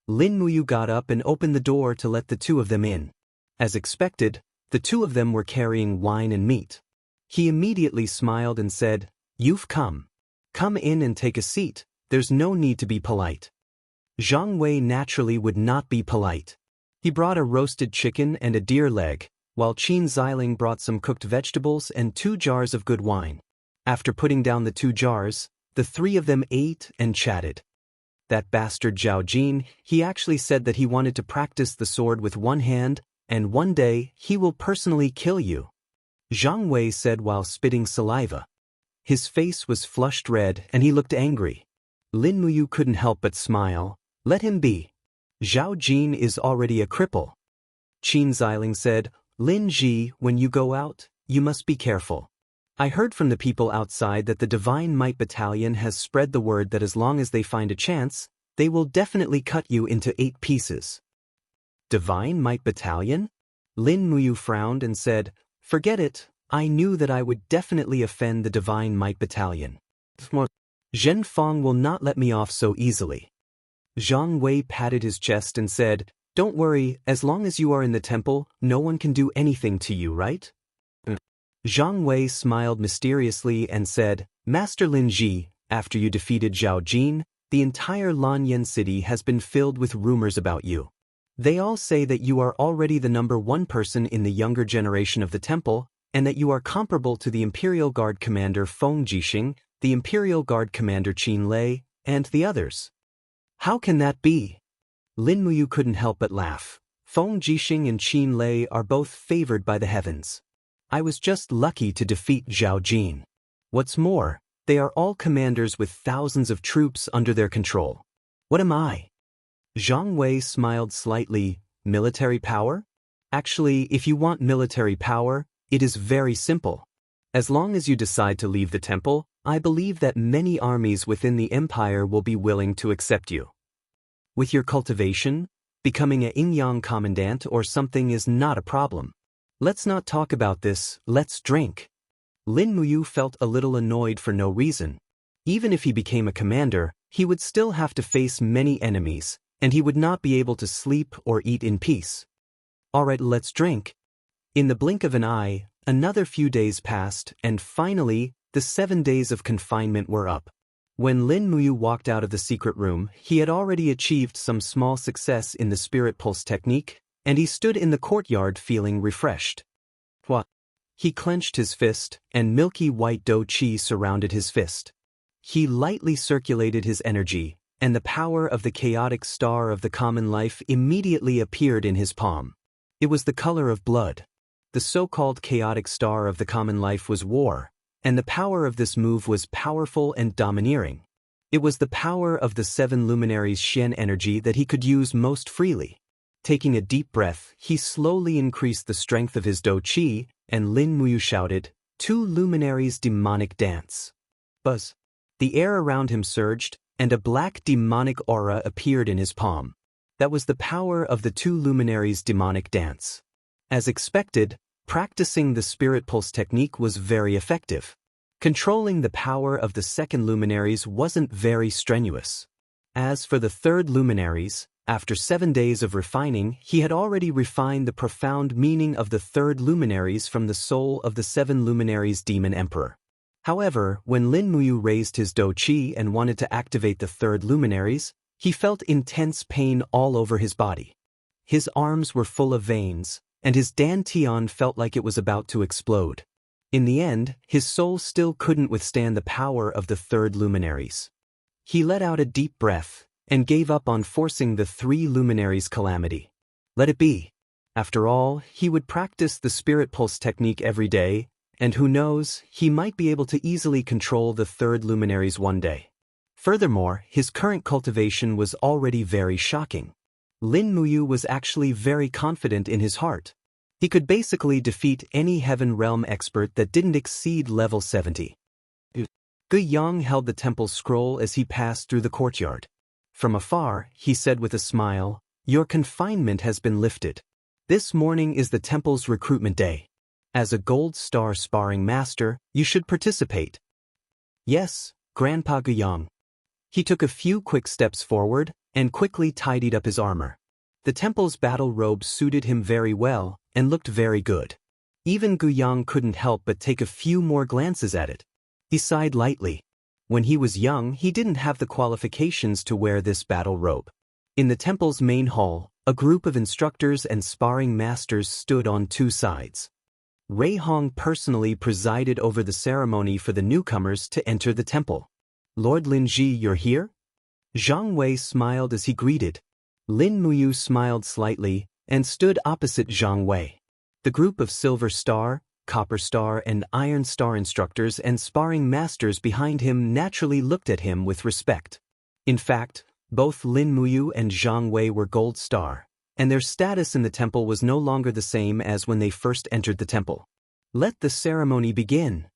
Lin Muyu got up and opened the door to let the 2 of them in. As expected, the 2 of them were carrying wine and meat. He immediately smiled and said, You've come. Come in and take a seat, there's no need to be polite. Zhang Wei naturally would not be polite. He brought a roasted chicken and a deer leg, while Qin Xiling brought some cooked vegetables and 2 jars of good wine. After putting down the 2 jars, the 3 of them ate and chatted. That bastard Zhao Jin, he actually said that he wanted to practice the sword with one hand, and one day he will personally kill you. Zhang Wei said while spitting saliva. His face was flushed red and he looked angry. Lin Muyu couldn't help but smile. Let him be. Zhao Jin is already a cripple. Qin Xiling said, Lin Ji, when you go out, you must be careful. I heard from the people outside that the Divine Might Battalion has spread the word that as long as they find a chance, they will definitely cut you into 8 pieces. Divine Might Battalion? Lin Muyu frowned and said, Forget it, I knew that I would definitely offend the Divine Might Battalion. Zhen Fong will not let me off so easily. Zhang Wei patted his chest and said, Don't worry, as long as you are in the temple, no one can do anything to you, right? Zhang Wei smiled mysteriously and said, Master Lin Ji, after you defeated Zhao Jin, the entire Lanyan city has been filled with rumors about you. They all say that you are already the #1 person in the younger generation of the temple, and that you are comparable to the Imperial Guard Commander Feng Jixing, the Imperial Guard Commander Qin Lei, and the others. How can that be? Lin Muyu couldn't help but laugh. Feng Jixing and Qin Lei are both favored by the heavens. I was just lucky to defeat Zhao Jin. What's more, they are all commanders with thousands of troops under their control. What am I? Zhang Wei smiled slightly. Military power? Actually, if you want military power, it is very simple. As long as you decide to leave the temple, I believe that many armies within the empire will be willing to accept you. With your cultivation, becoming a Yingyang commandant or something is not a problem. Let's not talk about this, let's drink. Lin Muyu felt a little annoyed for no reason. Even if he became a commander, he would still have to face many enemies, and he would not be able to sleep or eat in peace. Alright, let's drink. In the blink of an eye, another few days passed, and finally, the 7 days of confinement were up. When Lin Muyu walked out of the secret room, he had already achieved some small success in the spirit pulse technique, and he stood in the courtyard feeling refreshed. What? He clenched his fist, and milky white dough chi surrounded his fist. He lightly circulated his energy, and the power of the chaotic star of the common life immediately appeared in his palm. It was the color of blood. The so-called chaotic star of the common life was war, and the power of this move was powerful and domineering. It was the power of the 7 luminaries' Xian energy that he could use most freely. Taking a deep breath, he slowly increased the strength of his dou qi, and Lin Muyu shouted, 2 luminaries demonic dance. Buzz. The air around him surged, and a black demonic aura appeared in his palm. That was the power of the 2 luminaries' demonic dance. As expected, practicing the spirit pulse technique was very effective. Controlling the power of the 2nd luminaries wasn't very strenuous. As for the 3rd luminaries, after 7 days of refining, he had already refined the profound meaning of the 3rd luminaries from the soul of the 7 luminaries demon emperor. However, when Lin Muyu raised his dou qi and wanted to activate the 3rd luminaries, he felt intense pain all over his body. His arms were full of veins, and his dantian felt like it was about to explode. In the end, his soul still couldn't withstand the power of the 3rd luminaries. He let out a deep breath, and gave up on forcing the 3 luminaries' calamity. Let it be. After all, he would practice the spirit pulse technique every day, and who knows, he might be able to easily control the 3rd luminaries one day. Furthermore, his current cultivation was already very shocking. Lin Muyu was actually very confident in his heart. He could basically defeat any Heaven Realm expert that didn't exceed level 70. Gu Yang held the temple scroll as he passed through the courtyard. From afar, he said with a smile, "Your confinement has been lifted. This morning is the temple's recruitment day. As a gold star sparring master, you should participate." "Yes, Grandpa Gu Yang." He took a few quick steps forward, and quickly tidied up his armor. The temple's battle robe suited him very well, and looked very good. Even Gu Yang couldn't help but take a few more glances at it. He sighed lightly. When he was young, he didn't have the qualifications to wear this battle robe. In the temple's main hall, a group of instructors and sparring masters stood on 2 sides. Rui Hong personally presided over the ceremony for the newcomers to enter the temple. "Lord Linji, you're here?" Zhang Wei smiled as he greeted. Lin Muyu smiled slightly, and stood opposite Zhang Wei. The group of Silver Star, Copper Star and Iron Star instructors and sparring masters behind him naturally looked at him with respect. In fact, both Lin Muyu and Zhang Wei were Gold Star, and their status in the temple was no longer the same as when they first entered the temple. "Let the ceremony begin,"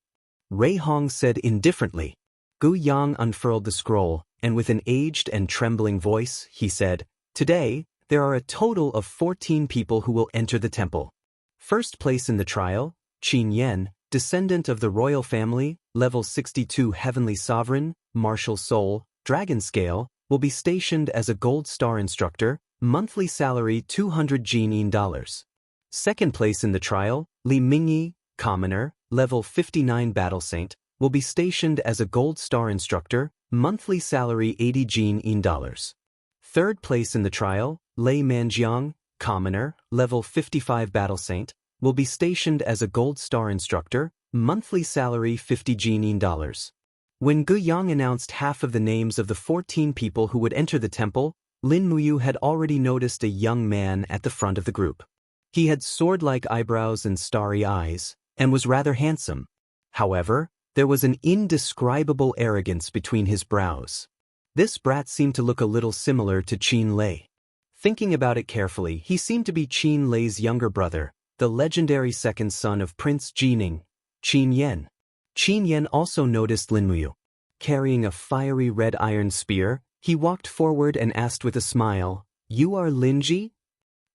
Rui Hong said indifferently. Gu Yang unfurled the scroll, and with an aged and trembling voice, he said, "Today, there are a total of 14 people who will enter the temple. First place in the trial, Qin Yan, descendant of the royal family, level 62 Heavenly Sovereign, Martial Soul, Dragon Scale, will be stationed as a Gold Star instructor, monthly salary $200. Second place in the trial, Li Mingyi, Commoner, level 59 Battle Saint, will be stationed as a Gold Star instructor, monthly salary $80. Third place in the trial, Lei Manjiang, Commoner, level 55 Battle Saint, will be stationed as a Gold Star instructor, monthly salary $50. When Gu Yang announced half of the names of the 14 people who would enter the temple, Lin Muyu had already noticed a young man at the front of the group. He had sword-like eyebrows and starry eyes, and was rather handsome. However, there was an indescribable arrogance between his brows. This brat seemed to look a little similar to Qin Lei. Thinking about it carefully, he seemed to be Qin Lei's younger brother, the legendary second son of Prince Jining, Qin Yan. Qin Yan also noticed Lin Muyu. Carrying a fiery red iron spear, he walked forward and asked with a smile, "You are Linji?"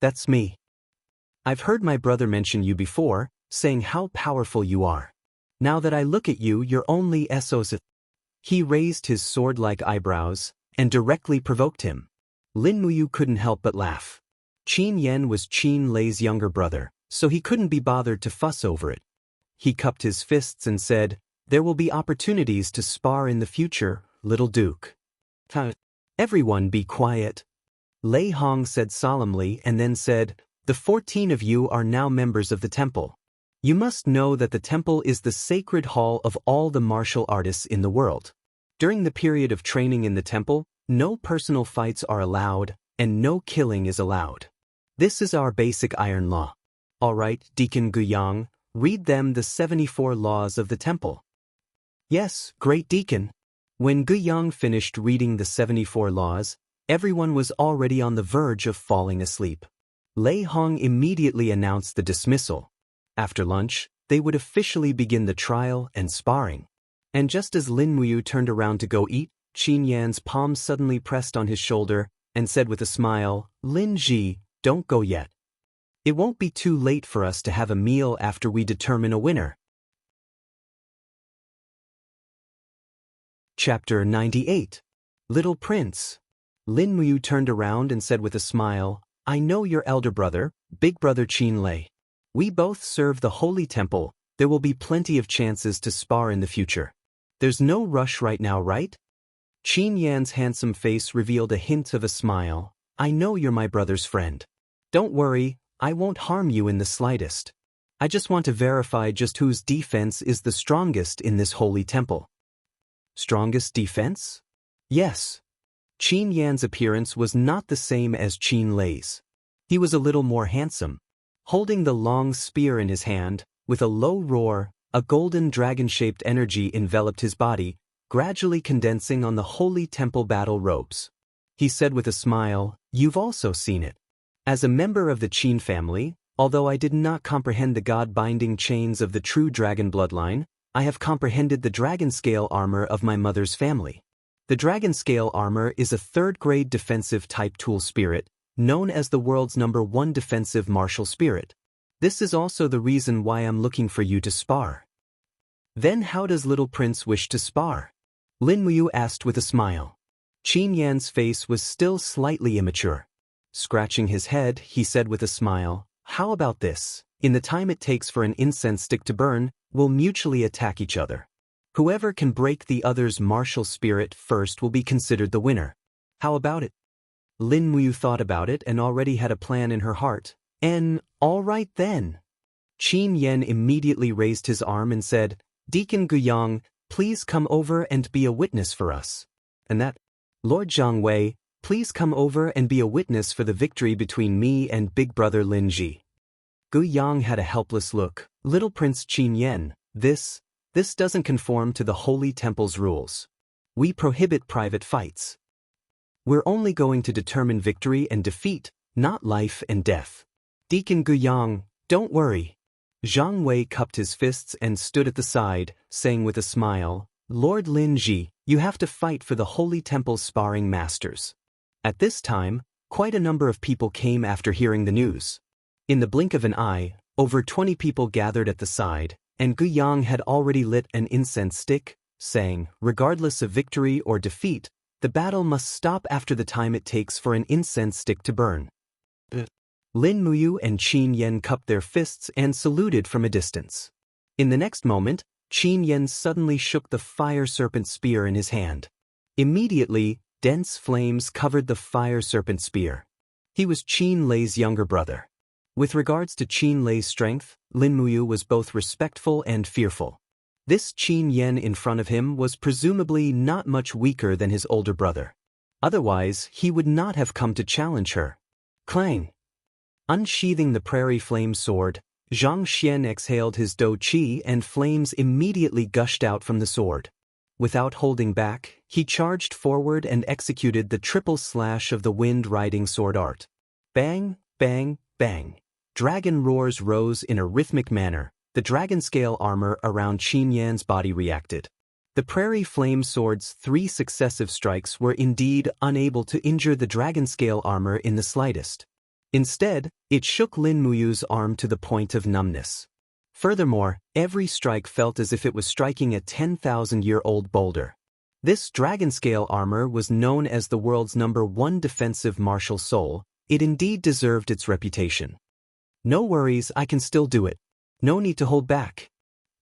"That's me. I've heard my brother mention you before, saying how powerful you are. Now that I look at you, you're only SOS." He raised his sword-like eyebrows, and directly provoked him. Lin Muyu couldn't help but laugh. Qin Yan was Qin Lei's younger brother, so he couldn't be bothered to fuss over it. He cupped his fists and said, There will be opportunities to spar in the future, little Duke. Everyone be quiet. Lei Hong said solemnly and then said, "The 14 of you are now members of the temple. You must know that the temple is the sacred hall of all the martial artists in the world. During the period of training in the temple, no personal fights are allowed, and no killing is allowed. This is our basic iron law. All right, Deacon Guyang, read them the 74 laws of the temple." "Yes, great Deacon." When Guyang finished reading the 74 laws, everyone was already on the verge of falling asleep. Lei Hong immediately announced the dismissal. After lunch, they would officially begin the trial and sparring. And just as Lin Muyu turned around to go eat, Qin Yan's palm suddenly pressed on his shoulder and said with a smile, "Lin Ji, don't go yet. It won't be too late for us to have a meal after we determine a winner." Chapter 98. Little Prince. Lin Muyu turned around and said with a smile, "I know your elder brother, big brother Qin Lei. We both serve the holy temple. There will be plenty of chances to spar in the future. There's no rush right now, right?" Qin Yan's handsome face revealed a hint of a smile. "I know you're my brother's friend. Don't worry, I won't harm you in the slightest. I just want to verify just whose defense is the strongest in this holy temple." Strongest defense? Yes. Qin Yan's appearance was not the same as Qin Lei's. He was a little more handsome. Holding the long spear in his hand, with a low roar, a golden dragon-shaped energy enveloped his body, gradually condensing on the holy temple battle robes. He said with a smile, "You've also seen it. As a member of the Qin family, although I did not comprehend the god-binding chains of the true dragon bloodline, I have comprehended the dragon scale armor of my mother's family. The dragon scale armor is a third-grade defensive type tool spirit, known as the world's #1 defensive martial spirit. This is also the reason why I'm looking for you to spar." "Then how does Little Prince wish to spar?" Lin Muyu asked with a smile. Qin Yan's face was still slightly immature. Scratching his head, he said with a smile, "How about this? In the time it takes for an incense stick to burn, we'll mutually attack each other. Whoever can break the other's martial spirit first will be considered the winner. How about it?" Lin Muyu thought about it and already had a plan in her heart. All right then." Qin Yan immediately raised his arm and said, "Deacon Guyang, please come over and be a witness for us. And that, Lord Zhang Wei, please come over and be a witness for the victory between me and big brother Lin Ji." Guyang had a helpless look. "Little Prince Qin Yan, this doesn't conform to the Holy Temple's rules. We prohibit private fights. We're only going to determine victory and defeat, not life and death. Deacon Guyang, don't worry." Zhang Wei cupped his fists and stood at the side, saying with a smile, "Lord Lin Ji, you have to fight for the Holy Temple's sparring masters." At this time, quite a number of people came after hearing the news. In the blink of an eye, over 20 people gathered at the side, and Guyang had already lit an incense stick, saying, "Regardless of victory or defeat, the battle must stop after the time it takes for an incense stick to burn." Lin Muyu and Qin Yan cupped their fists and saluted from a distance. In the next moment, Qin Yan suddenly shook the fire serpent spear in his hand. Immediately, dense flames covered the fire serpent spear. He was Qin Lei's younger brother. With regards to Qin Lei's strength, Lin Muyu was both respectful and fearful. This Qin Yan in front of him was presumably not much weaker than his older brother. Otherwise, he would not have come to challenge her. Clang! Unsheathing the prairie flame sword, Zhang Xian exhaled his dou qi and flames immediately gushed out from the sword. Without holding back, he charged forward and executed the triple slash of the wind-riding sword art. Bang, bang, bang. Dragon roars rose in a rhythmic manner. The dragon scale armor around Qin Yan's body reacted. The prairie flame sword's 3 successive strikes were indeed unable to injure the dragon scale armor in the slightest. Instead, it shook Lin Muyu's arm to the point of numbness. Furthermore, every strike felt as if it was striking a 10,000-year-old boulder. This dragon scale armor was known as the world's #1 defensive martial soul. It indeed deserved its reputation. "No worries, I can still do it. No need to hold back."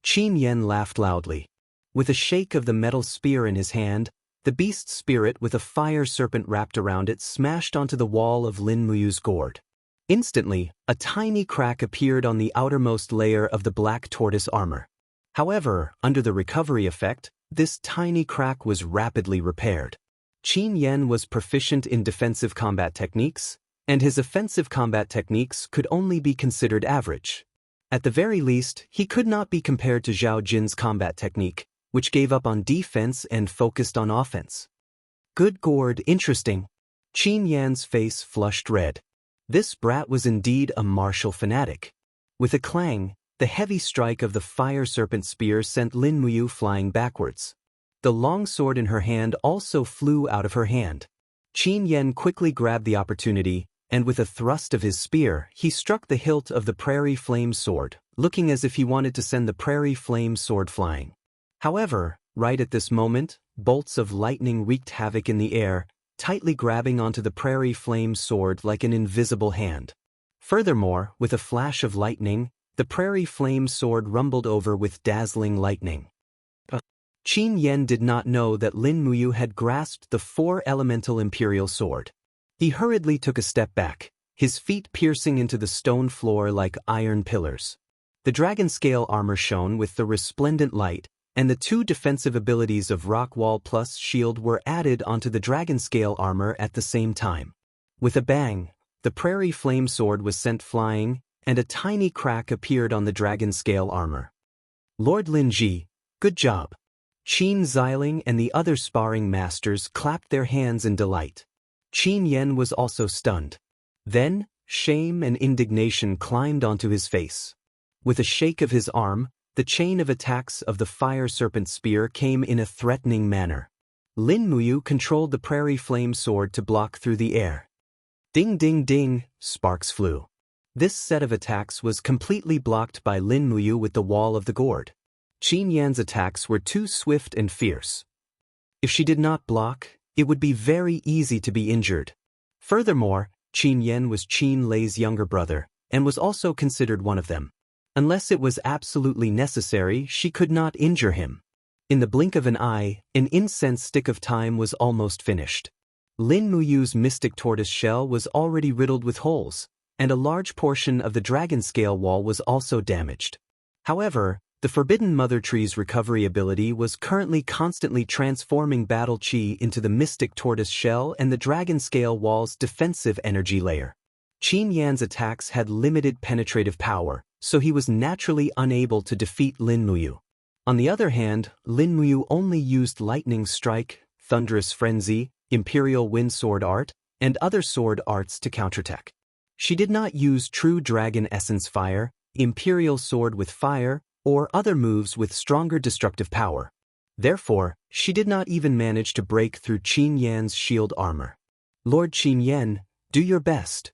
Qin Yan laughed loudly. With a shake of the metal spear in his hand, the beast's spirit with a fire serpent wrapped around it smashed onto the wall of Lin Muyu's gourd. Instantly, a tiny crack appeared on the outermost layer of the black tortoise armor. However, under the recovery effect, this tiny crack was rapidly repaired. Qin Yan was proficient in defensive combat techniques, and his offensive combat techniques could only be considered average. At the very least, he could not be compared to Zhao Jin's combat technique, which gave up on defense and focused on offense. Good gourd, interesting. Qin Yan's face flushed red. This brat was indeed a martial fanatic. With a clang, the heavy strike of the fire serpent spear sent Lin Muyu flying backwards. The long sword in her hand also flew out of her hand. Qin Yan quickly grabbed the opportunity, and with a thrust of his spear, he struck the hilt of the prairie flame sword, looking as if he wanted to send the prairie flame sword flying. However, right at this moment, bolts of lightning wreaked havoc in the air, tightly grabbing onto the prairie flame sword like an invisible hand. Furthermore, with a flash of lightning, the prairie flame sword rumbled over with dazzling lightning. Qin Yan did not know that Lin Muyu had grasped the four-elemental imperial sword. He hurriedly took a step back, his feet piercing into the stone floor like iron pillars. The dragon scale armor shone with the resplendent light, and the two defensive abilities of Rock Wall plus Shield were added onto the dragon scale armor at the same time. With a bang, the prairie flame sword was sent flying, and a tiny crack appeared on the dragon scale armor. Lord Lin Ji, good job. Qin Xiling and the other sparring masters clapped their hands in delight. Qin Yan was also stunned. Then, shame and indignation climbed onto his face. With a shake of his arm, the chain of attacks of the fire serpent spear came in a threatening manner. Lin Muyu controlled the prairie flame sword to block through the air. Ding ding ding, sparks flew. This set of attacks was completely blocked by Lin Muyu with the wall of the gourd. Qin Yan's attacks were too swift and fierce. If she did not block, it would be very easy to be injured. Furthermore, Qin Yan was Qin Lei's younger brother, and was also considered one of them. Unless it was absolutely necessary, she could not injure him. In the blink of an eye, an incense stick of time was almost finished. Lin Muyu's mystic tortoise shell was already riddled with holes, and a large portion of the dragon scale wall was also damaged. However, the Forbidden Mother Tree's recovery ability was currently constantly transforming battle chi into the mystic tortoise shell and the dragon scale wall's defensive energy layer. Qin Yan's attacks had limited penetrative power, so he was naturally unable to defeat Lin Muyu. On the other hand, Lin Muyu only used Lightning Strike, Thunderous Frenzy, Imperial Wind Sword Art, and other sword arts to counterattack. She did not use True Dragon Essence Fire, Imperial Sword with Fire, or other moves with stronger destructive power. Therefore, she did not even manage to break through Qin Yan's shield armor. Lord Qin Yan, do your best.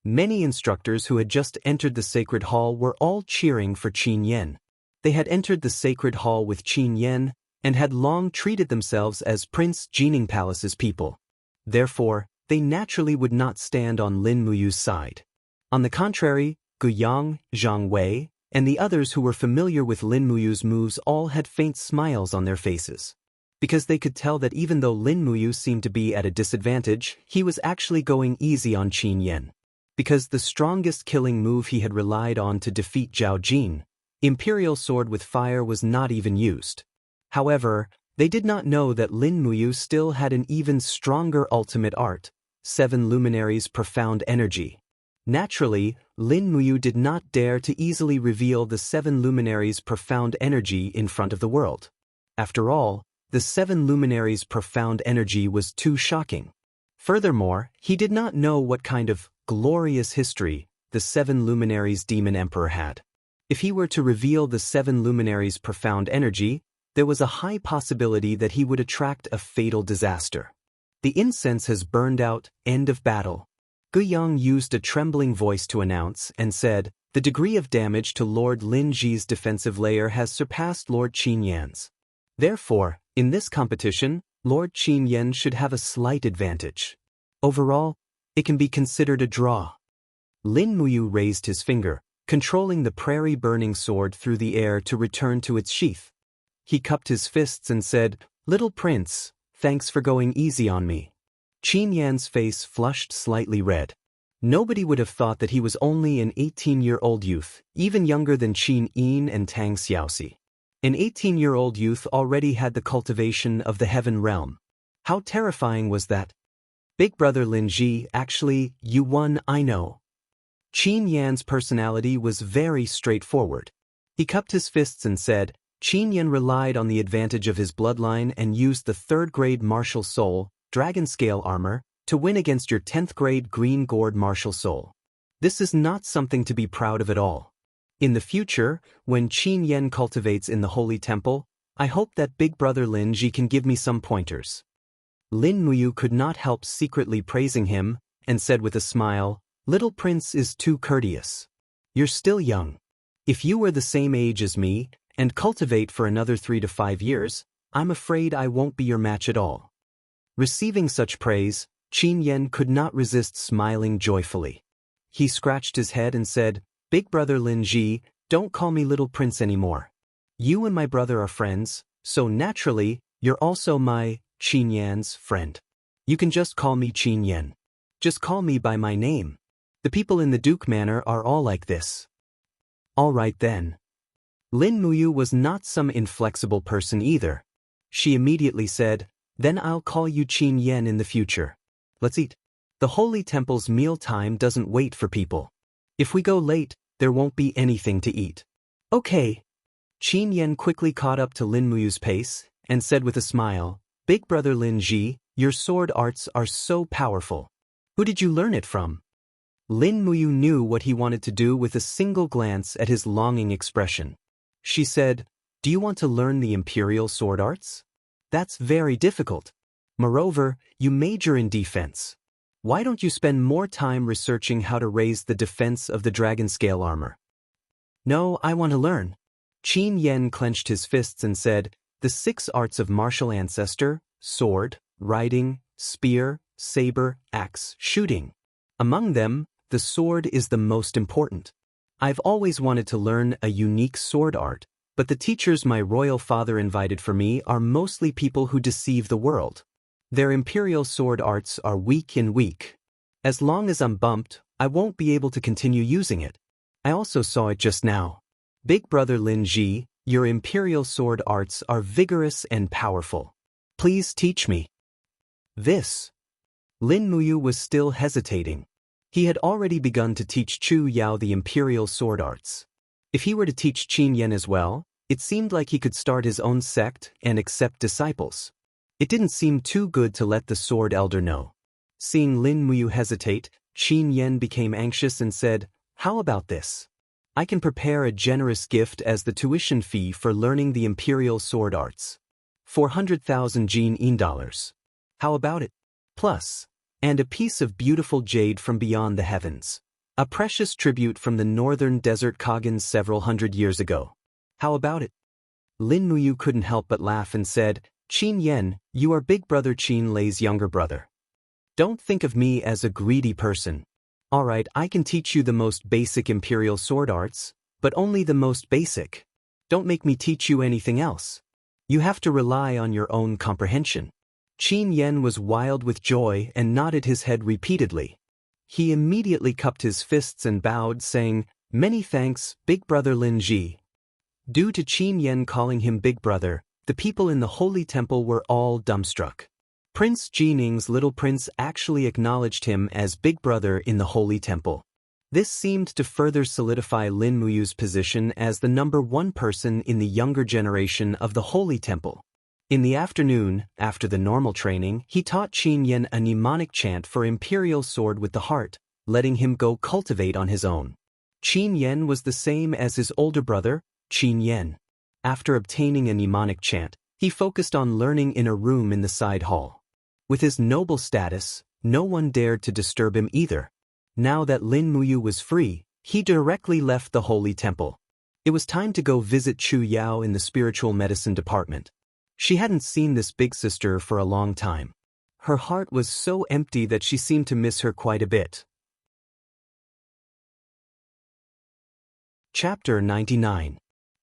Many instructors who had just entered the Sacred Hall were all cheering for Qin Yan. They had entered the Sacred Hall with Qin Yan, and had long treated themselves as Prince Jining Palace's people. Therefore, they naturally would not stand on Lin Muyu's side. On the contrary, Guyang, Zhang Wei, and the others who were familiar with Lin Muyu's moves all had faint smiles on their faces. Because they could tell that even though Lin Muyu seemed to be at a disadvantage, he was actually going easy on Qin Yan. Because the strongest killing move he had relied on to defeat Zhao Jin, Imperial Sword with Fire, was not even used. However, they did not know that Lin Muyu still had an even stronger ultimate art, Seven Luminaries Profound Energy. Naturally, Lin Muyu did not dare to easily reveal the Seven Luminaries' profound energy in front of the world. After all, the Seven Luminaries' profound energy was too shocking. Furthermore, he did not know what kind of glorious history the Seven Luminaries' Demon Emperor had. If he were to reveal the Seven Luminaries' profound energy, there was a high possibility that he would attract a fatal disaster. The incense has burned out, end of battle. Guyang used a trembling voice to announce and said, the degree of damage to Lord Lin Ji's defensive layer has surpassed Lord Qin Yan's. Therefore, in this competition, Lord Qin Yan should have a slight advantage. Overall, it can be considered a draw. Lin Muyu raised his finger, controlling the prairie burning sword through the air to return to its sheath. He cupped his fists and said, "Little prince, thanks for going easy on me." Qin Yan's face flushed slightly red. Nobody would have thought that he was only an 18-year-old youth, even younger than Qin Yin and Tang Xiaoxi. An 18-year-old youth already had the cultivation of the heaven realm. How terrifying was that? Big brother Lin Ji, actually, you won, I know. Qin Yan's personality was very straightforward. He cupped his fists and said, Qin Yan relied on the advantage of his bloodline and used the 3rd grade martial soul, dragon scale armor, to win against your 10th grade green gourd martial soul. This is not something to be proud of at all. In the future, when Qin Yan cultivates in the Holy Temple, I hope that big brother Lin Ji can give me some pointers. Lin Muyu could not help secretly praising him, and said with a smile, Little prince is too courteous. You're still young. If you were the same age as me, and cultivate for another 3 to 5 years, I'm afraid I won't be your match at all. Receiving such praise, Qin Yan could not resist smiling joyfully. He scratched his head and said, Big brother Lin Ji, don't call me little prince anymore. You and my brother are friends, so naturally, you're also my, Qin Yan's, friend. You can just call me Qin Yan. Just call me by my name. The people in the Duke Manor are all like this. All right then. Lin Muyu was not some inflexible person either. She immediately said, Then I'll call you Qin Yan in the future. Let's eat. The Holy Temple's mealtime doesn't wait for people. If we go late, there won't be anything to eat. Okay. Qin Yan quickly caught up to Lin Muyu's pace, and said with a smile, Big brother Lin Ji, your sword arts are so powerful. Who did you learn it from? Lin Muyu knew what he wanted to do with a single glance at his longing expression. She said, Do you want to learn the imperial sword arts? That's very difficult. Moreover, you major in defense. Why don't you spend more time researching how to raise the defense of the dragon scale armor? No, I want to learn. Qin Yan clenched his fists and said, The 6 arts of martial ancestor, sword, riding, spear, saber, axe, shooting. Among them, the sword is the most important. I've always wanted to learn a unique sword art, but the teachers my royal father invited for me are mostly people who deceive the world. Their imperial sword arts are weak and weak. As long as I'm bumped, I won't be able to continue using it. I also saw it just now. Big brother Lin Ji, your imperial sword arts are vigorous and powerful. Please teach me. This. Lin Muyu was still hesitating. He had already begun to teach Chu Yao the imperial sword arts. If he were to teach Qin Yan as well, it seemed like he could start his own sect and accept disciples. It didn't seem too good to let the sword elder know. Seeing Lin Muyu hesitate, Qin Yan became anxious and said, How about this? I can prepare a generous gift as the tuition fee for learning the imperial sword arts. 400,000 Jin Yin dollars. How about it? Plus, and a piece of beautiful jade from beyond the heavens. A precious tribute from the northern desert Kagans several hundred years ago. How about it? Lin Muyu couldn't help but laugh and said, Qin Yan, you are big brother Qin Lei's younger brother. Don't think of me as a greedy person. Alright, I can teach you the most basic imperial sword arts, but only the most basic. Don't make me teach you anything else. You have to rely on your own comprehension. Qin Yan was wild with joy and nodded his head repeatedly. He immediately cupped his fists and bowed, saying, Many thanks, big brother Lin Ji. Due to Qin Yan calling him big brother, the people in the Holy Temple were all dumbstruck. Prince Jining's little prince actually acknowledged him as big brother in the Holy Temple. This seemed to further solidify Lin Muyu's position as the #1 person in the younger generation of the Holy Temple. In the afternoon, after the normal training, he taught Qin Yan a mnemonic chant for Imperial Sword with the Heart, letting him go cultivate on his own. Qin Yan was the same as his older brother, Qin Yan. After obtaining a mnemonic chant, he focused on learning in a room in the side hall. With his noble status, no one dared to disturb him either. Now that Lin Muyu was free, he directly left the Holy Temple. It was time to go visit Chu Yao in the spiritual medicine department. She hadn't seen this big sister for a long time. Her heart was so empty that she seemed to miss her quite a bit. Chapter 99.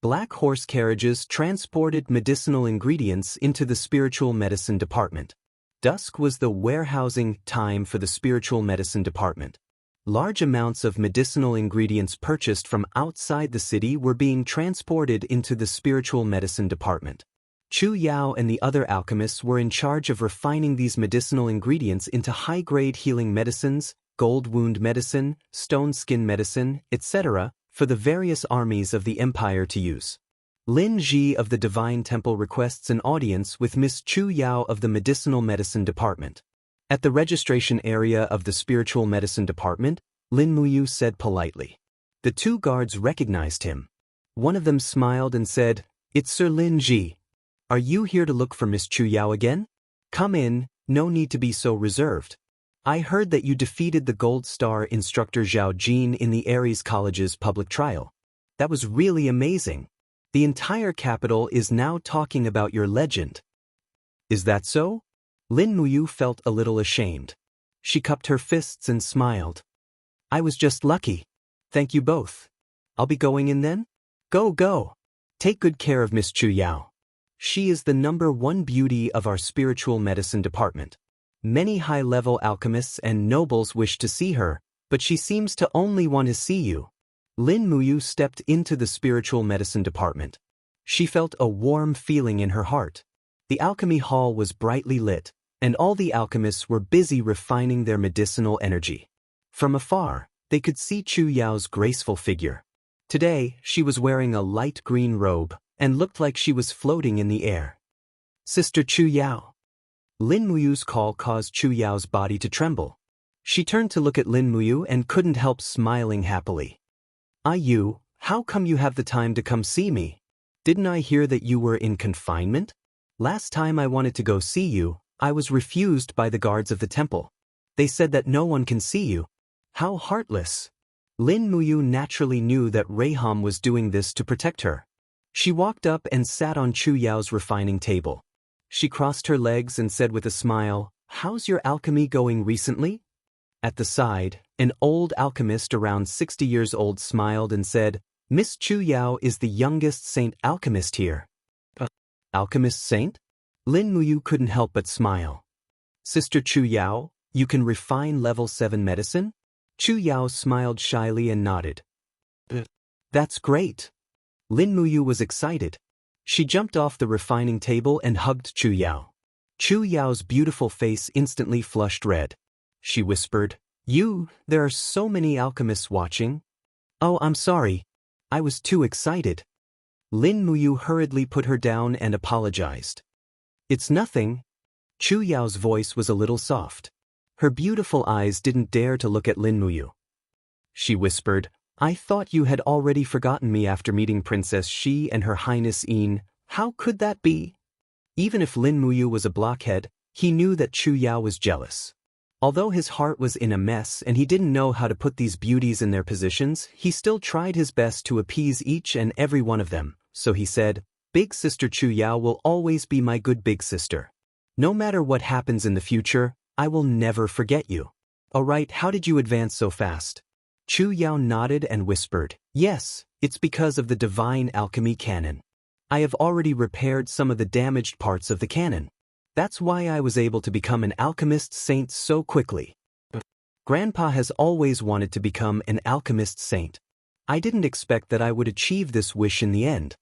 Black horse carriages transported medicinal ingredients into the spiritual medicine department. Dusk was the warehousing time for the spiritual medicine department. Large amounts of medicinal ingredients purchased from outside the city were being transported into the spiritual medicine department. Chu Yao and the other alchemists were in charge of refining these medicinal ingredients into high-grade healing medicines, gold wound medicine, stone skin medicine, etc., for the various armies of the empire to use. Lin Ji of the Divine Temple requests an audience with Miss Chu Yao of the Medicinal Medicine Department. At the registration area of the Spiritual Medicine Department, Lin Muyu said politely. The two guards recognized him. One of them smiled and said, "It's Sir Lin Ji. Are you here to look for Miss Chu Yao again? Come in, no need to be so reserved. I heard that you defeated the Gold Star instructor Zhao Jin in the Ares College's public trial. That was really amazing. The entire capital is now talking about your legend." "Is that so?" Lin Muyu felt a little ashamed. She cupped her fists and smiled. "I was just lucky. Thank you both. I'll be going in then? Go. Take good care of Miss Chu Yao. She is the #1 beauty of our spiritual medicine department. Many high-level alchemists and nobles wish to see her, but she seems to only want to see you." Lin Muyu stepped into the spiritual medicine department. She felt a warm feeling in her heart. The alchemy hall was brightly lit, and all the alchemists were busy refining their medicinal energy. From afar, they could see Chu Yao's graceful figure. Today, she was wearing a light green robe and looked like she was floating in the air. "Sister Chu Yao." Lin Muyu's call caused Chu Yao's body to tremble. She turned to look at Lin Muyu and couldn't help smiling happily. "You, how come you have the time to come see me? Didn't I hear that you were in confinement? Last time I wanted to go see you, I was refused by the guards of the temple. They said that no one can see you. How heartless." Lin Muyu naturally knew that Reiham was doing this to protect her. She walked up and sat on Chu Yao's refining table. She crossed her legs and said with a smile, "How's your alchemy going recently?" At the side, an old alchemist around 60 years old smiled and said, "Miss Chu Yao is the youngest saint alchemist here." "Alchemist saint?" Lin Muyu couldn't help but smile. "Sister Chu Yao, you can refine level 7 medicine?" Chu Yao smiled shyly and nodded. "That's great." Lin Muyu was excited. She jumped off the refining table and hugged Chu Yao. Chu Yao's beautiful face instantly flushed red. She whispered, There are so many alchemists watching." "Oh, I'm sorry. I was too excited." Lin Muyu hurriedly put her down and apologized. "It's nothing." Chu Yao's voice was a little soft. Her beautiful eyes didn't dare to look at Lin Muyu. She whispered, "I thought you had already forgotten me after meeting Princess Shi and Her Highness Yin. How could that be?" Even if Lin Muyu was a blockhead, he knew that Chu Yao was jealous. Although his heart was in a mess and he didn't know how to put these beauties in their positions, he still tried his best to appease each and every one of them, so he said, "Big sister Chu Yao will always be my good big sister. No matter what happens in the future, I will never forget you." "Alright, how did you advance so fast?" Chu Yao nodded and whispered, "Yes, it's because of the divine alchemy cannon. I have already repaired some of the damaged parts of the cannon. That's why I was able to become an alchemist saint so quickly. Grandpa has always wanted to become an alchemist saint. I didn't expect that I would achieve this wish in the end."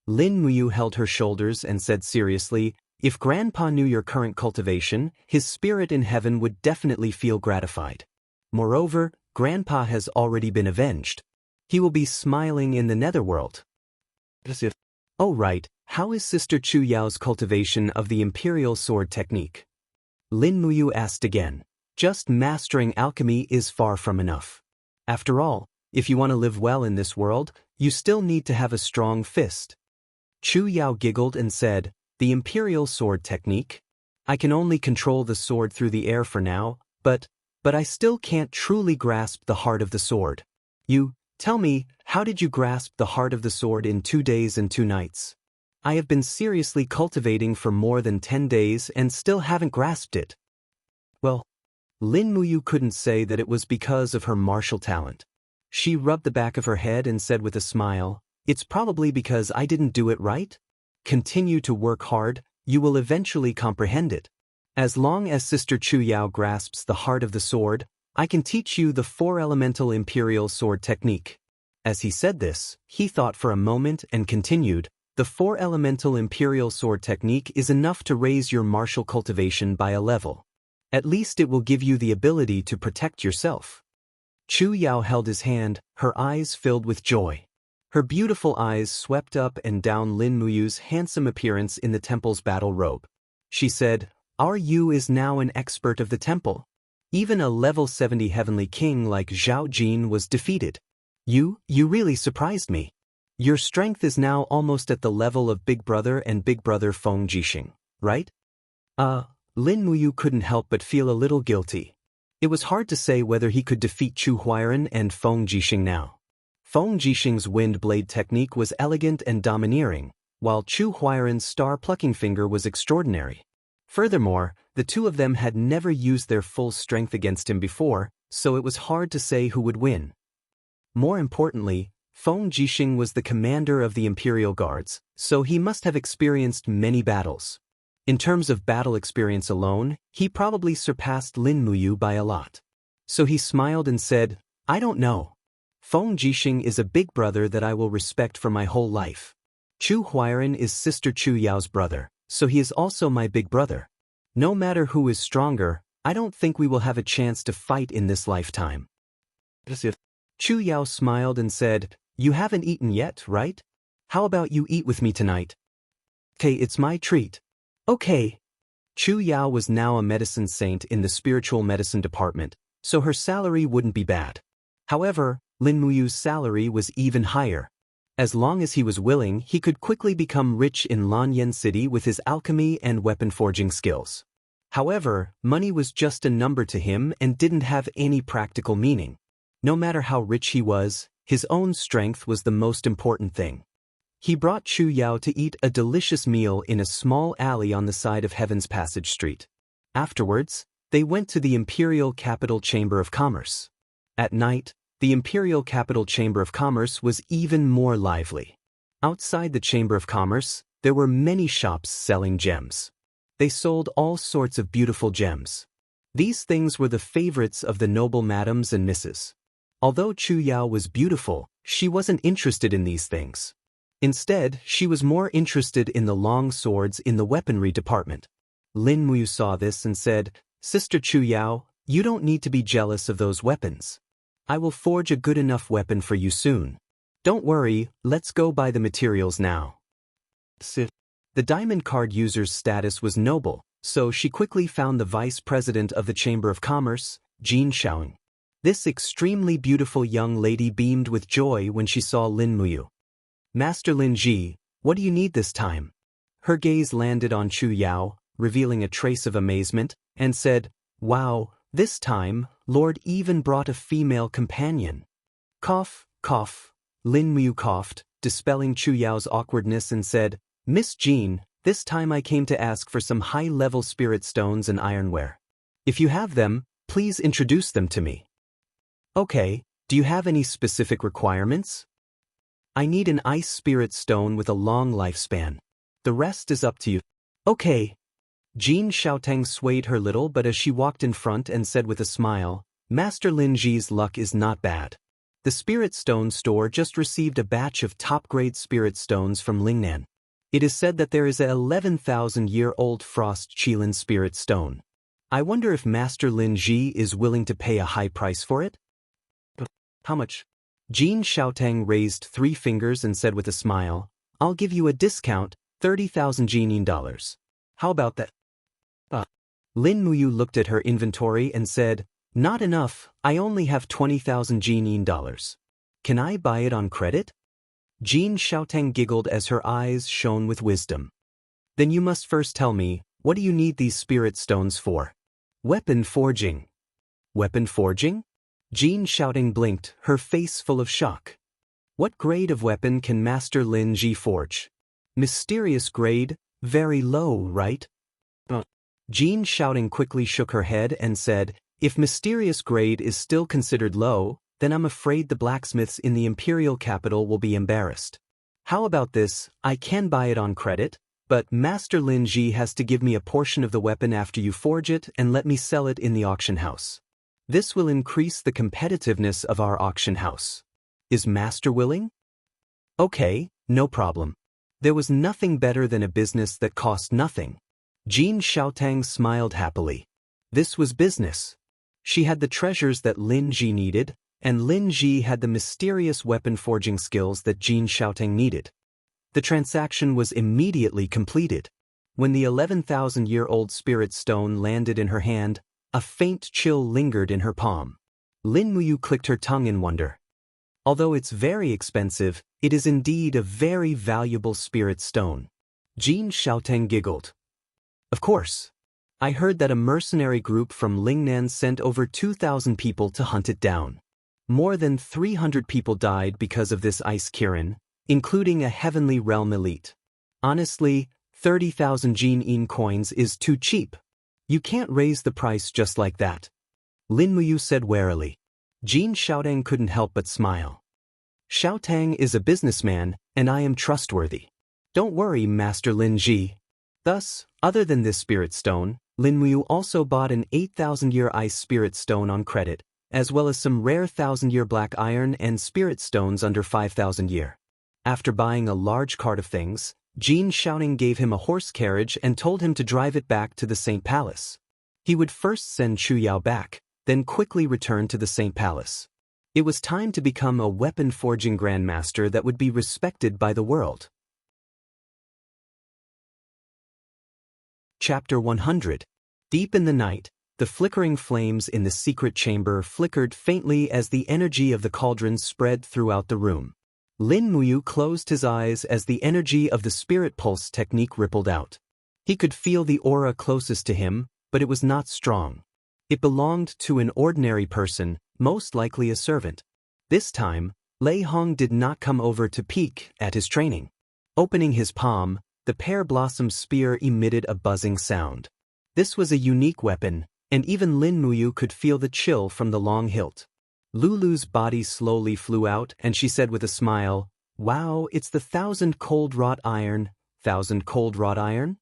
Lin Muyu held her shoulders and said seriously, "If Grandpa knew your current cultivation, his spirit in heaven would definitely feel gratified. Moreover, Grandpa has already been avenged. He will be smiling in the netherworld." "Oh right, how is Sister Chu Yao's cultivation of the imperial sword technique?" Lin Muyu asked again. "Just mastering alchemy is far from enough. After all, if you want to live well in this world, you still need to have a strong fist." Chu Yao giggled and said, "The imperial sword technique? I can only control the sword through the air for now, but I still can't truly grasp the heart of the sword. Tell me, how did you grasp the heart of the sword in 2 days and 2 nights? I have been seriously cultivating for more than 10 days and still haven't grasped it." Well, Lin Muyu couldn't say that it was because of her martial talent. She rubbed the back of her head and said with a smile, It's probably because I didn't do it right? Continue to work hard, you will eventually comprehend it. As long as Sister Chu Yao grasps the heart of the sword, I can teach you the four-elemental imperial sword technique. As he said this, he thought for a moment and continued, the four-elemental imperial sword technique is enough to raise your martial cultivation by a level. At least it will give you the ability to protect yourself. Chu Yao held his hand, her eyes filled with joy. Her beautiful eyes swept up and down Lin Muyu's handsome appearance in the temple's battle robe. She said, "Our Yu is now an expert of the temple. Even a level 70 heavenly king like Zhao Jin was defeated. You really surprised me. Your strength is now almost at the level of Big Brother and Big Brother Feng Jixing, right?" Lin Muyu couldn't help but feel a little guilty. It was hard to say whether he could defeat Chu Huairan and Feng Jixing now. Feng Jixing's wind blade technique was elegant and domineering, while Chu Huairan's star-plucking finger was extraordinary. Furthermore, the two of them had never used their full strength against him before, so it was hard to say who would win. More importantly, Feng Jixing was the commander of the Imperial Guards, so he must have experienced many battles. In terms of battle experience alone, he probably surpassed Lin Muyu by a lot. So he smiled and said, "I don't know. Feng Jixing is a big brother that I will respect for my whole life. Chu Huairan is Sister Chu Yao's brother, so he is also my big brother. No matter who is stronger, I don't think we will have a chance to fight in this lifetime." Chu Yao smiled and said, "You haven't eaten yet, right? How about you eat with me tonight?" "Okay, it's my treat." "Okay." Chu Yao was now a medicine saint in the spiritual medicine department, so her salary wouldn't be bad. However, Lin Muyu's salary was even higher. As long as he was willing, he could quickly become rich in Lanyan City with his alchemy and weapon forging skills. However, money was just a number to him and didn't have any practical meaning. No matter how rich he was, his own strength was the most important thing. He brought Chu Yao to eat a delicious meal in a small alley on the side of Heaven's Passage Street. Afterwards, they went to the Imperial Capital Chamber of Commerce. At night, the Imperial Capital Chamber of Commerce was even more lively. Outside the Chamber of Commerce, there were many shops selling gems. They sold all sorts of beautiful gems. These things were the favorites of the noble madams and misses. Although Chu Yao was beautiful, she wasn't interested in these things. Instead, she was more interested in the long swords in the weaponry department. Lin Muyu saw this and said, "Sister Chu Yao, you don't need to be jealous of those weapons. I will forge a good enough weapon for you soon. Don't worry, let's go buy the materials now." The diamond card user's status was noble, so she quickly found the vice president of the Chamber of Commerce, Jin Shaoing. This extremely beautiful young lady beamed with joy when she saw Lin Muyu. "Master Lin Ji, what do you need this time?" Her gaze landed on Chu Yao, revealing a trace of amazement, and said, "Wow, this time, Lord even brought a female companion." Cough, cough. Lin Muyu coughed, dispelling Chu Yao's awkwardness and said, "Miss Jean, this time I came to ask for some high-level spirit stones and ironware. If you have them, please introduce them to me." "Okay, do you have any specific requirements?" "I need an ice spirit stone with a long lifespan. The rest is up to you." "Okay." Jean Xiaoteng swayed her little but as she walked in front and said with a smile, "Master Lin Ji's luck is not bad. The Spirit Stone store just received a batch of top-grade spirit stones from Lingnan. It is said that there is a 11,000-year-old Frost Qilin spirit stone. I wonder if Master Lin Ji is willing to pay a high price for it?" "How much?" Jean Xiaoteng raised 3 fingers and said with a smile, "I'll give you a discount, 30,000 Jinin dollars. How about that?" Lin Muyu looked at her inventory and said, "Not enough, I only have 20,000 Jinin dollars. Can I buy it on credit?" Jean Xiaoteng giggled as her eyes shone with wisdom. "Then you must first tell me, what do you need these spirit stones for?" "Weapon forging." "Weapon forging?" Jean Xiaoteng blinked, her face full of shock. "What grade of weapon can Master Lin Ji forge?" "Mysterious grade, very low, right?" Jean Xiaoteng quickly shook her head and said, "If mysterious grade is still considered low, then I'm afraid the blacksmiths in the imperial capital will be embarrassed. How about this? I can buy it on credit, but Master Lin Ji has to give me a portion of the weapon after you forge it and let me sell it in the auction house. This will increase the competitiveness of our auction house. Is Master willing? Okay, no problem. There was nothing better than a business that cost nothing. Jin Xiaotang smiled happily. This was business. She had the treasures that Lin Ji needed, and Lin Ji had the mysterious weapon forging skills that Jin Xiaotang needed. The transaction was immediately completed. When the 11,000-year-old spirit stone landed in her hand, a faint chill lingered in her palm. Lin Muyu clicked her tongue in wonder. Although it's very expensive, it is indeed a very valuable spirit stone. Jin Xiaotang giggled. Of course. I heard that a mercenary group from Lingnan sent over 2,000 people to hunt it down. More than 300 people died because of this ice Kirin, including a heavenly realm elite. Honestly, 30,000 Jin Yin coins is too cheap. You can't raise the price just like that. Lin Muyu said warily. Jin Xiaotang couldn't help but smile. Xiaotang is a businessman, and I am trustworthy. Don't worry, Master Lin Ji. Thus, other than this spirit stone, Lin Muyu also bought an 8,000-year ice spirit stone on credit, as well as some rare 1,000-year black iron and spirit stones under 5,000-year. After buying a large cart of things, Jin Xiaotang gave him a horse carriage and told him to drive it back to the Saint Palace. He would first send Chu Yao back, then quickly return to the Saint Palace. It was time to become a weapon-forging grandmaster that would be respected by the world. Chapter 100. Deep in the night, the flickering flames in the secret chamber flickered faintly as the energy of the cauldron spread throughout the room. Lin Muyu closed his eyes as the energy of the spirit pulse technique rippled out. He could feel the aura closest to him, but it was not strong. It belonged to an ordinary person, most likely a servant. This time, Lei Hong did not come over to peek at his training. Opening his palm, the pear blossom spear emitted a buzzing sound. This was a unique weapon, and even Lin Muyu could feel the chill from the long hilt. Lulu's body slowly flew out and she said with a smile, "Wow, it's the 1,000 cold wrought iron." 1,000 cold wrought iron?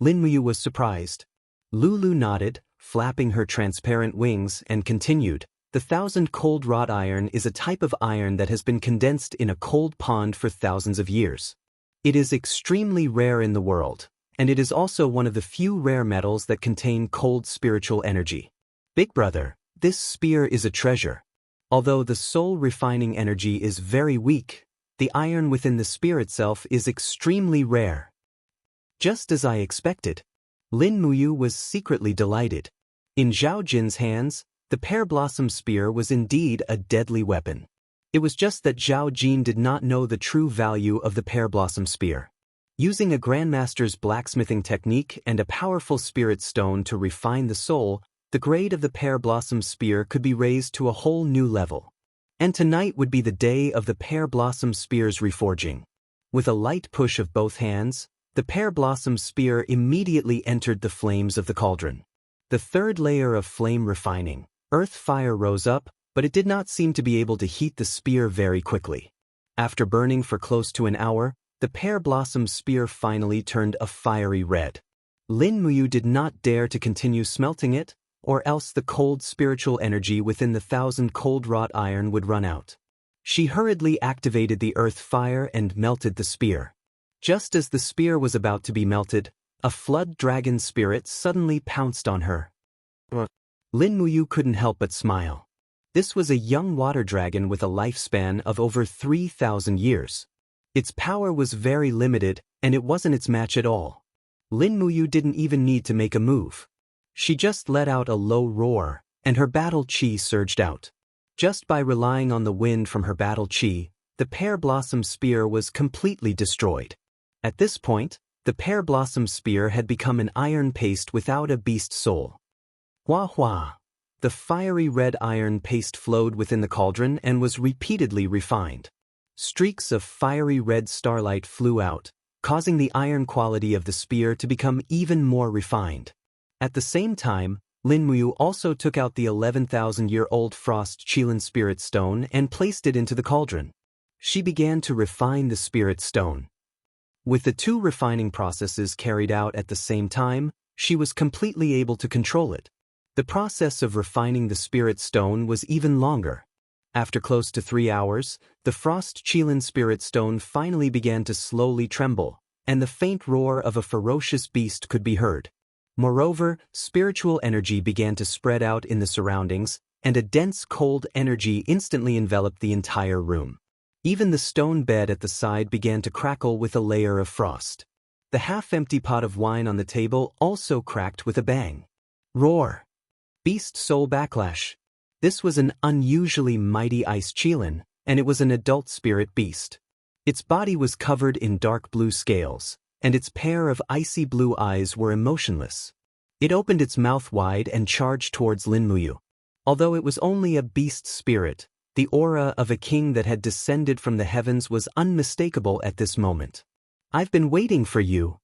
Lin Muyu was surprised. Lulu nodded, flapping her transparent wings, and continued, "The 1,000 cold wrought iron is a type of iron that has been condensed in a cold pond for thousands of years. It is extremely rare in the world, and it is also one of the few rare metals that contain cold spiritual energy. Big brother, this spear is a treasure. Although the soul refining energy is very weak, the iron within the spear itself is extremely rare." Just as I expected. Lin Muyu was secretly delighted. In Zhao Jin's hands, the pear blossom spear was indeed a deadly weapon. It was just that Zhao Jin did not know the true value of the pear blossom spear. Using a grandmaster's blacksmithing technique and a powerful spirit stone to refine the soul, the grade of the pear blossom spear could be raised to a whole new level. And tonight would be the day of the pear blossom spear's reforging. With a light push of both hands, the pear blossom spear immediately entered the flames of the cauldron. The third layer of flame refining, earth fire, rose up, but it did not seem to be able to heat the spear very quickly. After burning for close to an hour, the pear blossom spear finally turned a fiery red. Lin Muyu did not dare to continue smelting it, or else the cold spiritual energy within the 1,000 cold wrought iron would run out. She hurriedly activated the earth fire and melted the spear. Just as the spear was about to be melted, a flood dragon spirit suddenly pounced on her. Lin Muyu couldn't help but smile. This was a young water dragon with a lifespan of over 3,000 years. Its power was very limited, and it wasn't its match at all. Lin Muyu didn't even need to make a move. She just let out a low roar, and her battle chi surged out. Just by relying on the wind from her battle chi, the pear blossom spear was completely destroyed. At this point, the pear blossom spear had become an iron paste without a beast soul. Hua hua! The fiery red iron paste flowed within the cauldron and was repeatedly refined. Streaks of fiery red starlight flew out, causing the iron quality of the spear to become even more refined. At the same time, Lin Muyu also took out the 11,000-year-old frost Qilin spirit stone and placed it into the cauldron. She began to refine the spirit stone. With the two refining processes carried out at the same time, she was completely able to control it. The process of refining the spirit stone was even longer. After close to 3 hours, the frost Qilin spirit stone finally began to slowly tremble, and the faint roar of a ferocious beast could be heard. Moreover, spiritual energy began to spread out in the surroundings, and a dense cold energy instantly enveloped the entire room. Even the stone bed at the side began to crackle with a layer of frost. The half-empty pot of wine on the table also cracked with a bang. Roar! Beast soul backlash. This was an unusually mighty ice Qilin, and it was an adult spirit beast. Its body was covered in dark blue scales, and its pair of icy blue eyes were emotionless. It opened its mouth wide and charged towards Lin Muyu. Although it was only a beast spirit, the aura of a king that had descended from the heavens was unmistakable at this moment. "I've been waiting for you."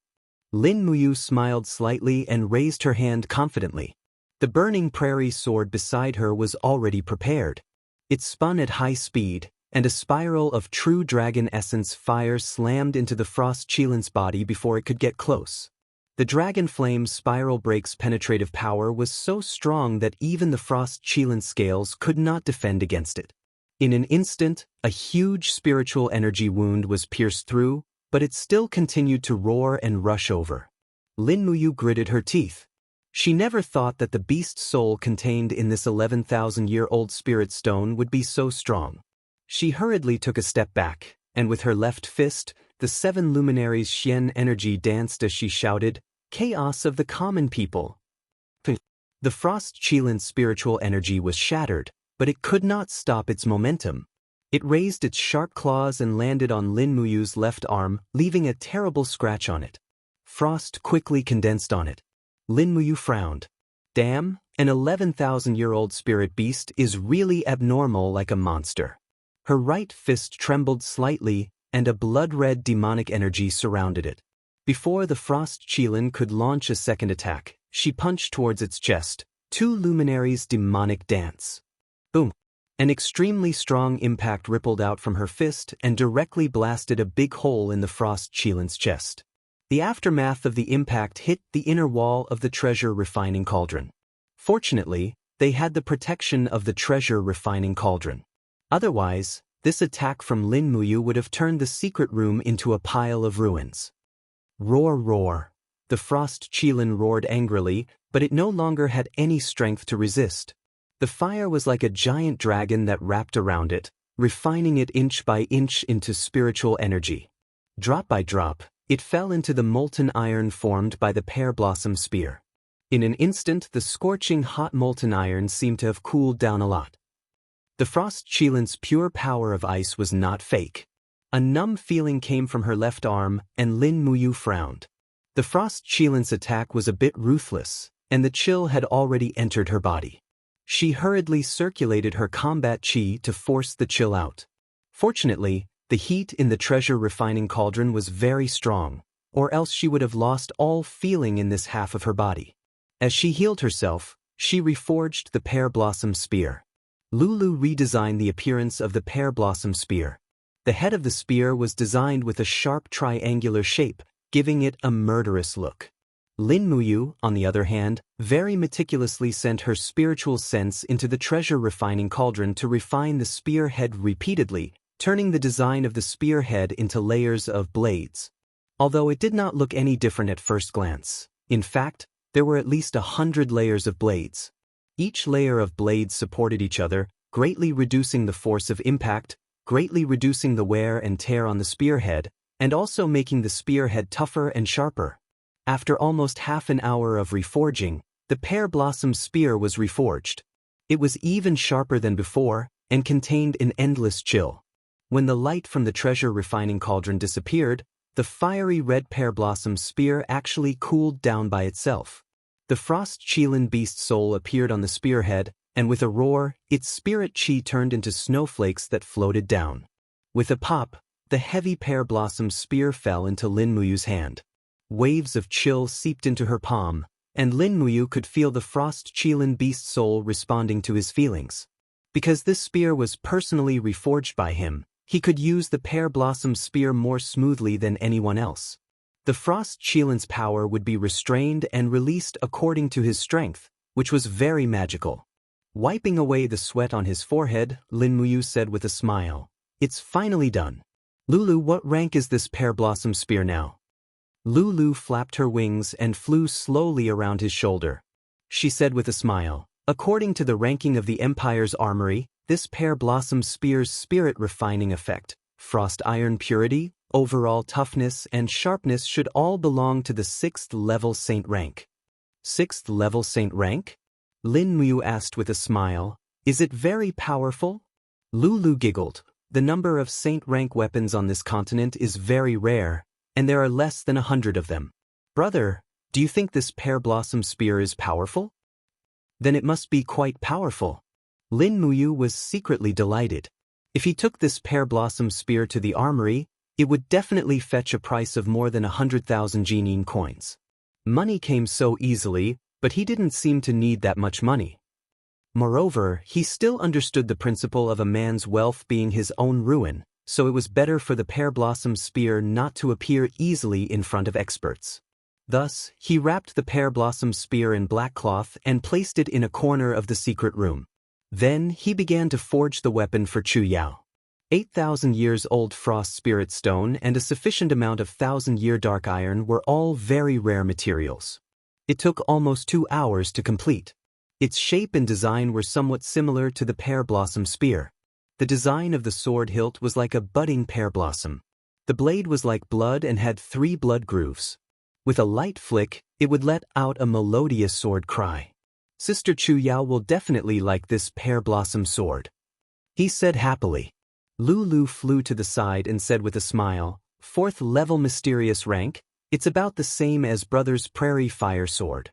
Lin Muyu smiled slightly and raised her hand confidently. The burning prairie sword beside her was already prepared. It spun at high speed, and a spiral of true dragon essence fire slammed into the frost Qilin's body before it could get close. The dragon flame's spiral break's penetrative power was so strong that even the frost Qilin scales could not defend against it. In an instant, a huge spiritual energy wound was pierced through, but it still continued to roar and rush over. Lin Muyu gritted her teeth. She never thought that the beast soul contained in this 11,000-year-old spirit stone would be so strong. She hurriedly took a step back, and with her left fist, the 7 luminaries' Xian energy danced as she shouted, "Chaos of the common people!" The frost Qilin's spiritual energy was shattered, but it could not stop its momentum. It raised its sharp claws and landed on Lin Muyu's left arm, leaving a terrible scratch on it. Frost quickly condensed on it. Lin Muyu frowned. Damn, an 11,000-year-old spirit beast is really abnormal like a monster. Her right fist trembled slightly, and a blood-red demonic energy surrounded it. Before the frost Qilin could launch a second attack, she punched towards its chest. 2 luminaries' demonic dance. Boom! An extremely strong impact rippled out from her fist and directly blasted a big hole in the frost Qilin's chest. The aftermath of the impact hit the inner wall of the treasure refining cauldron. Fortunately, they had the protection of the treasure refining cauldron. Otherwise, this attack from Lin Muyu would have turned the secret room into a pile of ruins. Roar, roar. The frost Qilin roared angrily, but it no longer had any strength to resist. The fire was like a giant dragon that wrapped around it, refining it inch by inch into spiritual energy. Drop by drop, it fell into the molten iron formed by the pear blossom spear. In an instant, the scorching hot molten iron seemed to have cooled down a lot. The frost Qilin's pure power of ice was not fake. A numb feeling came from her left arm, and Lin Muyu frowned. The frost Qilin's attack was a bit ruthless, and the chill had already entered her body. She hurriedly circulated her combat chi to force the chill out. Fortunately, the heat in the treasure refining cauldron was very strong, or else she would have lost all feeling in this half of her body. As she healed herself, she reforged the pear blossom spear. Lulu redesigned the appearance of the pear blossom spear. The head of the spear was designed with a sharp triangular shape, giving it a murderous look. Lin Muyu, on the other hand, very meticulously sent her spiritual sense into the treasure refining cauldron to refine the spear head repeatedly, turning the design of the spear head into layers of blades. Although it did not look any different at first glance. In fact, there were at least 100 layers of blades. Each layer of blades supported each other, greatly reducing the force of impact, greatly reducing the wear and tear on the spearhead, and also making the spearhead tougher and sharper. After almost half an hour of reforging, the pear blossom spear was reforged. It was even sharper than before, and contained an endless chill. When the light from the treasure refining cauldron disappeared, the fiery red pear blossom spear actually cooled down by itself. The frost Qilin beast soul appeared on the spearhead, and with a roar, its spirit chi turned into snowflakes that floated down. With a pop, the heavy pear blossom spear fell into Lin Muyu's hand. Waves of chill seeped into her palm, and Lin Muyu could feel the frost Qilin beast soul responding to his feelings. Because this spear was personally reforged by him, He could use the pear blossom spear more smoothly than anyone else. The frost Qilin's power would be restrained and released according to his strength, which was very magical. Wiping away the sweat on his forehead, Lin Muyu said with a smile, "It's finally done. Lulu, what rank is this pear blossom spear now?" Lulu flapped her wings and flew slowly around his shoulder. She said with a smile, "According to the ranking of the Empire's armory, this pear blossom spear's spirit refining effect, frost iron purity, overall toughness and sharpness should all belong to the 6th level saint rank." 6th level saint rank? Lin Muyu asked with a smile, "Is it very powerful?" Lulu giggled. The number of saint rank weapons on this continent is very rare, and there are less than 100 of them. Brother, do you think this pear blossom spear is powerful? Then it must be quite powerful. Lin Muyu was secretly delighted. If he took this pear blossom spear to the armory, it would definitely fetch a price of more than 100,000 Jinin coins. Money came so easily, but he didn't seem to need that much money. Moreover, he still understood the principle of a man's wealth being his own ruin, so it was better for the pear blossom spear not to appear easily in front of experts. Thus, he wrapped the pear blossom spear in black cloth and placed it in a corner of the secret room. Then he began to forge the weapon for Chu Yao. 8,000 years old frost spirit stone and a sufficient amount of 1,000-year dark iron were all very rare materials. It took almost 2 hours to complete. Its shape and design were somewhat similar to the pear blossom spear. The design of the sword hilt was like a budding pear blossom. The blade was like blood and had 3 blood grooves. With a light flick, it would let out a melodious sword cry. Sister Chu Yao will definitely like this pear blossom sword, he said happily. Lulu flew to the side and said with a smile, 4th level mysterious rank, it's about the same as brother's prairie fire sword.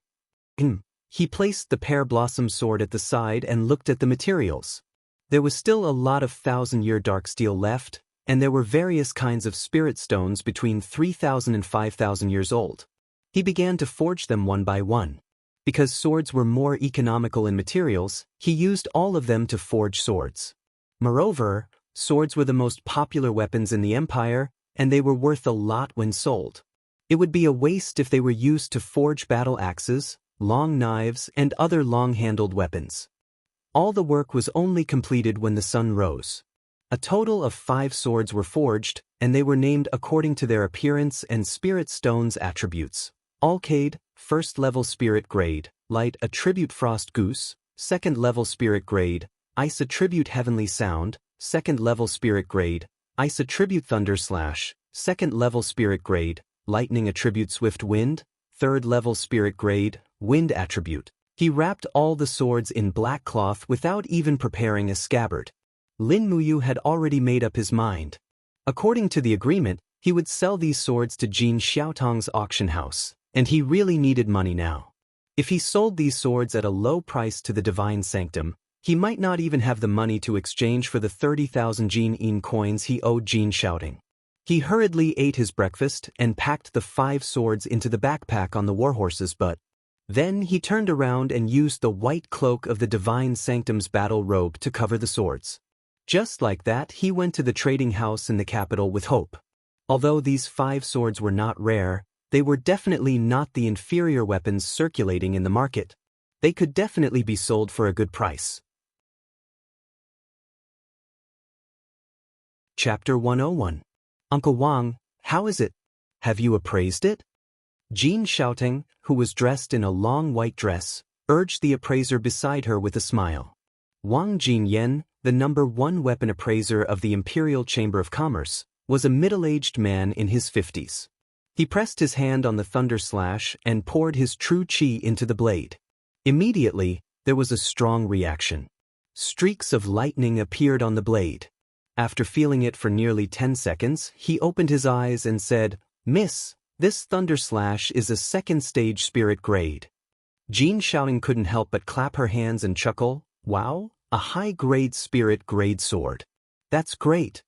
He placed the pear blossom sword at the side and looked at the materials. There was still a lot of 1,000-year dark steel left, and there were various kinds of spirit stones between 3,000 and 5,000 years old. He began to forge them one by one. Because swords were more economical in materials, he used all of them to forge swords. Moreover, swords were the most popular weapons in the Empire, and they were worth a lot when sold. It would be a waste if they were used to forge battle axes, long knives, and other long-handled weapons. All the work was only completed when the sun rose. A total of 5 swords were forged, and they were named according to their appearance and spirit stone's attributes. Alcade, 1st level spirit grade, light attribute frost goose, 2nd level spirit grade, ice attribute heavenly sound, 2nd level spirit grade, ice attribute thunder slash, 2nd level spirit grade, lightning attribute swift wind, 3rd level spirit grade, wind attribute. He wrapped all the swords in black cloth without even preparing a scabbard. Lin Muyu had already made up his mind. According to the agreement, he would sell these swords to Jin Xiaotong's auction house, and he really needed money now. If he sold these swords at a low price to the Divine Sanctum, he might not even have the money to exchange for the 30,000 Jin coins he owed Jin Xiaoting. He hurriedly ate his breakfast and packed the 5 swords into the backpack on the warhorses, but then he turned around and used the white cloak of the Divine Sanctum's battle robe to cover the swords. Just like that, he went to the trading house in the capital with hope. Although these 5 swords were not rare, they were definitely not the inferior weapons circulating in the market. They could definitely be sold for a good price. Chapter 101. Uncle Wang, how is it? Have you appraised it? Jin Xiaoting, who was dressed in a long white dress, urged the appraiser beside her with a smile. Wang Jinyan, the #1 weapon appraiser of the Imperial Chamber of Commerce, was a middle-aged man in his 50s. He pressed his hand on the thunder slash and poured his true qi into the blade. Immediately, there was a strong reaction. Streaks of lightning appeared on the blade. After feeling it for nearly 10 seconds, he opened his eyes and said, "Miss, this thunder slash is a 2nd stage spirit grade." Jin Xiaoting couldn't help but clap her hands and chuckle. Wow, a high-grade spirit grade sword. That's great.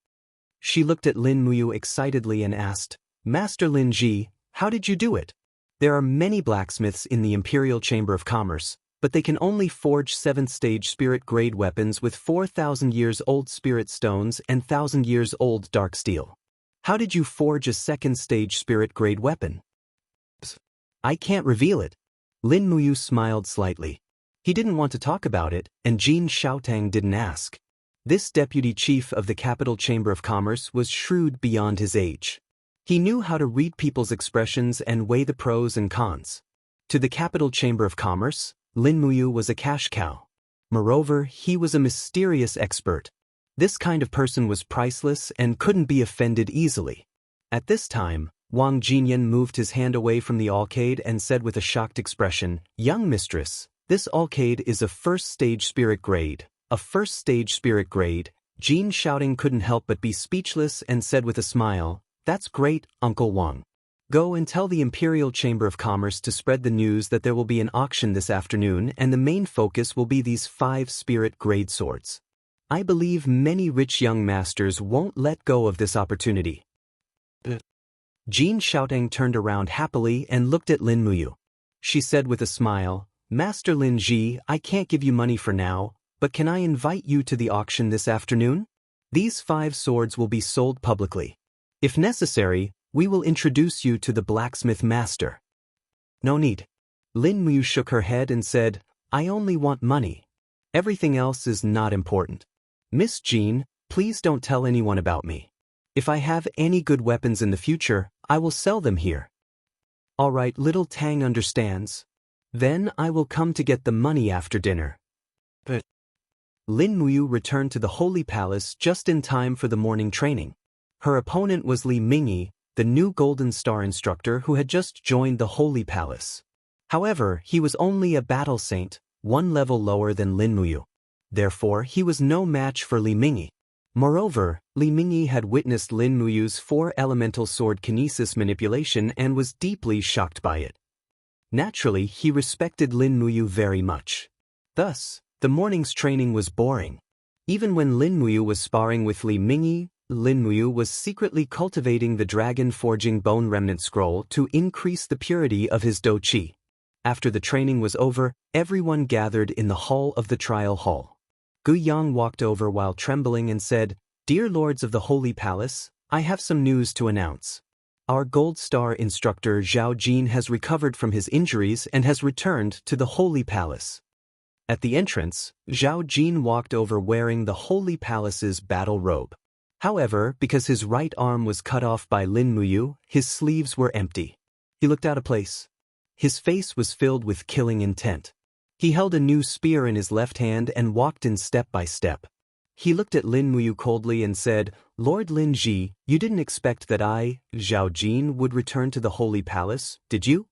She looked at Lin Muyu excitedly and asked, "Master Lin Ji, how did you do it? There are many blacksmiths in the Imperial Chamber of Commerce, but they can only forge 7th-stage spirit-grade weapons with 4,000-years-old spirit stones and 1,000-years-old dark steel. How did you forge a 2nd-stage spirit-grade weapon? I can't reveal it. Lin Muyu smiled slightly. He didn't want to talk about it, and Jin Xiaotang didn't ask. This deputy chief of the Capital Chamber of Commerce was shrewd beyond his age. He knew how to read people's expressions and weigh the pros and cons. To the Capital Chamber of Commerce, Lin Muyu was a cash cow. Moreover, he was a mysterious expert. This kind of person was priceless and couldn't be offended easily. At this time, Wang Jinyan moved his hand away from the alcade and said with a shocked expression, "Young mistress, this alcade is a 1st-stage spirit grade." A 1st-stage spirit grade. Jin Xiaotang couldn't help but be speechless and said with a smile, "That's great, Uncle Wang. Go and tell the Imperial Chamber of Commerce to spread the news that there will be an auction this afternoon and the main focus will be these 5 spirit-grade swords. I believe many rich young masters won't let go of this opportunity." Jin Xiaotang turned around happily and looked at Lin Muyu. She said with a smile, "Master Lin Ji, I can't give you money for now, but can I invite you to the auction this afternoon? These 5 swords will be sold publicly. If necessary, we will introduce you to the blacksmith master." "No need." Lin Muyu shook her head and said, "I only want money. Everything else is not important. Miss Jean, please don't tell anyone about me. If I have any good weapons in the future, I will sell them here." "All right, little Tang understands. Then I will come to get the money after dinner." But Lin Muyu returned to the Holy Palace just in time for the morning training. Her opponent was Li Mingyi, the new Golden Star instructor who had just joined the Holy Palace. However, he was only a battle saint, 1 level lower than Lin Muyu. Therefore, he was no match for Li Mingyi. Moreover, Li Mingyi had witnessed Lin Muyu's 4-elemental sword kinesis manipulation and was deeply shocked by it. Naturally, he respected Lin Muyu very much. Thus, the morning's training was boring. Even when Lin Muyu was sparring with Li Mingyi, Lin Muyu was secretly cultivating the dragon-forging bone remnant scroll to increase the purity of his Do Qi. After the training was over, everyone gathered in the hall of the trial hall. Gu Yang walked over while trembling and said, "Dear lords of the Holy Palace, I have some news to announce. Our Gold Star instructor Zhao Jin has recovered from his injuries and has returned to the Holy Palace." At the entrance, Zhao Jin walked over wearing the Holy Palace's battle robe. However, because his right arm was cut off by Lin Muyu, his sleeves were empty. He looked out of place. His face was filled with killing intent. He held a new spear in his left hand and walked in step by step. He looked at Lin Muyu coldly and said, "Lord Lin Ji, you didn't expect that I, Zhao Jin, would return to the Holy Palace, did you?"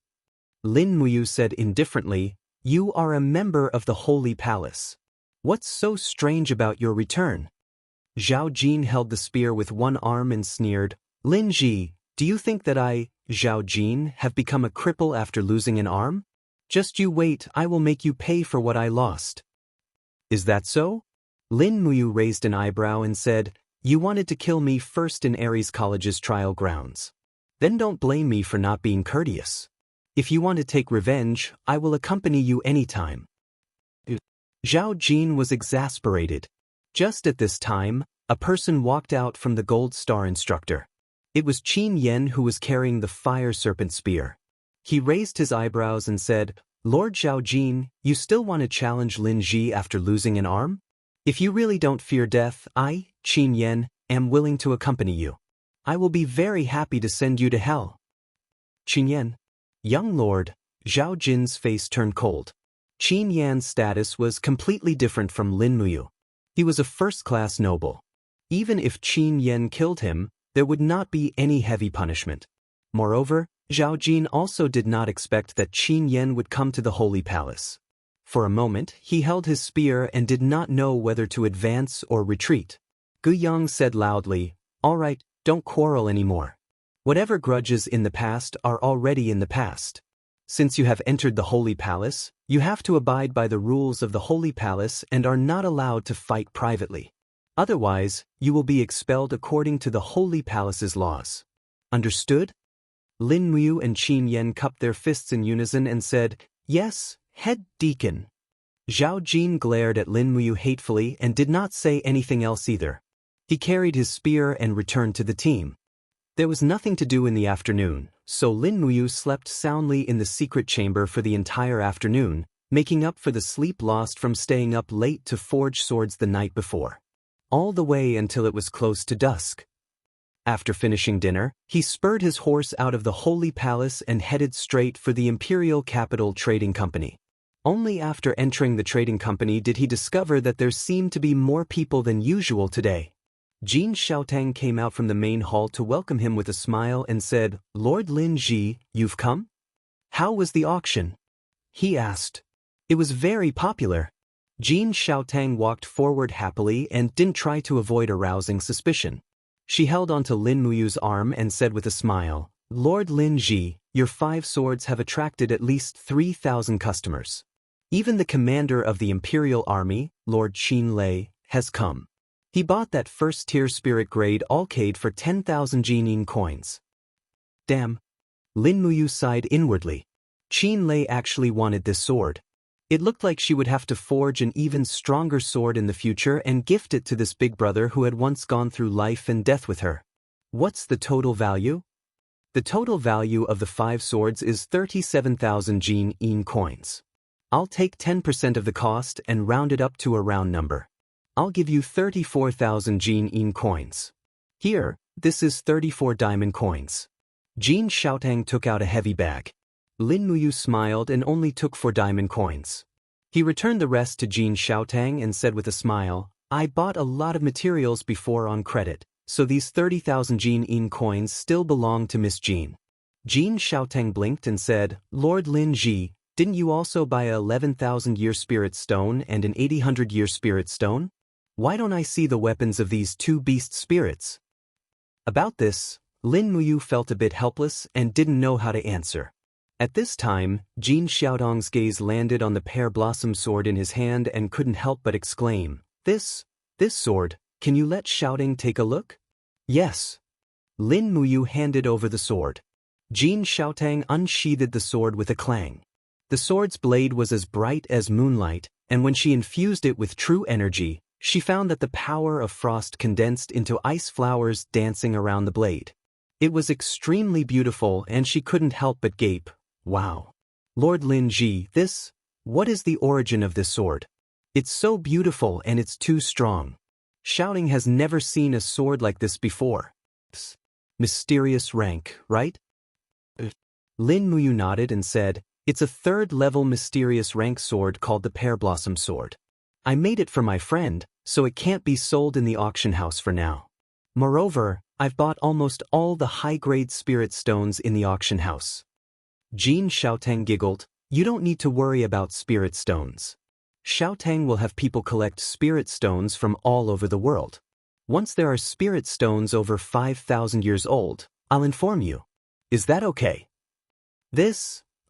Lin Muyu said indifferently, "You are a member of the Holy Palace. What's so strange about your return?" Zhao Jin held the spear with one arm and sneered, "Lin Ji, do you think that I, Zhao Jin, have become a cripple after losing an arm? Just you wait, I will make you pay for what I lost." "Is that so?" Lin Muyu raised an eyebrow and said, "You wanted to kill me first in Ares College's trial grounds. Then don't blame me for not being courteous. If you want to take revenge, I will accompany you anytime." Zhao Jin was exasperated. Just at this time, a person walked out from the Gold Star instructor. It was Qin Yen who was carrying the fire serpent spear. He raised his eyebrows and said, "Lord Zhao Jin, you still want to challenge Lin Ji after losing an arm? If you really don't fear death, I, Qin Yen, am willing to accompany you. I will be very happy to send you to hell." "Qin Yen." "Young lord," Zhao Jin's face turned cold. Qin Yan's status was completely different from Lin Muyu. He was a first-class noble. Even if Qin Yen killed him, there would not be any heavy punishment. Moreover, Zhao Jin also did not expect that Qin Yen would come to the Holy Palace. For a moment, he held his spear and did not know whether to advance or retreat. Gu Yang said loudly, "All right, don't quarrel anymore. Whatever grudges in the past are already in the past. Since you have entered the Holy Palace, you have to abide by the rules of the Holy Palace and are not allowed to fight privately. Otherwise, you will be expelled according to the Holy Palace's laws. Understood?" Lin Muyu and Qin Yen cupped their fists in unison and said, "Yes, head deacon." Zhao Jin glared at Lin Muyu hatefully and did not say anything else either. He carried his spear and returned to the team. There was nothing to do in the afternoon, so Lin Muyu slept soundly in the secret chamber for the entire afternoon, making up for the sleep lost from staying up late to forge swords the night before. All the way until it was close to dusk. After finishing dinner, he spurred his horse out of the Holy Palace and headed straight for the Imperial Capital Trading Company. Only after entering the trading company did he discover that there seemed to be more people than usual today. Jin Xiaotang came out from the main hall to welcome him with a smile and said, "Lord Lin Ji, you've come? How was the auction?" he asked. "It was very popular." Jin Xiaotang walked forward happily and didn't try to avoid arousing suspicion. She held onto Lin Muyu's arm and said with a smile, "Lord Lin Ji, your 5 swords have attracted at least 3,000 customers. Even the commander of the Imperial Army, Lord Qin Lei, has come. He bought that first-tier spirit-grade alcade for 10,000 Jinin coins." Damn. Lin Muyu sighed inwardly. Qin Lei actually wanted this sword. It looked like she would have to forge an even stronger sword in the future and gift it to this big brother who had once gone through life and death with her. What's the total value? The total value of the 5 swords is 37,000 Jinin coins. I'll take 10% of the cost and round it up to a round number. I'll give you 34,000 Jinin coins. Here, this is 34 diamond coins. Jin Xiaotang took out a heavy bag. Lin Muyu smiled and only took 4 diamond coins. He returned the rest to Jin Xiaotang and said with a smile, "I bought a lot of materials before on credit, so these 30,000 Jinin coins still belong to Miss Jin." Jin Xiaotang blinked and said, "Lord Lin Ji, didn't you also buy a 11,000-year spirit stone and an 800-year spirit stone? Why don't I see the weapons of these 2 beast spirits?" About this, Lin Muyu felt a bit helpless and didn't know how to answer. At this time, Jin Xiaotang's gaze landed on the pear blossom sword in his hand and couldn't help but exclaim, This sword, can you let Xiaoting take a look?" "Yes." Lin Muyu handed over the sword. Jin Xiaotang unsheathed the sword with a clang. The sword's blade was as bright as moonlight, and when she infused it with true energy, she found that the power of frost condensed into ice flowers dancing around the blade. It was extremely beautiful and she couldn't help but gape, "Wow. Lord Lin Ji, what is the origin of this sword? It's so beautiful and it's too strong. Xiaoting has never seen a sword like this before. Mysterious rank, right?" Lin Muyu nodded and said, "It's a 3rd-level mysterious rank sword called the Pear Blossom Sword. I made it for my friend, so it can't be sold in the auction house for now. Moreover, I've bought almost all the high-grade spirit stones in the auction house." Jin Xiaotang giggled, "You don't need to worry about spirit stones. Xiaotang will have people collect spirit stones from all over the world. Once there are spirit stones over 5,000 years old, I'll inform you. Is that okay?"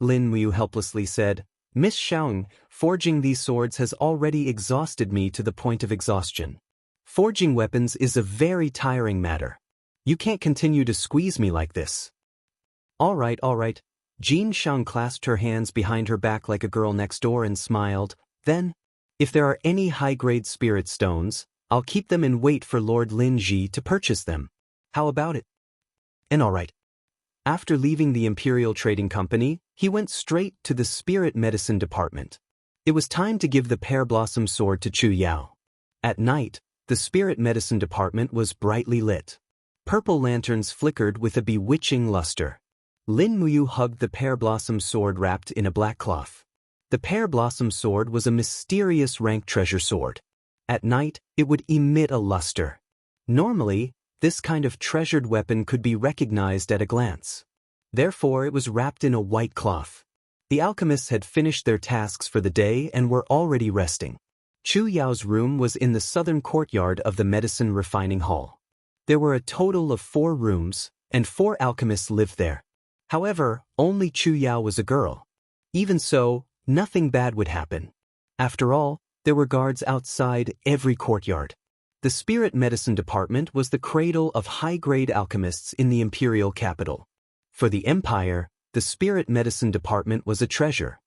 Lin Muyu helplessly said, "Miss Xiaoting, forging these swords has already exhausted me to the point of exhaustion. Forging weapons is a very tiring matter. You can't continue to squeeze me like this." All right. Jin Xiang clasped her hands behind her back like a girl next door and smiled. "Then, if there are any high-grade spirit stones, I'll keep them and wait for Lord Lin Ji to purchase them. How about it?" And all right. After leaving the Imperial Trading Company, he went straight to the Spirit Medicine Department. It was time to give the Pear Blossom Sword to Chu Yao. At night, the Spirit Medicine Department was brightly lit. Purple lanterns flickered with a bewitching luster. Lin Muyu hugged the Pear Blossom Sword wrapped in a black cloth. The Pear Blossom Sword was a mysterious rank treasure sword. At night, it would emit a luster. Normally, this kind of treasured weapon could be recognized at a glance. Therefore, it was wrapped in a white cloth. The alchemists had finished their tasks for the day and were already resting. Chu Yao's room was in the southern courtyard of the medicine refining hall. There were a total of 4 rooms, and 4 alchemists lived there. However, only Chu Yao was a girl. Even so, nothing bad would happen. After all, there were guards outside every courtyard. The Spirit Medicine Department was the cradle of high-grade alchemists in the imperial capital. For the Empire, the Spirit Medicine Department was a treasure.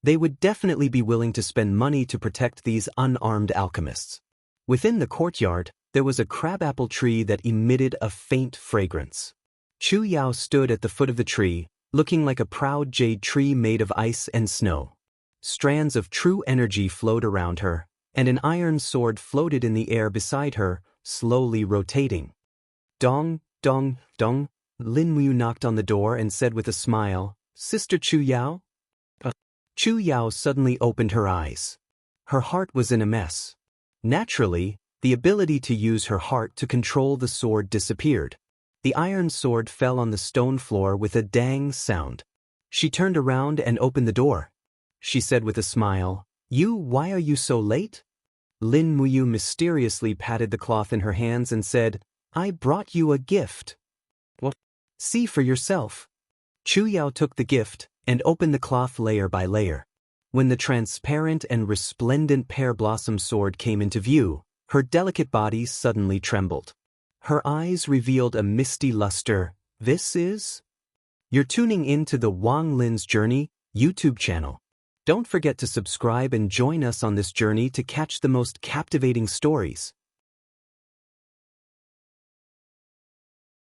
They would definitely be willing to spend money to protect these unarmed alchemists. Within the courtyard, there was a crabapple tree that emitted a faint fragrance. Chu Yao stood at the foot of the tree, looking like a proud jade tree made of ice and snow. Strands of true energy flowed around her, and an iron sword floated in the air beside her, slowly rotating. Dong, dong, dong. Lin Muyu knocked on the door and said with a smile, "Sister Chu Yao?" Chu Yao suddenly opened her eyes. Her heart was in a mess. Naturally, the ability to use her heart to control the sword disappeared. The iron sword fell on the stone floor with a dang sound. She turned around and opened the door. She said with a smile, Why are you so late?" Lin Muyu mysteriously patted the cloth in her hands and said, "I brought you a gift." "What?" "See for yourself." Chu Yao took the gift and opened the cloth layer by layer. When the transparent and resplendent pear blossom sword came into view, her delicate body suddenly trembled. Her eyes revealed a misty luster. "This is?" You're tuning in to the Wang Lin's Journey YouTube channel. Don't forget to subscribe and join us on this journey to catch the most captivating stories.